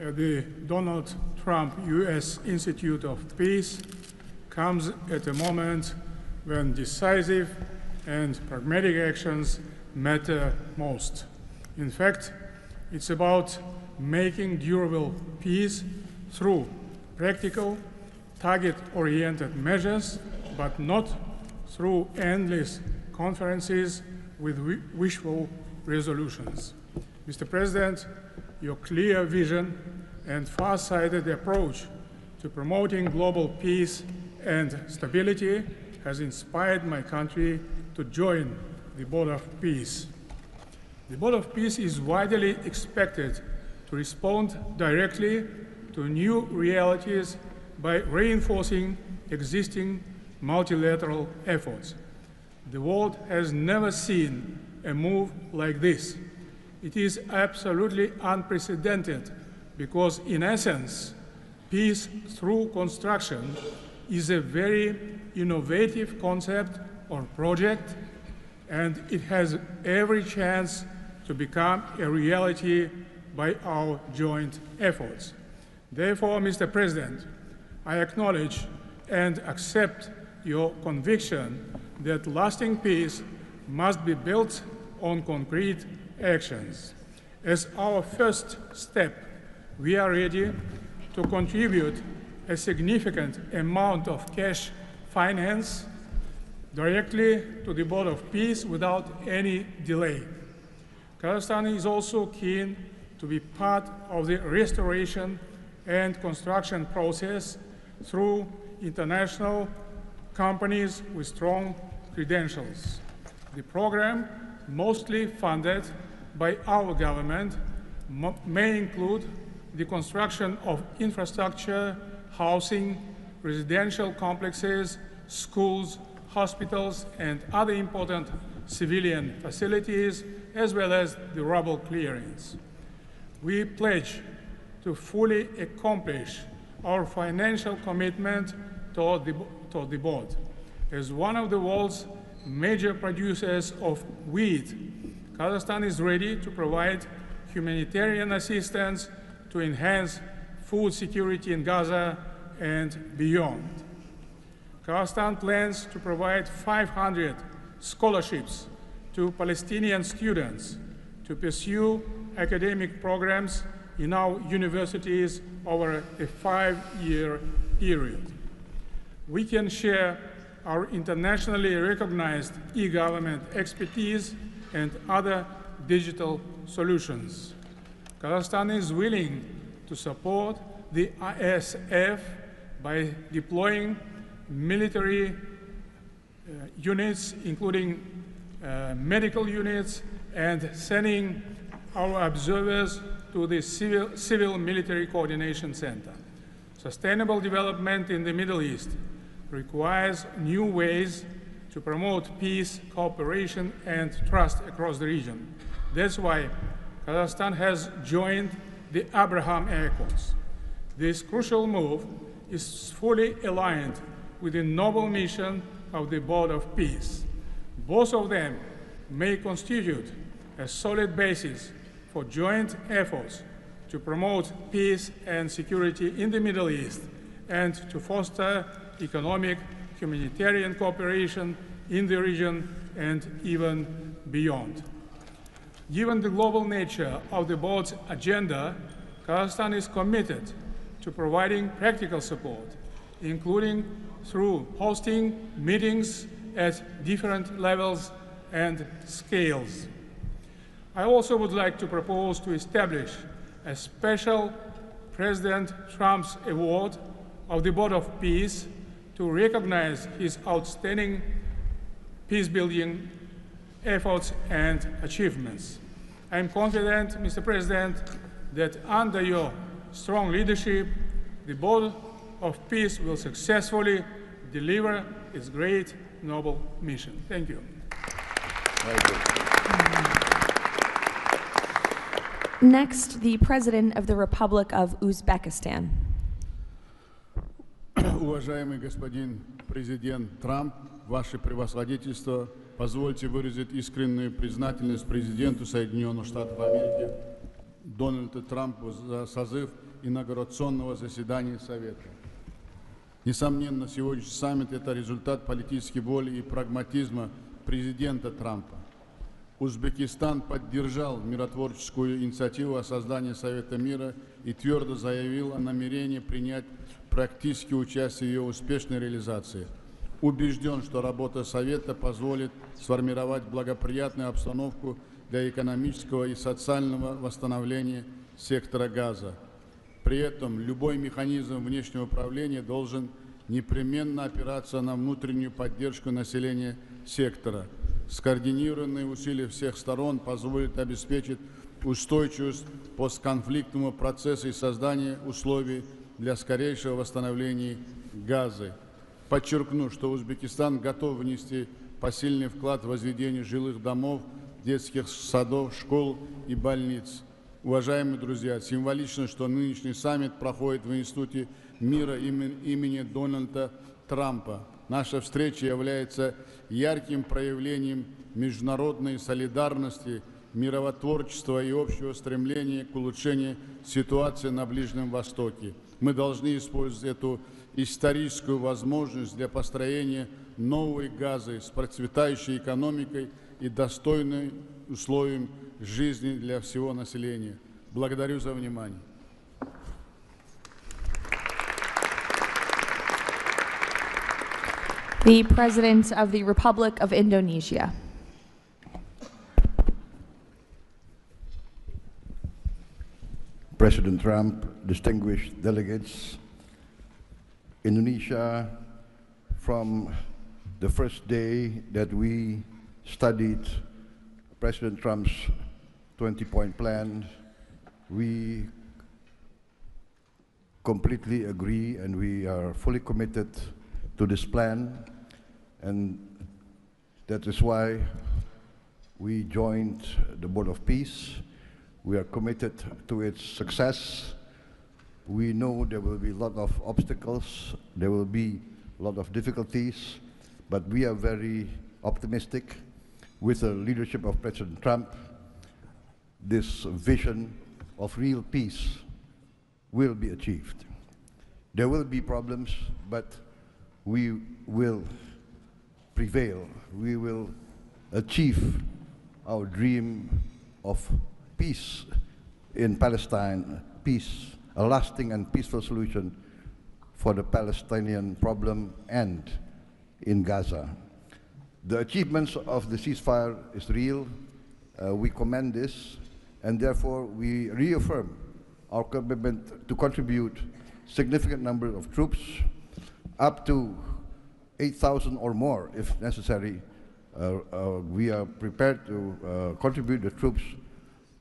at the Donald Trump U.S. Institute of Peace comes at a moment when decisive and pragmatic actions matter most. In fact, it's about making durable peace through practical, target-oriented measures, but not through endless conferences with wishful resolutions. Mr. President, your clear vision and far-sighted approach to promoting global peace and stability has inspired my country to join the Board of Peace. The Board of Peace is widely expected to respond directly to new realities by reinforcing existing multilateral efforts. The world has never seen a move like this. It is absolutely unprecedented because, in essence, peace through construction is a very innovative concept or project, and it has every chance to become a reality by our joint efforts. Therefore, Mr. President, I acknowledge and accept your conviction that lasting peace must be built on concrete actions. As our first step, we are ready to contribute a significant amount of cash finance directly to the Board of Peace without any delay. Kazakhstan is also keen to be part of the restoration and construction process through international companies with strong credentials. The program, mostly funded by our government, may include the construction of infrastructure, housing, residential complexes, schools, hospitals, and other important civilian facilities, as well as the rubble clearance. We pledge to fully accomplish our financial commitment toward the board. As one of the world's major producers of wheat, Kazakhstan is ready to provide humanitarian assistance to enhance food security in Gaza and beyond. Kazakhstan plans to provide 500 scholarships to Palestinian students to pursue academic programs in our universities over a 5-year period. We can share our internationally recognized e-government expertise and other digital solutions. Kazakhstan is willing to support the ISF by deploying military units, including medical units, and sending our observers to the Civil Military Coordination Center. Sustainable development in the Middle East requires new ways to promote peace, cooperation, and trust across the region. That's why Kazakhstan has joined the Abraham Accords. This crucial move is fully aligned with the noble mission of the Board of Peace. Both of them may constitute a solid basis for joint efforts to promote peace and security in the Middle East and to foster economic, humanitarian cooperation in the region and even beyond. Given the global nature of the board's agenda, Kazakhstan is committed to providing practical support, including through hosting meetings at different levels and scales. I also would like to propose to establish a special President Trump's Award of the Board of Peace to recognize his outstanding peace-building efforts and achievements. I am confident, Mr. President, that under your strong leadership, the Board of Peace will successfully deliver its great, noble mission. Thank you. Next, the President of the Republic of Uzbekistan. Уважаемый господин президент Трамп, ваше превосходительство, позвольте выразить искреннюю признательность президенту Соединенных Штатов Америки Дональду Трампу за созыв инаугурационного заседания Совета. Несомненно, сегодняшний саммит – это результат политической воли и прагматизма президента Трампа. Узбекистан поддержал миротворческую инициативу о создании Совета мира и твердо заявил о намерении принять практическое участие в ее успешной реализации. Убежден, что работа Совета позволит сформировать благоприятную обстановку для экономического и социального восстановления сектора Газа. При этом любой механизм внешнего управления должен непременно опираться на внутреннюю поддержку населения сектора. Скоординированные усилия всех сторон позволят обеспечить устойчивость постконфликтного процесса и создание условий для скорейшего восстановления Газы. Подчеркну, что Узбекистан готов внести посильный вклад в возведение жилых домов, детских садов, школ и больниц. Уважаемые друзья, символично, что нынешний саммит проходит в Институте мира имени Дональда Трампа. Наша встреча является ярким проявлением международной солидарности, миротворчества и общего стремления к улучшению ситуации на Ближнем Востоке. Мы должны использовать эту историческую возможность для построения новой Газы с процветающей экономикой и достойными условиями жизни для всего населения. Благодарю за внимание. The President of the Republic of Indonesia. President Trump, distinguished delegates, Indonesia, from the first day that we studied President Trump's 20-point plan, we completely agree and we are fully committed to this plan, and that is why we joined the Board of Peace. We are committed to its success. We know there will be a lot of obstacles, there will be a lot of difficulties, but we are very optimistic with the leadership of President Trump. This vision of real peace will be achieved. There will be problems, but we will prevail. We will achieve our dream of peace in Palestine, peace, a lasting and peaceful solution for the Palestinian problem and in Gaza. The achievements of the ceasefire is real. We commend this, and therefore we reaffirm our commitment to contribute significant number of troops, up to 8,000 or more if necessary. We are prepared to contribute the troops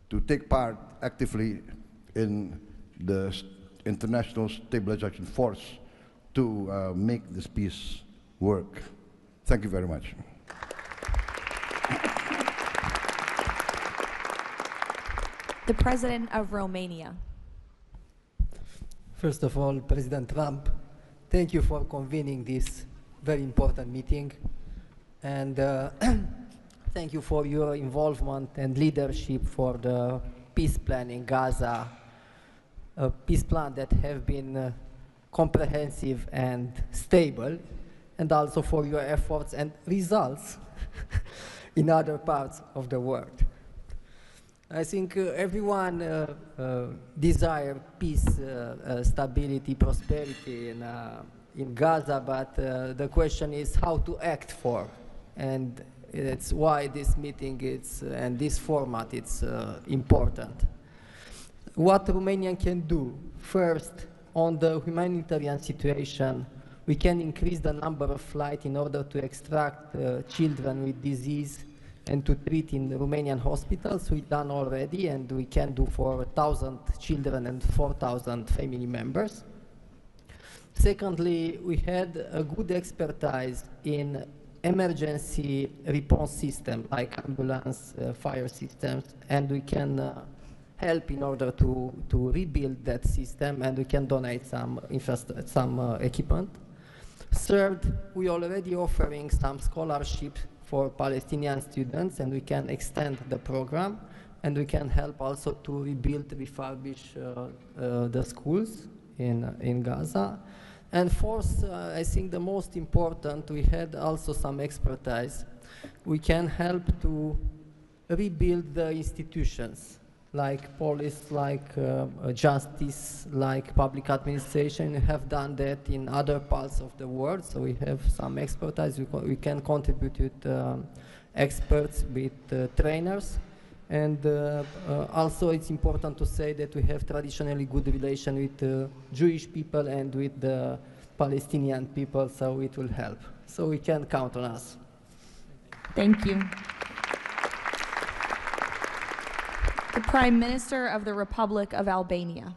to take part actively in the international stabilization force to make this peace work. Thank you very much. The President of Romania. First of all, President Trump, thank you for convening this very important meeting, and thank you for your involvement and leadership for the peace plan in Gaza, a peace plan that have been comprehensive and stable, and also for your efforts and results in other parts of the world. I think everyone desires peace, stability, prosperity in Gaza, but the question is how to act for, and it's why this meeting and this format is important. What Romania can do, first, on the humanitarian situation, we can increase the number of flights in order to extract children with disease and to treat in Romanian hospitals. We've done already, and we can do for 1,000 children and 4,000 family members. Secondly, we had a good expertise in emergency response system, like ambulance, fire systems, and we can help in order to rebuild that system, and we can donate some equipment. Third, we are already offering some scholarships for Palestinian students, and we can extend the program, and we can help also to rebuild, refurbish the schools in Gaza. And fourth, I think the most important, we had also some expertise. We can help to rebuild the institutions, like police, like justice, like public administration. We have done that in other parts of the world, so we have some expertise. We can contribute with experts, with trainers. And also it's important to say that we have traditionally good relation with the Jewish people and with the Palestinian people, so it will help. So we can count on us. Thank you. The Prime Minister of the Republic of Albania.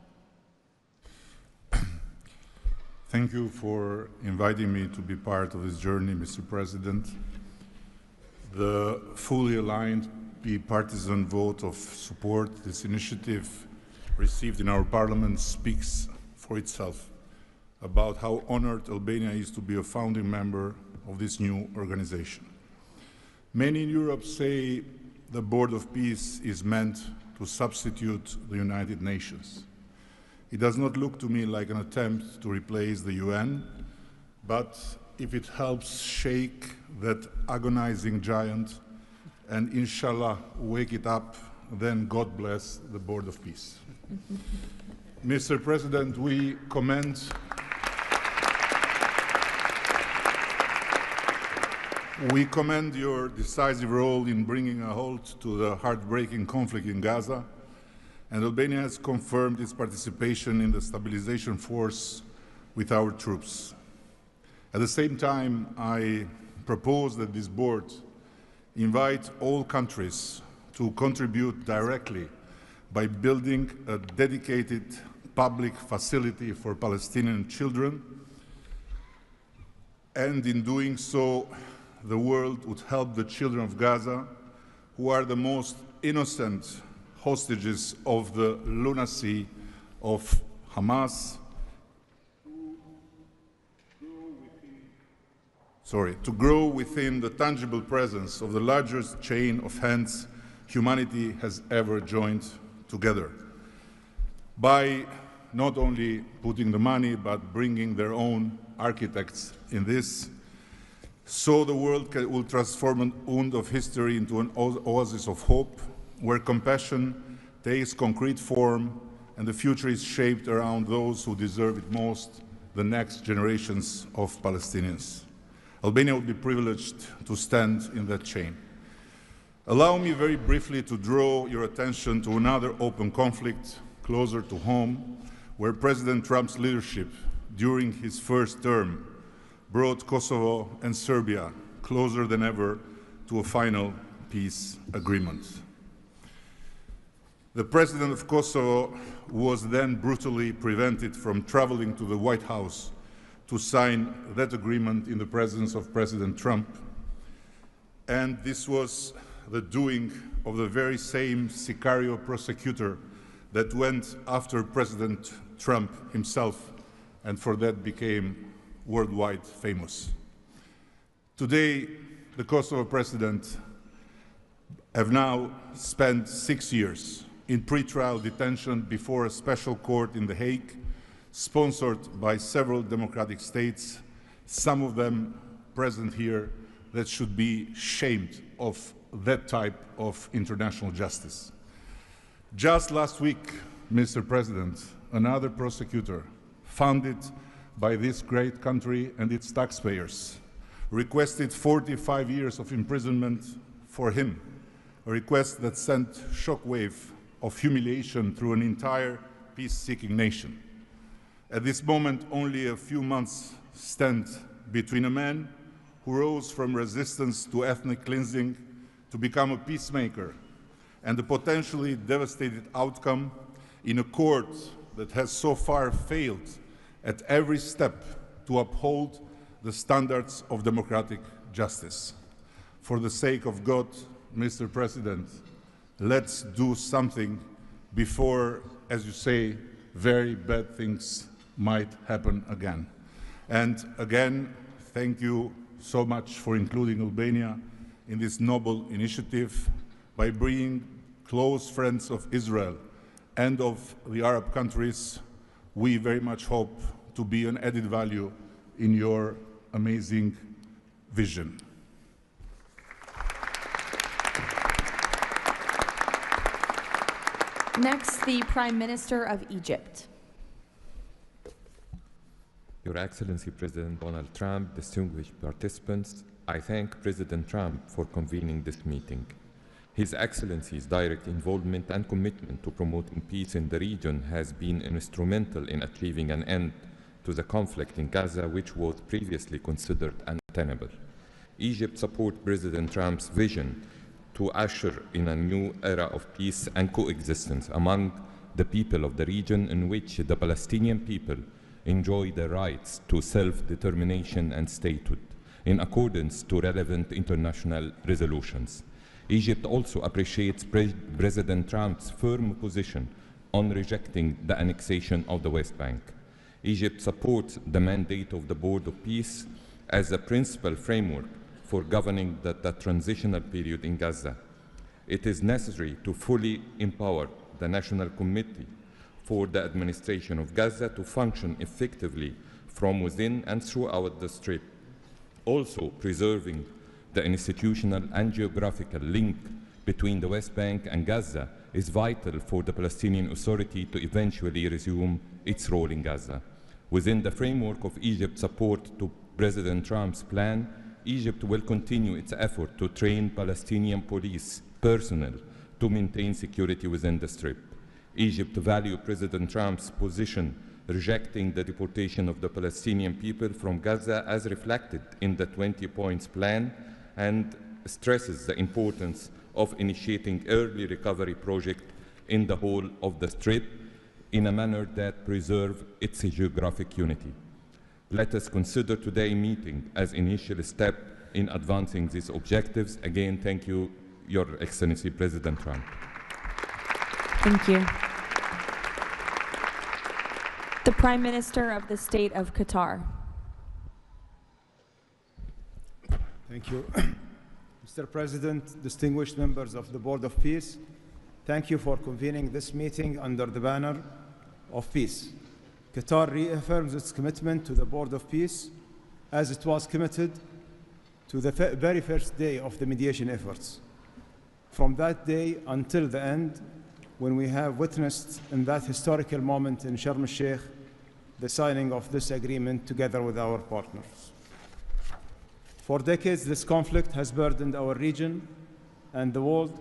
Thank you for inviting me to be part of this journey, Mr. President. The fully aligned bipartisan vote of support this initiative received in our parliament speaks for itself about how honored Albania is to be a founding member of this new organization. Many in Europe say the Board of Peace is meant to substitute the United Nations. It does not look to me like an attempt to replace the UN, but if it helps shake that agonizing giant and inshallah wake it up, then God bless the Board of Peace. Mr. President, we commend your decisive role in bringing a halt to the heartbreaking conflict in Gaza, and Albania has confirmed its participation in the stabilization force with our troops. At the same time, I propose that this board invite all countries to contribute directly by building a dedicated public facility for Palestinian children, and in doing so, the world would help the children of Gaza, who are the most innocent hostages of the lunacy of Hamas. to grow within the tangible presence of the largest chain of hands humanity has ever joined together, by not only putting the money, but bringing their own architects in this, so the world will transform an wound of history into an oasis of hope, where compassion takes concrete form and the future is shaped around those who deserve it most, the next generations of Palestinians. Albania will be privileged to stand in that chain. Allow me very briefly to draw your attention to another open conflict closer to home, where President Trump's leadership during his first term brought Kosovo and Serbia closer than ever to a final peace agreement. The president of Kosovo was then brutally prevented from traveling to the White House to sign that agreement in the presence of President Trump. And this was the doing of the very same Sicario prosecutor that went after President Trump himself, and for that became worldwide famous. Today, the Kosovo president have now spent 6 years in pretrial detention before a special court in The Hague, sponsored by several democratic states, some of them present here, that should be shamed of that type of international justice. Just last week, Mr. President, another prosecutor funded by this great country and its taxpayers requested 45 years of imprisonment for him, a request that sent shockwave of humiliation through an entire peace-seeking nation. At this moment, only a few months stand between a man who rose from resistance to ethnic cleansing to become a peacemaker and the potentially devastating outcome in a court that has so far failed at every step to uphold the standards of democratic justice. For the sake of God, Mr. President, let's do something before, as you say, very bad things might happen again. And again, thank you so much for including Albania in this noble initiative by bringing close friends of Israel and of the Arab countries. We very much hope to be an added value in your amazing vision. Next, the Prime Minister of Egypt. Your Excellency President Donald Trump, distinguished participants, I thank President Trump for convening this meeting. His Excellency's direct involvement and commitment to promoting peace in the region has been instrumental in achieving an end to the conflict in Gaza, which was previously considered untenable. Egypt supports President Trump's vision to usher in a new era of peace and coexistence among the people of the region, in which the Palestinian people enjoy the rights to self-determination and statehood, in accordance to relevant international resolutions. Egypt also appreciates President Trump's firm position on rejecting the annexation of the West Bank. Egypt supports the mandate of the Board of Peace as a principal framework for governing the transitional period in Gaza. It is necessary to fully empower the National Committee for the administration of Gaza to function effectively from within and throughout the Strip. Also, preserving the institutional and geographical link between the West Bank and Gaza is vital for the Palestinian Authority to eventually resume its role in Gaza. Within the framework of Egypt's support to President Trump's plan, Egypt will continue its effort to train Palestinian police personnel to maintain security within the Strip. Egypt values President Trump's position rejecting the deportation of the Palestinian people from Gaza as reflected in the 20 points plan, and stresses the importance of initiating early recovery projects in the whole of the Strip in a manner that preserves its geographic unity. Let us consider today's meeting as an initial step in advancing these objectives. Again, thank you, Your Excellency President Trump. Thank you. The Prime Minister of the State of Qatar. Thank you. Mr. President, distinguished members of the Board of Peace, thank you for convening this meeting under the banner of peace. Qatar reaffirms its commitment to the Board of Peace as it was committed to the very first day of the mediation efforts. From that day until the end, when we have witnessed in that historical moment in Sharm el-Sheikh the signing of this agreement together with our partners. For decades, this conflict has burdened our region and the world,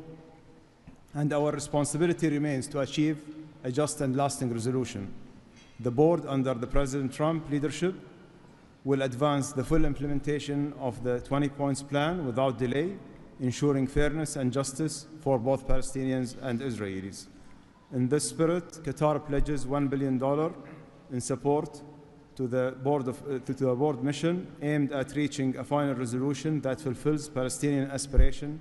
and our responsibility remains to achieve a just and lasting resolution. The board, under the President Trump leadership, will advance the full implementation of the 20 points plan without delay, ensuring fairness and justice for both Palestinians and Israelis. In this spirit, Qatar pledges $1 billion in support to the board mission aimed at reaching a final resolution that fulfills Palestinian aspiration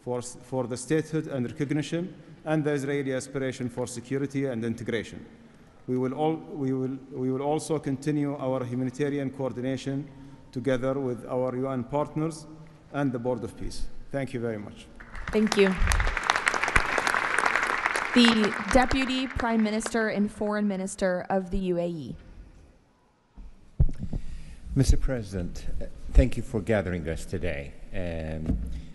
for the statehood and recognition, and the Israeli aspiration for security and integration. We will also continue our humanitarian coordination together with our UN partners and the Board of Peace. Thank you very much. Thank you. The Deputy Prime Minister and Foreign Minister of the UAE. Mr. President, thank you for gathering us today.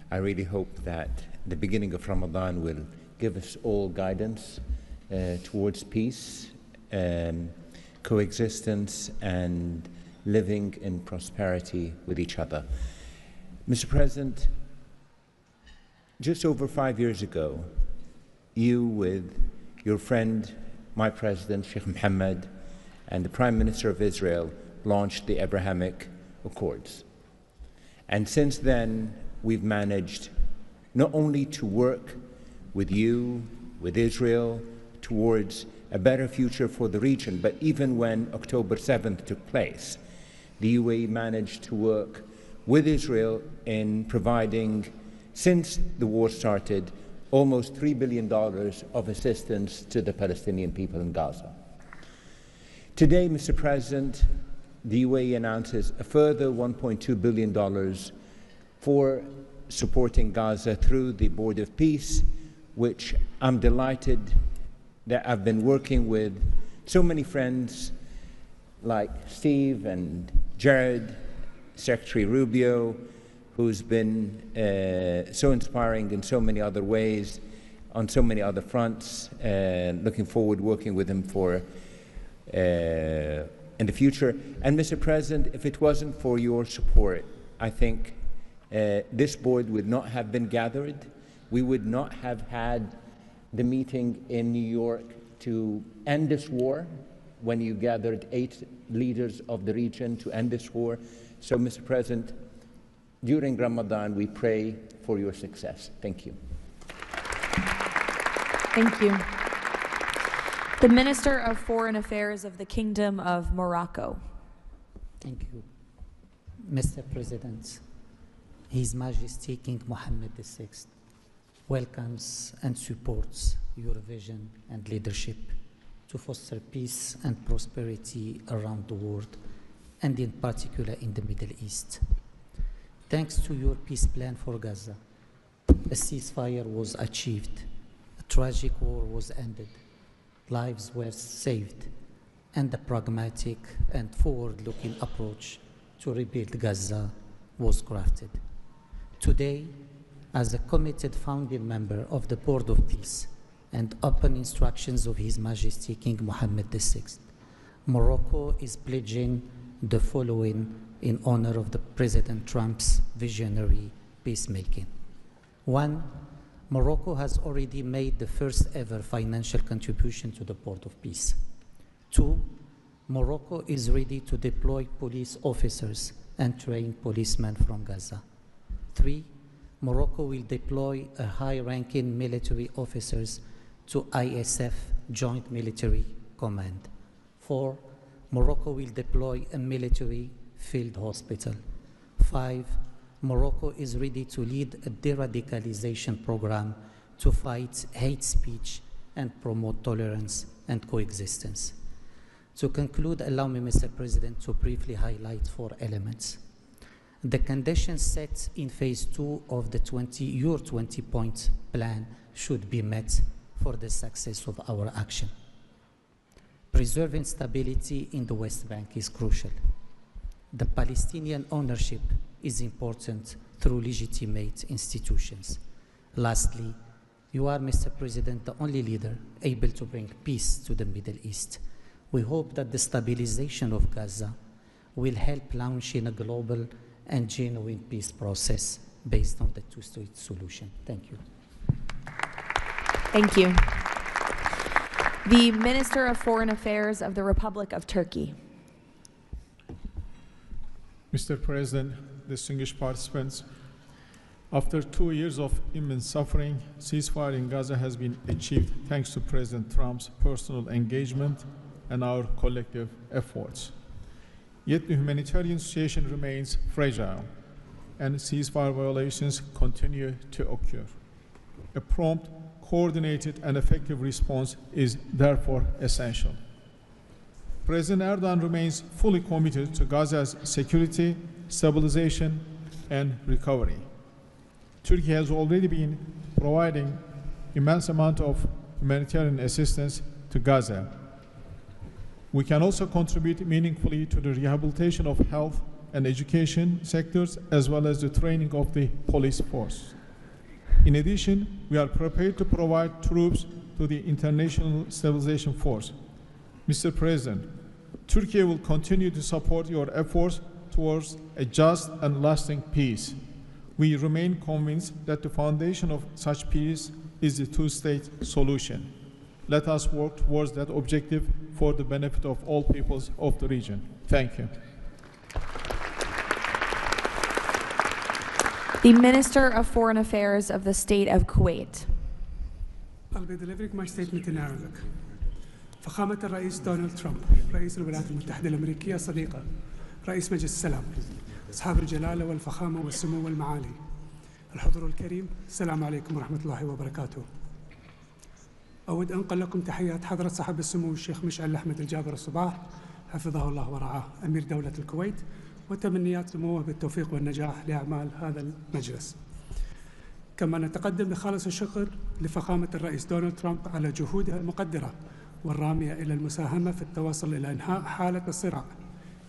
I really hope that the beginning of Ramadan will give us all guidance towards peace, coexistence, and living in prosperity with each other. Mr. President, just over 5 years ago, you with your friend, my president, Sheikh Mohammed, and the Prime Minister of Israel launched the Abrahamic Accords. And since then, we've managed not only to work with you, with Israel, towards a better future for the region, but even when October 7th took place, the UAE managed to work with Israel in providing, since the war started, almost $3 billion of assistance to the Palestinian people in Gaza. Today, Mr. President, the UAE announces a further $1.2 billion for supporting Gaza through the Board of Peace, which I'm delighted that I've been working with so many friends like Steve and Jared, Secretary Rubio, who's been so inspiring in so many other ways, on so many other fronts, looking forward working with him for in the future. And Mr. President, if it wasn't for your support, I think this board would not have been gathered. We would not have had the meeting in New York to end this war, when you gathered 8 leaders of the region to end this war. So, Mr. President, during Ramadan, we pray for your success. Thank you. Thank you. The Minister of Foreign Affairs of the Kingdom of Morocco. Thank you. Mr. President, His Majesty King Mohammed VI welcomes and supports your vision and leadership to foster peace and prosperity around the world, and in particular in the Middle East. Thanks to your peace plan for Gaza, a ceasefire was achieved, a tragic war was ended, lives were saved, and a pragmatic and forward-looking approach to rebuild Gaza was crafted. Today, as a committed founding member of the Board of Peace and upon instructions of His Majesty King Mohammed VI, Morocco is pledging the following in honor of the President Trump's visionary peacemaking. 1, Morocco has already made the first ever financial contribution to the Board of Peace. 2, Morocco is ready to deploy police officers and train policemen from Gaza. 3, Morocco will deploy a high-ranking military officers to ISF Joint Military Command. 4, Morocco will deploy a military field hospital. 5, Morocco is ready to lead a de-radicalization program to fight hate speech and promote tolerance and coexistence. To conclude, allow me, Mr. President, to briefly highlight 4 elements. The conditions set in phase 2 of the your 20-point plan should be met for the success of our action. Preserving stability in the West Bank is crucial. The Palestinian ownership is important through legitimate institutions. Lastly, you are, Mr. President, the only leader able to bring peace to the Middle East. We hope that the stabilization of Gaza will help launching a global and genuine peace process based on the two-state solution. Thank you. Thank you. The Minister of Foreign Affairs of the Republic of Turkey. Mr. President, distinguished participants, after 2 years of immense suffering, ceasefire in Gaza has been achieved thanks to President Trump's personal engagement and our collective efforts. Yet the humanitarian situation remains fragile, and ceasefire violations continue to occur. A prompt, coordinated, and effective response is therefore essential. President Erdogan remains fully committed to Gaza's security, stabilization, and recovery. Turkey has already been providing immense amount of humanitarian assistance to Gaza. We can also contribute meaningfully to the rehabilitation of health and education sectors, as well as the training of the police force. In addition, we are prepared to provide troops to the International Stabilization Force. Mr. President, Turkey will continue to support your efforts towards a just and lasting peace. We remain convinced that the foundation of such peace is the two-state solution. Let us work towards that objective for the benefit of all peoples of the region. Thank you. The Minister of Foreign Affairs of the State of Kuwait. I'll be delivering my statement in Arabic. فخامة الرئيس دونالد ترامب رئيس الولايات المتحدة الأمريكية صديقة رئيس مجلس السلام أصحاب الجلالة والفخامة والسمو والمعالي الحضور الكريم السلام عليكم ورحمة الله وبركاته. أود أنقل لكم تحيات حضرة صاحب السمو الشيخ مشعل أحمد الجابر الصباح حفظه الله ورعاه أمير دولة الكويت، وتمنيات سموه بالتوفيق والنجاح لأعمال هذا المجلس. كما نتقدم بخالص الشكر لفخامة الرئيس دونالد ترامب على جهودها المقدرة والرامية إلى المساهمة في التوصل إلى إنهاء حالة الصراع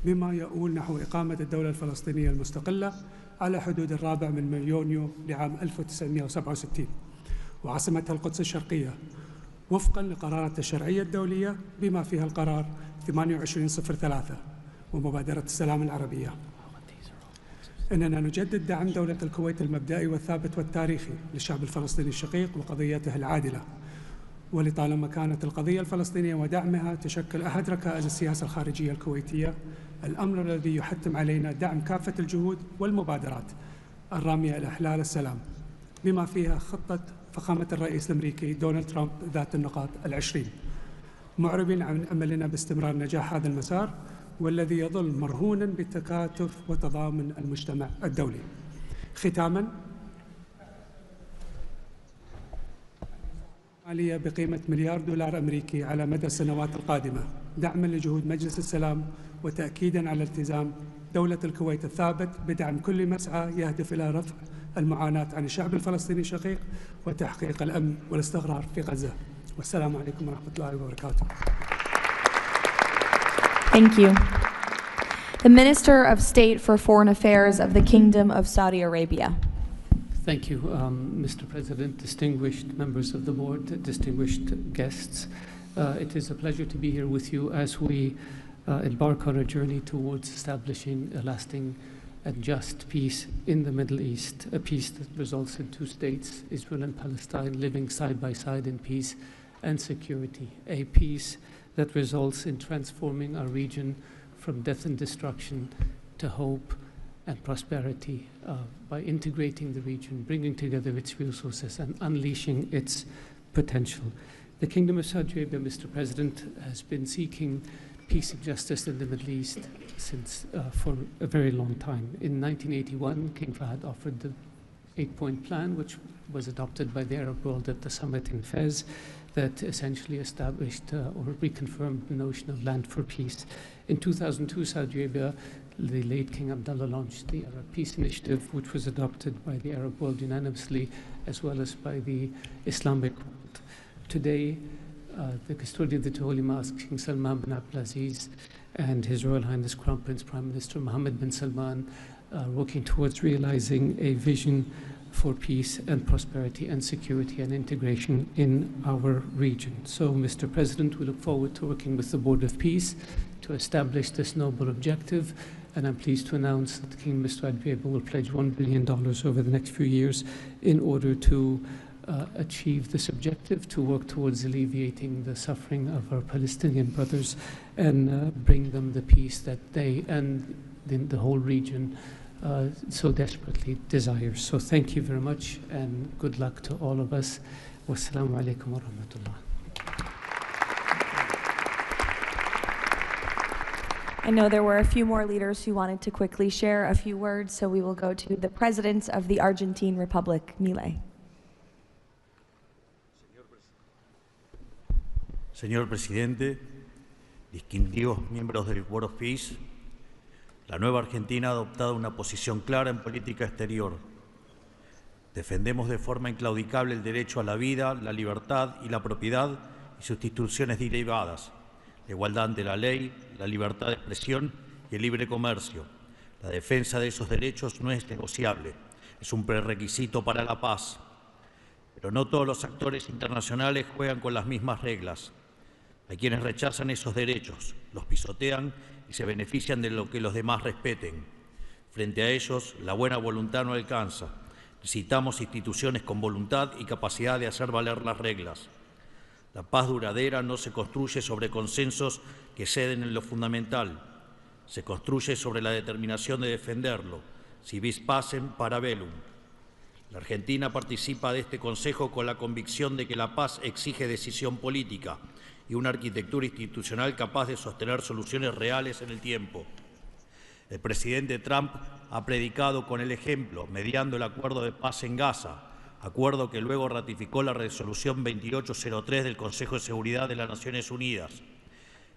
بما يؤول نحو إقامة الدولة الفلسطينية المستقلة على حدود 4 يونيو لعام 1967 وعاصمتها القدس الشرقية وفقا لقرارات الشرعية الدولية بما فيها القرار 2803 ومبادرة السلام العربية. إننا نجدد دعم دولة الكويت المبدئي والثابت والتاريخي للشعب الفلسطيني الشقيق وقضيته العادلة، ولطالما كانت القضية الفلسطينية ودعمها تشكل أحد ركائز السياسة الخارجية الكويتية، الأمر الذي يحتم علينا دعم كافة الجهود والمبادرات الرامية إلى إحلال السلام بما فيها خطة فخامة الرئيس الأمريكي دونالد ترامب ذات النقاط 20، معربين عن أملنا باستمرار نجاح هذا المسار والذي يظل مرهونا بتكاتف وتضامن المجتمع الدولي. ختاما، مالية بقيمة $1 مليار أمريكي على مدى السنوات القادمة دعما لجهود مجلس السلام وتأكيدا على التزام دولة الكويت الثابت بدعم كل مسعى يهدف إلى رفع المعاناة عن الشعب الفلسطيني الشقيق وتحقيق الأمن والاستقرار في غزة. والسلام عليكم ورحمة الله وبركاته. Thank you. The Minister of State for Foreign Affairs of the Kingdom of Saudi Arabia. Thank you, Mr. President, distinguished members of the board, distinguished guests. It is a pleasure to be here with you as we embark on a journey towards establishing a lasting and just peace in the Middle East, a peace that results in two states, Israel and Palestine, living side by side in peace and security, a peace that results in transforming our region from death and destruction to hope and prosperity by integrating the region, bringing together its resources and unleashing its potential. The Kingdom of Saudi Arabia, Mr. President, has been seeking peace and justice in the Middle East for a very long time. In 1981, King Fahd offered the 8-point plan, which was adopted by the Arab world at the summit in Fez, that essentially established or reconfirmed the notion of land for peace. In 2002, Saudi Arabia, the late King Abdullah, launched the Arab Peace Initiative, which was adopted by the Arab world unanimously, as well as by the Islamic world. Today, the custodian of the Holy Mosque, King Salman bin Abdulaziz, and His Royal Highness Crown Prince Prime Minister Mohammed bin Salman are working towards realizing a vision for peace and prosperity and security and integration in our region. So, Mr. President, we look forward to working with the Board of Peace to establish this noble objective, and I'm pleased to announce that King Mr. Adveba will pledge $1 billion over the next few years in order to achieve this objective, to work towards alleviating the suffering of our Palestinian brothers and bring them the peace that they and the whole region so desperately desires. So thank you very much and good luck to all of us. Wassalamu alaikum wa rahmatullah. I know there were a few more leaders who wanted to quickly share a few words, so we will go to the President of the Argentine Republic, Milei. Señor Presidente, distinguidos miembros del Board of Peace, la nueva Argentina ha adoptado una posición clara en política exterior. Defendemos de forma inclaudicable el derecho a la vida, la libertad y la propiedad y sus instituciones derivadas, la igualdad ante la ley, la libertad de expresión y el libre comercio. La defensa de esos derechos no es negociable, es un prerequisito para la paz. Pero no todos los actores internacionales juegan con las mismas reglas. Hay quienes rechazan esos derechos, los pisotean y se benefician de lo que los demás respeten. Frente a ellos, la buena voluntad no alcanza. Necesitamos instituciones con voluntad y capacidad de hacer valer las reglas. La paz duradera no se construye sobre consensos que ceden en lo fundamental. Se construye sobre la determinación de defenderlo, si vis pacem para bellum. La Argentina participa de este Consejo con la convicción de que la paz exige decisión política y una arquitectura institucional capaz de sostener soluciones reales en el tiempo. El presidente Trump ha predicado con el ejemplo, mediando el acuerdo de paz en Gaza, acuerdo que luego ratificó la resolución 2803 del Consejo de Seguridad de las Naciones Unidas.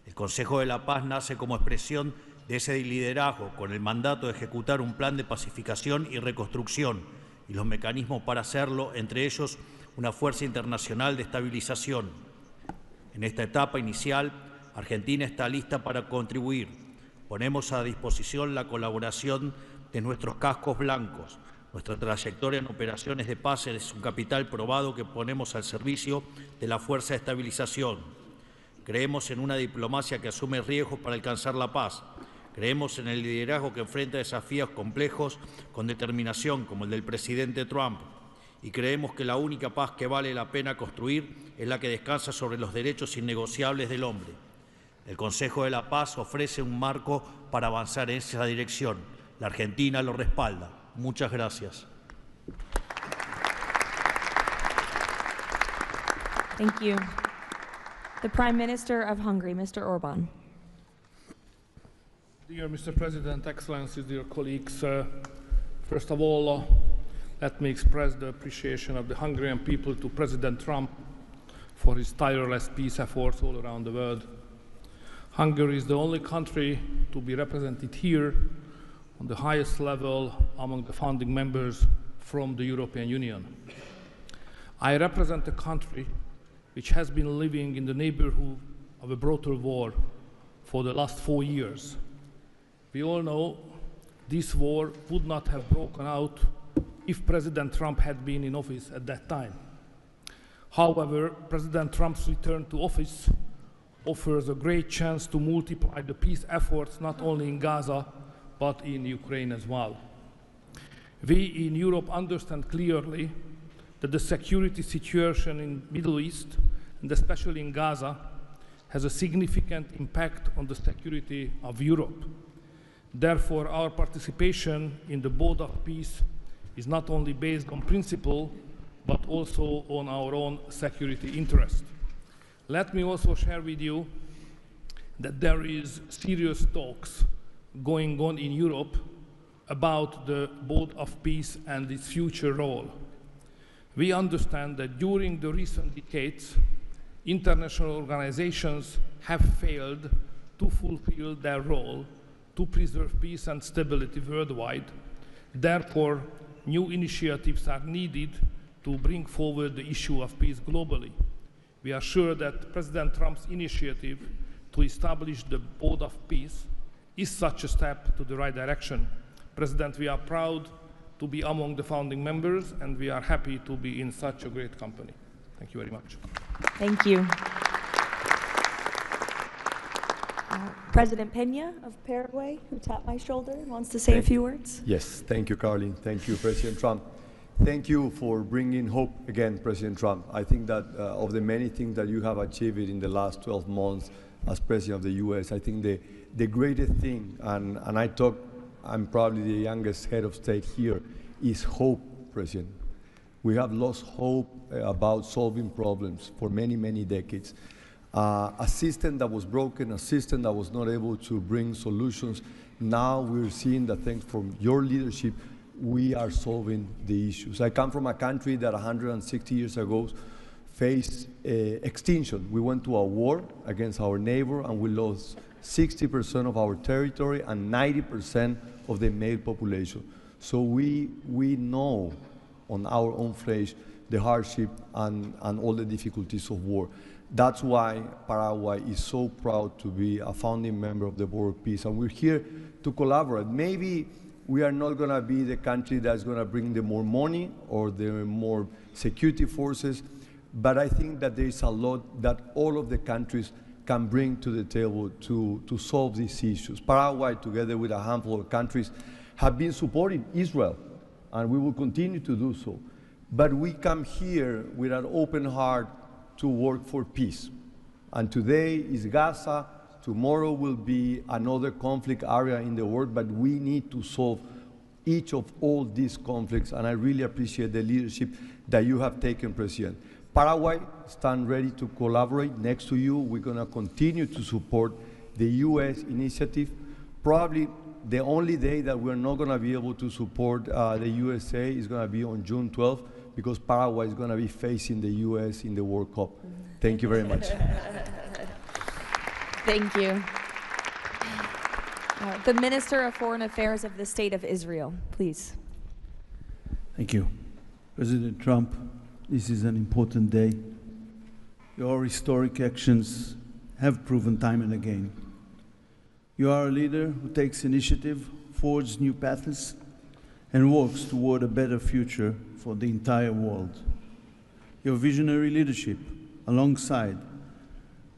El Consejo de la Paz nace como expresión de ese liderazgo, con el mandato de ejecutar un plan de pacificación y reconstrucción y los mecanismos para hacerlo, entre ellos una fuerza internacional de estabilización. En esta etapa inicial, Argentina está lista para contribuir. Ponemos a disposición la colaboración de nuestros cascos blancos. Nuestra trayectoria en operaciones de paz es un capital probado que ponemos al servicio de la fuerza de estabilización. Creemos en una diplomacia que asume riesgos para alcanzar la paz. Creemos en el liderazgo que enfrenta desafíos complejos con determinación, como el del presidente Trump. Y creemos que la única paz que vale la pena construir es la que descansa sobre los derechos innegociables del hombre. El Consejo de la Paz ofrece un marco para avanzar en esa dirección. La Argentina lo respalda. Muchas gracias. Thank you. The Prime Minister of Hungary, Mr. Orbán. Dear Mr. President, Excellencies, dear colleagues, first of all, let me express the appreciation of the Hungarian people to President Trump for his tireless peace efforts all around the world. Hungary is the only country to be represented here on the highest level among the founding members from the European Union. I represent a country which has been living in the neighborhood of a brutal war for the last 4 years. We all know this war would not have broken out if President Trump had been in office at that time. However, President Trump's return to office offers a great chance to multiply the peace efforts not only in Gaza, but in Ukraine as well. We in Europe understand clearly that the security situation in the Middle East, and especially in Gaza, has a significant impact on the security of Europe. Therefore, our participation in the Board of Peace is not only based on principle, but also on our own security interest. Let me also share with you that there is serious talks going on in Europe about the Board of Peace and its future role. We understand that during the recent decades, International organizations have failed to fulfill their role to preserve peace and stability worldwide. Therefore, new initiatives are needed to bring forward the issue of peace globally. We are sure that President Trump's initiative to establish the Board of Peace is such a step to the right direction. President, we are proud to be among the founding members, and we are happy to be in such a great company. Thank you very much. Thank you. President Peña of Paraguay, who tapped my shoulder, wants to say a few words. Yes, thank you, Caroline. Thank you, President Trump. Thank you for bringing hope again, President Trump. I think that of the many things that you have achieved in the last 12 months as President of the U.S., I think the greatest thing, and I'm probably the youngest head of state here, is hope, President. We have lost hope about solving problems for many, many decades. A system that was broken, a system that was not able to bring solutions. Now we're seeing that thanks from your leadership, we are solving the issues. I come from a country that 160 years ago faced extinction. We went to a war against our neighbor and we lost 60% of our territory and 90% of the male population. So we know on our own flesh the hardship and all the difficulties of war. That's why Paraguay is so proud to be a founding member of the Board of Peace, and we're here to collaborate. Maybe we are not going to be the country that's going to bring the more money or the more security forces, but I think that there is a lot that all of the countries can bring to the table to solve these issues. Paraguay, together with a handful of countries, have been supporting Israel, and we will continue to do so. But we come here with an open heart to work for peace. And today is Gaza, tomorrow will be another conflict area in the world, but we need to solve each of all these conflicts, and I really appreciate the leadership that you have taken, President. Paraguay stands ready to collaborate next to you. We're going to continue to support the U.S. initiative. Probably the only day that we're not going to be able to support the USA is going to be on June 12th, because Paraguay is going to be facing the U.S. in the World Cup. Thank you very much. Thank you. The Minister of Foreign Affairs of the State of Israel, please. Thank you. President Trump, this is an important day. Your historic actions have proven time and again. You are a leader who takes initiative, forges new paths, and works toward a better future for the entire world. Your visionary leadership, alongside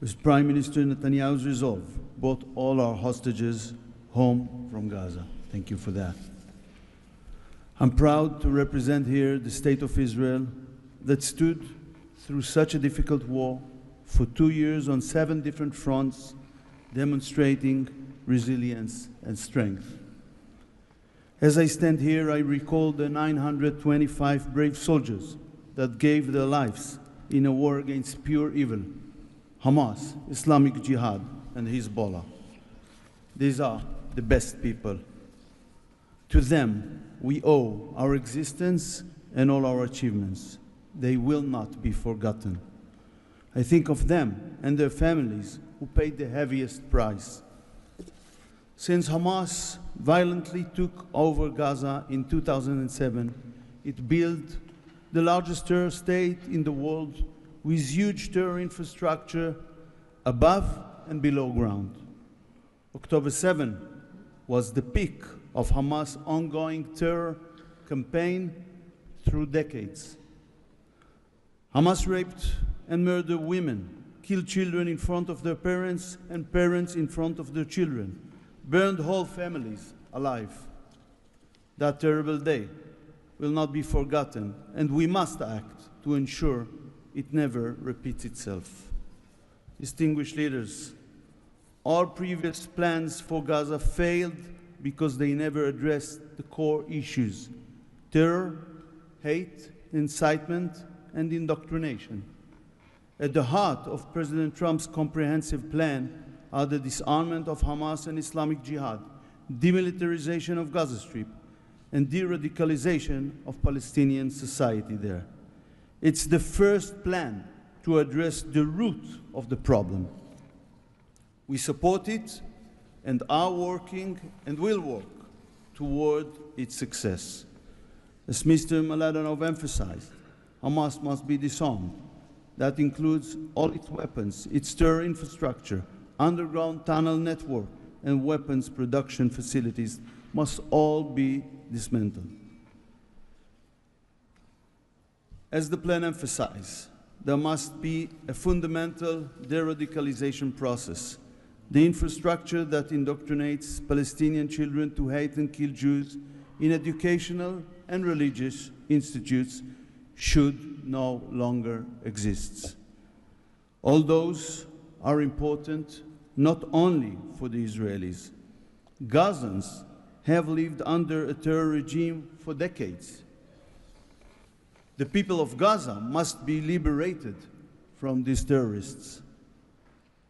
with Prime Minister Netanyahu's resolve, brought all our hostages home from Gaza. Thank you for that. I'm proud to represent here the State of Israel that stood through such a difficult war for 2 years on 7 different fronts, demonstrating resilience and strength. As I stand here, I recall the 925 brave soldiers that gave their lives in a war against pure evil, Hamas, Islamic Jihad, and Hezbollah. These are the best people. To them, we owe our existence and all our achievements. They will not be forgotten. I think of them and their families who paid the heaviest price. Since Hamas violently took over Gaza in 2007, it built the largest terror state in the world with huge terror infrastructure above and below ground. October 7 was the peak of Hamas' ongoing terror campaign through decades. Hamas raped and murdered women, killed children in front of their parents and parents in front of their children, burned whole families alive. That terrible day will not be forgotten, and we must act to ensure it never repeats itself. Distinguished leaders, our previous plans for Gaza failed because they never addressed the core issues: terror, hate, incitement, and indoctrination. At the heart of President Trump's comprehensive plan are the disarmament of Hamas and Islamic Jihad, demilitarization of Gaza Strip, and de-radicalization of Palestinian society there. It's the first plan to address the root of the problem. We support it and are working and will work toward its success. As Mr. Mladenov emphasized, Hamas must be disarmed. That includes all its weapons, its terror infrastructure, underground tunnel network, and weapons production facilities must all be dismantled. As the plan emphasized, there must be a fundamental de-radicalization process. The infrastructure that indoctrinates Palestinian children to hate and kill Jews in educational and religious institutes should no longer exist. All those are important not only for the Israelis. Gazans have lived under a terror regime for decades. The people of Gaza must be liberated from these terrorists.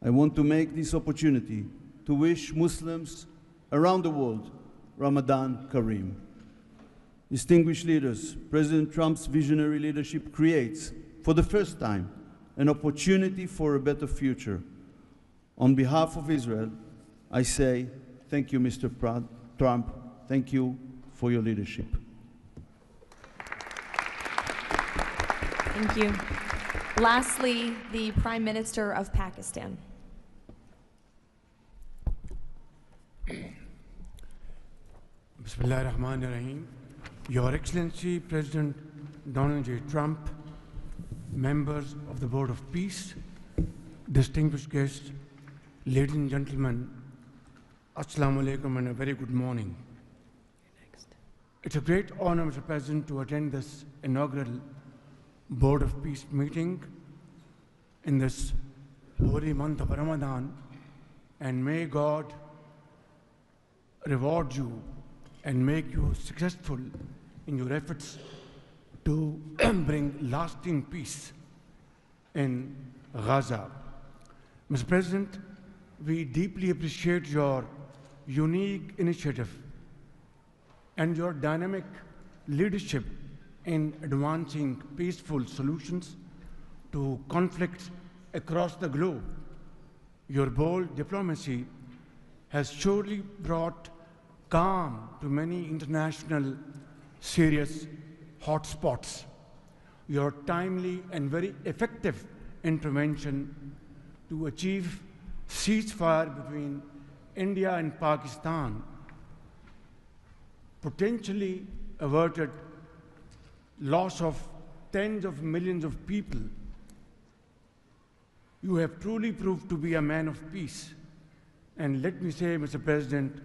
I want to make this opportunity to wish Muslims around the world Ramadan Kareem. Distinguished leaders, President Trump's visionary leadership creates, for the first time, an opportunity for a better future. On behalf of Israel, I say thank you, Mr. Trump. Thank you for your leadership. Thank you. Lastly, the Prime Minister of Pakistan. Bismillah ar-Rahman ar-Rahim. Your Excellency, President Donald J. Trump, members of the Board of Peace, distinguished guests, ladies and gentlemen, Assalamu alaikum and a very good morning. It's a great honor, Mr. President, to attend this inaugural Board of Peace meeting in this holy month of Ramadan, and may God reward you and make you successful in your efforts to bring lasting peace in Gaza. Mr. President, we deeply appreciate your unique initiative and your dynamic leadership in advancing peaceful solutions to conflicts across the globe. Your bold diplomacy has surely brought calm to many international serious hotspots. Your timely and very effective intervention to achieve ceasefire between India and Pakistan potentially averted loss of tens of millions of people. You have truly proved to be a man of peace. And let me say, Mr. President,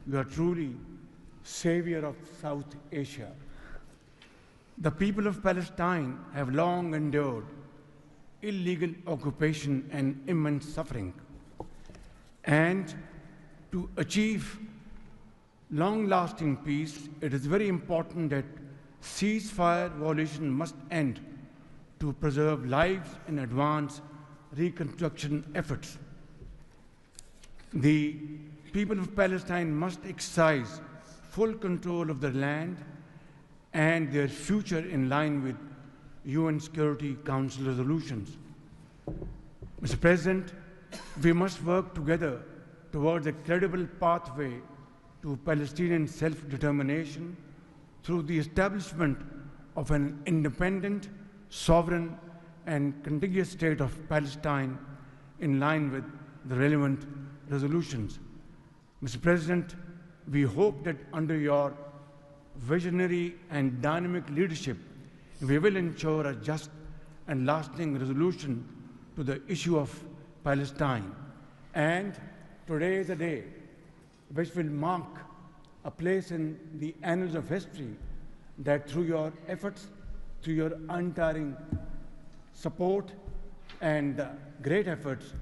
you are truly savior of South Asia. The people of Palestine have long endured illegal occupation and immense suffering. And to achieve long-lasting peace, it is very important that ceasefire violation must end to preserve lives and advance reconstruction efforts. The people of Palestine must exercise full control of their land and their future in line with UN Security Council resolutions. Mr. President, we must work together towards a credible pathway to Palestinian self-determination through the establishment of an independent, sovereign, and contiguous state of Palestine in line with the relevant resolutions. Mr. President, we hope that under your visionary and dynamic leadership, we will ensure a just and lasting resolution to the issue of Palestine. And today is a day which will mark a place in the annals of history that through your efforts, through your untiring support and great efforts,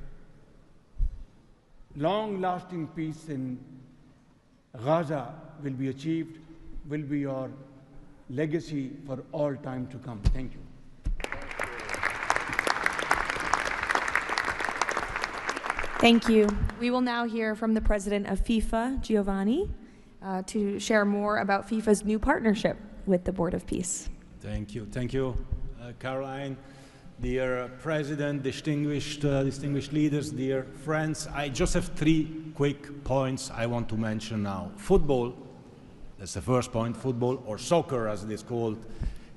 long-lasting peace in Gaza will be achieved, will be your legacy for all time to come. Thank you. Thank you. We will now hear from the president of FIFA, Giovanni, to share more about FIFA's new partnership with the Board of Peace. Thank you, Caroline. dear President, distinguished leaders, dear friends, I just have 3 quick points I want to mention now. Football, that's the first point, football, or soccer as it is called,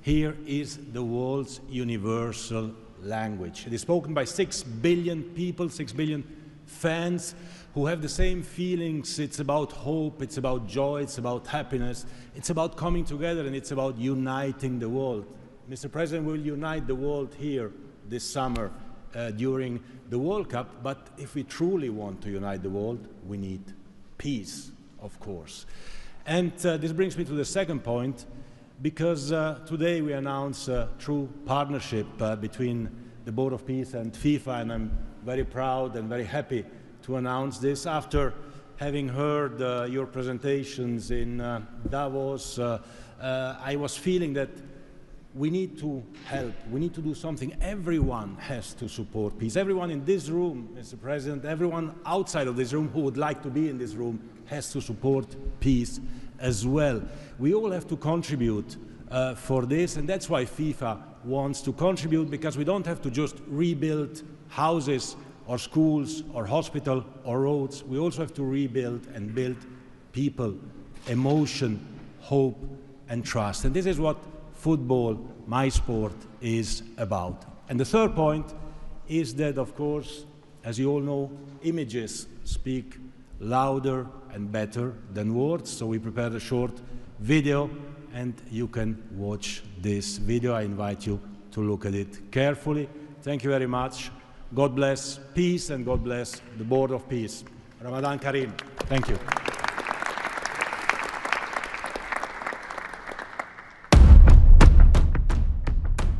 here is the world's universal language. It is spoken by 6 billion people, 6 billion fans who have the same feelings. It's about hope, it's about joy, it's about happiness, it's about coming together, and it's about uniting the world. Mr. President, we will unite the world here this summer during the World Cup, but if we truly want to unite the world, we need peace, of course. And this brings me to the second point, because today we announce a true partnership between the Board of Peace and FIFA, and I'm very proud and very happy to announce this. After having heard your presentations in Davos, I was feeling that we need to help, we need to do something. Everyone has to support peace. Everyone in this room, Mr. President, everyone outside of this room who would like to be in this room has to support peace as well. We all have to contribute for this, and that's why FIFA wants to contribute, because we don't have to just rebuild houses or schools or hospitals or roads. We also have to rebuild and build people, emotion, hope and trust. And this is what football, my sport, is about. And the third point is that, of course, as you all know, images speak louder and better than words. So we prepared a short video, and you can watch this video. I invite you to look at it carefully. Thank you very much. God bless peace, and God bless the Board of Peace. Ramadan Kareem. Thank you.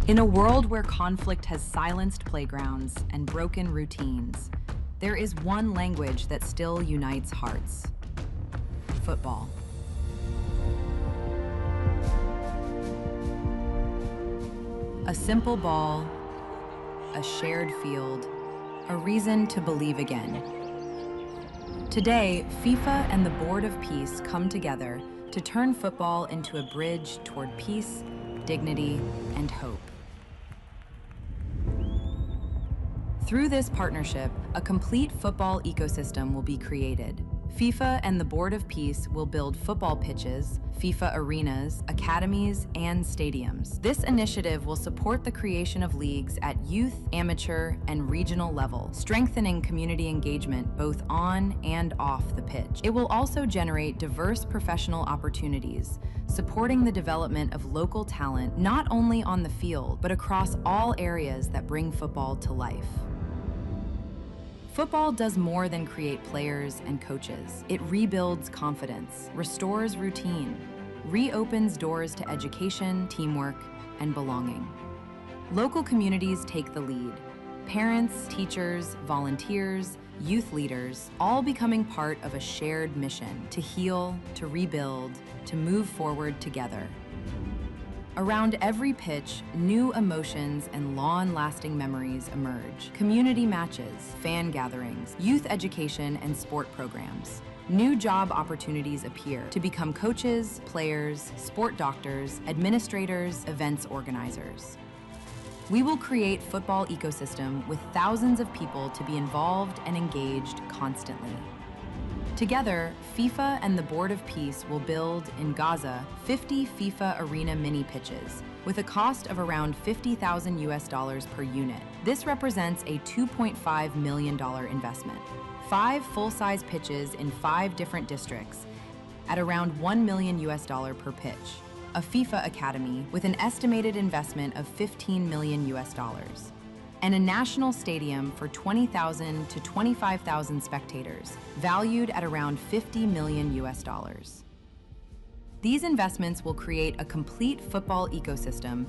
In a world where conflict has silenced playgrounds and broken routines, there is one language that still unites hearts: football. A simple ball, a shared field, a reason to believe again. Today, FIFA and the Board of Peace come together to turn football into a bridge toward peace, dignity, and hope. Through this partnership, a complete football ecosystem will be created. FIFA and the Board of Peace will build football pitches, FIFA arenas, academies, and stadiums. This initiative will support the creation of leagues at youth, amateur, and regional level, strengthening community engagement both on and off the pitch. It will also generate diverse professional opportunities, supporting the development of local talent not only on the field, but across all areas that bring football to life. Football does more than create players and coaches. It rebuilds confidence, restores routine, reopens doors to education, teamwork, and belonging. Local communities take the lead. Parents, teachers, volunteers, youth leaders, all becoming part of a shared mission to heal, to rebuild, to move forward together. Around every pitch, new emotions and long-lasting memories emerge. Community matches, fan gatherings, youth education, and sport programs. New job opportunities appear to become coaches, players, sport doctors, administrators, events organizers. We will create football ecosystem with thousands of people to be involved and engaged constantly. Together, FIFA and the Board of Peace will build, in Gaza, 50 FIFA arena mini pitches, with a cost of around $50,000 per unit. This represents a $2.5 million investment. 5 full-size pitches in 5 different districts at around $1 million per pitch. A FIFA academy with an estimated investment of $15 million. And a national stadium for 20,000 to 25,000 spectators, valued at around $50 million. These investments will create a complete football ecosystem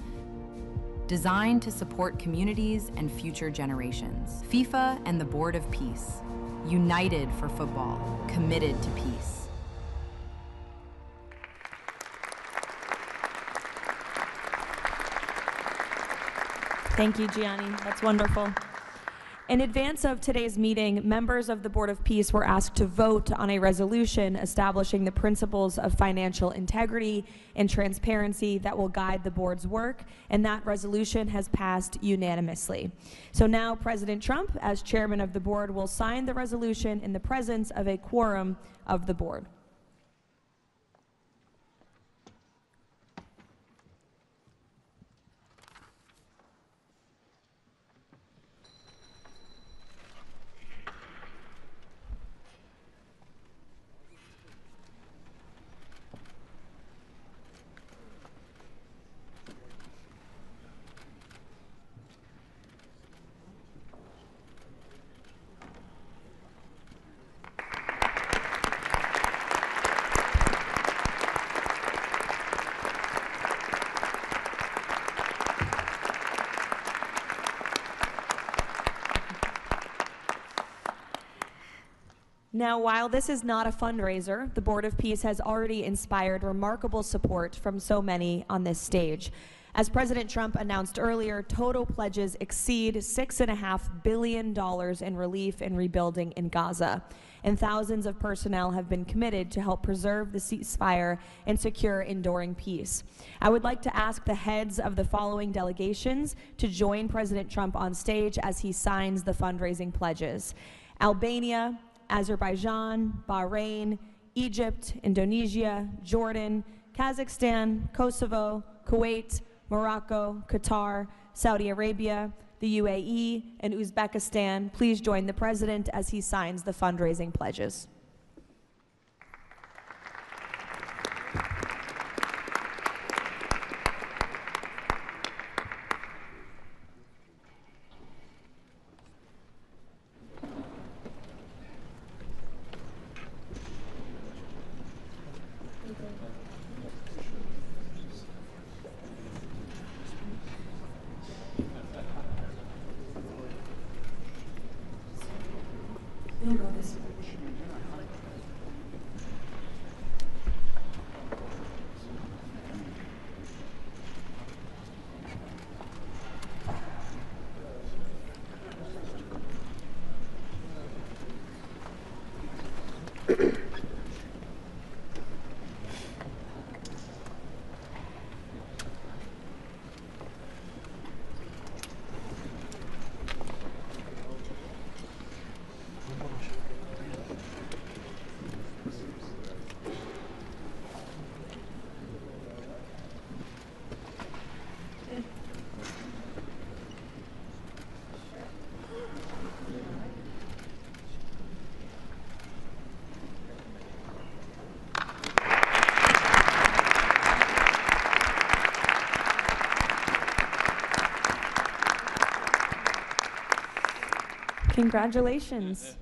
designed to support communities and future generations. FIFA and the Board of Peace, united for football, committed to peace. Thank you, Gianni. That's wonderful. In advance of today's meeting, members of the Board of Peace were asked to vote on a resolution establishing the principles of financial integrity and transparency that will guide the board's work, and that resolution has passed unanimously. So now President Trump, as chairman of the board, will sign the resolution in the presence of a quorum of the board. Now, while this is not a fundraiser, the Board of Peace has already inspired remarkable support from so many on this stage. As President Trump announced earlier, total pledges exceed $6.5 billion in relief and rebuilding in Gaza, and thousands of personnel have been committed to help preserve the ceasefire and secure enduring peace. I would like to ask the heads of the following delegations to join President Trump on stage as he signs the fundraising pledges: Albania, Azerbaijan, Bahrain, Egypt, Indonesia, Jordan, Kazakhstan, Kosovo, Kuwait, Morocco, Qatar, Saudi Arabia, the UAE, and Uzbekistan. Please join the President as he signs the fundraising pledges. Congratulations.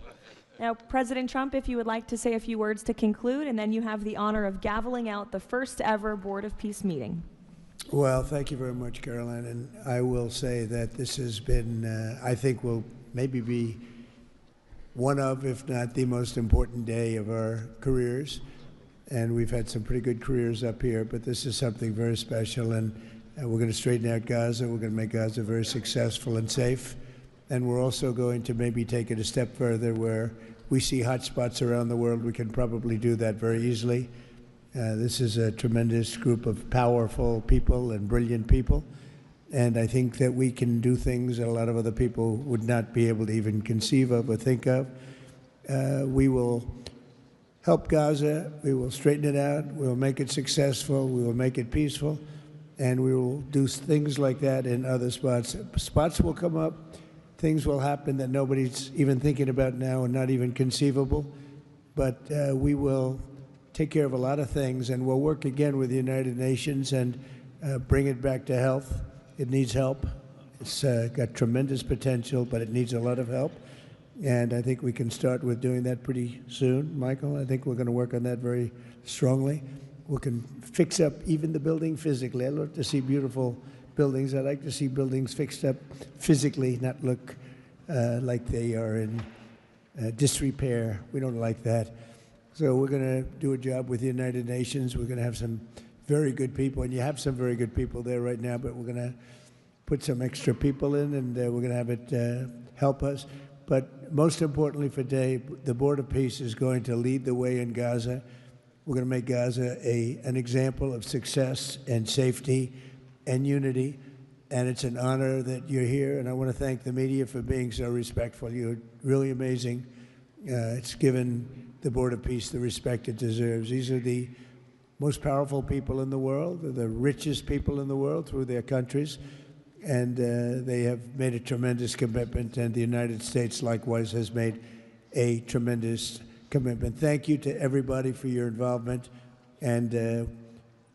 Now, President Trump, if you would like to say a few words to conclude, and then you have the honor of gaveling out the first ever Board of Peace meeting. Well, thank you very much, Caroline. And I will say that this has been, I think, will maybe be one of, if not the most important day of our careers. And we've had some pretty good careers up here, but this is something very special. And we're going to straighten out Gaza. We're going to make Gaza very successful and safe. And we're also going to maybe take it a step further where we see hot spots around the world. We can probably do that very easily. This is a tremendous group of powerful people and brilliant people. And I think that we can do things that a lot of other people would not be able to even conceive of or think of. We will help Gaza. We will straighten it out. We will make it successful. We will make it peaceful. And we will do things like that in other spots. Spots will come up. Things will happen that nobody's even thinking about now and not even conceivable. But we will take care of a lot of things, and we'll work again with the United Nations and bring it back to health. It needs help. It's got tremendous potential, but it needs a lot of help. And I think we can start with doing that pretty soon, Michael. I think we're going to work on that very strongly. We can fix up even the building physically. I love to see beautiful buildings. I like to see buildings fixed up physically, not look like they are in disrepair. We don't like that. So we're going to do a job with the United Nations. We're going to have some very good people, and you have some very good people there right now, but we're going to put some extra people in, and we're going to have it help us. But most importantly for today, the Board of Peace is going to lead the way in Gaza. We're going to make Gaza an example of success and safety and unity. And it's an honor that you're here. And I want to thank the media for being so respectful. You're really amazing. It's given the Board of Peace the respect it deserves. These are the most powerful people in the world, the richest people in the world through their countries. And they have made a tremendous commitment, and the United States likewise has made a tremendous commitment. Thank you to everybody for your involvement, and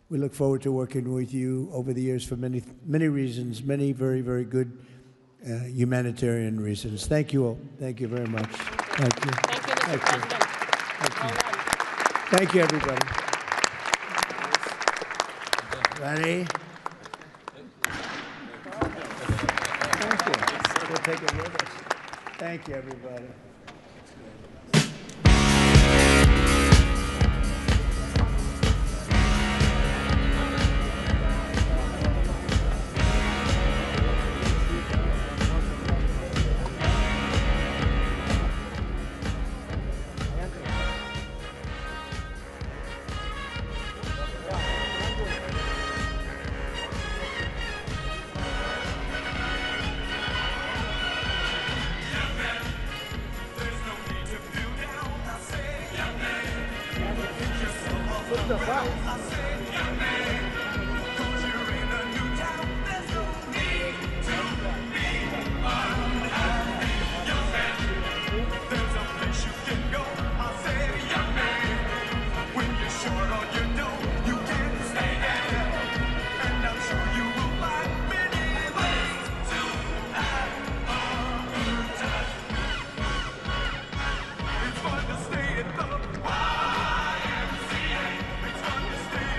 we look forward to working with you over the years for many, many reasons, many very, very good humanitarian reasons. Thank you all. Thank you very much. Thank you. Thank you, Mr. President. Thank you. Thank you, everybody. Ready? We'll take it with us. Thank you, everybody. It's fun to stay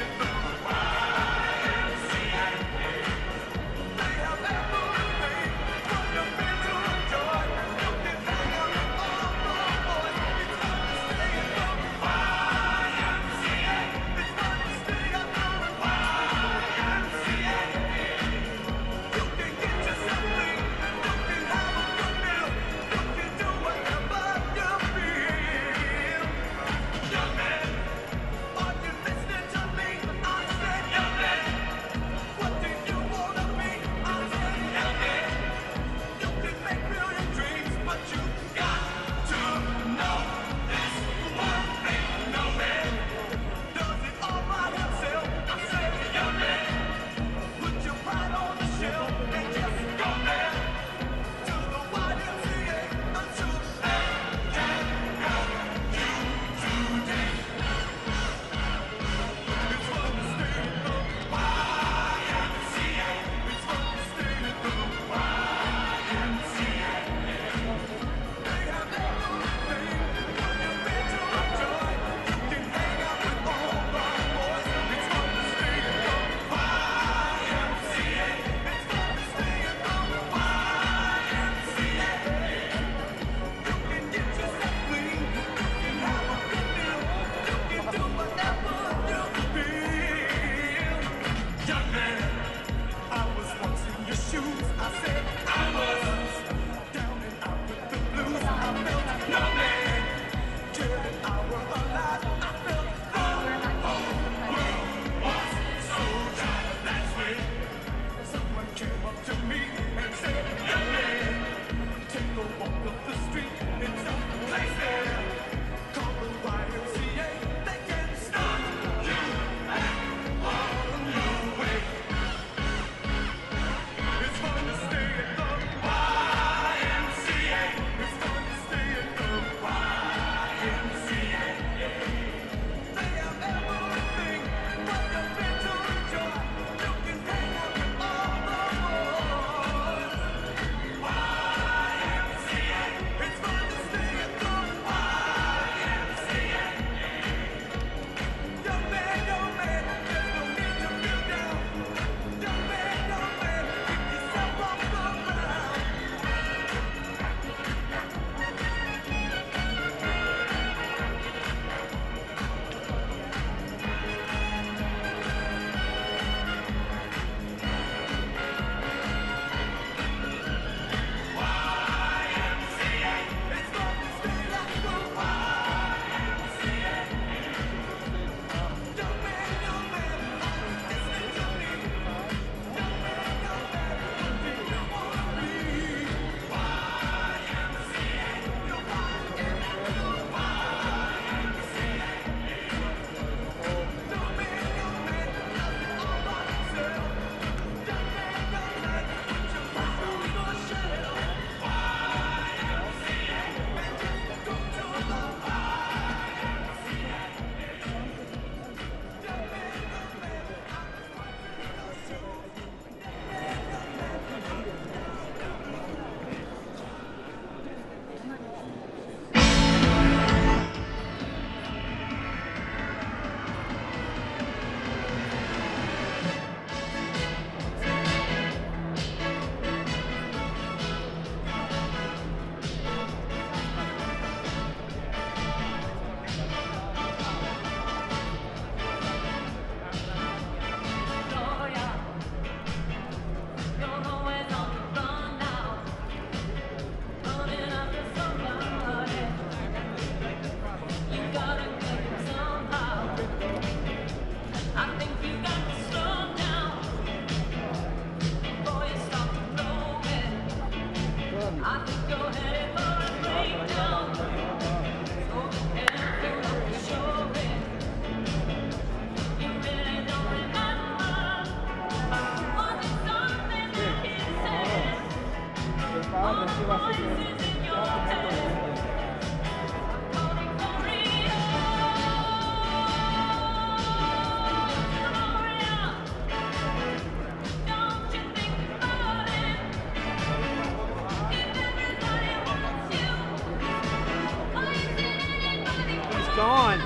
Dawn.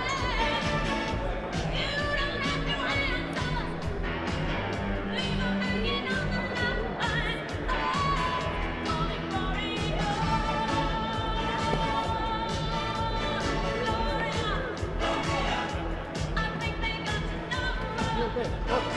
Okay.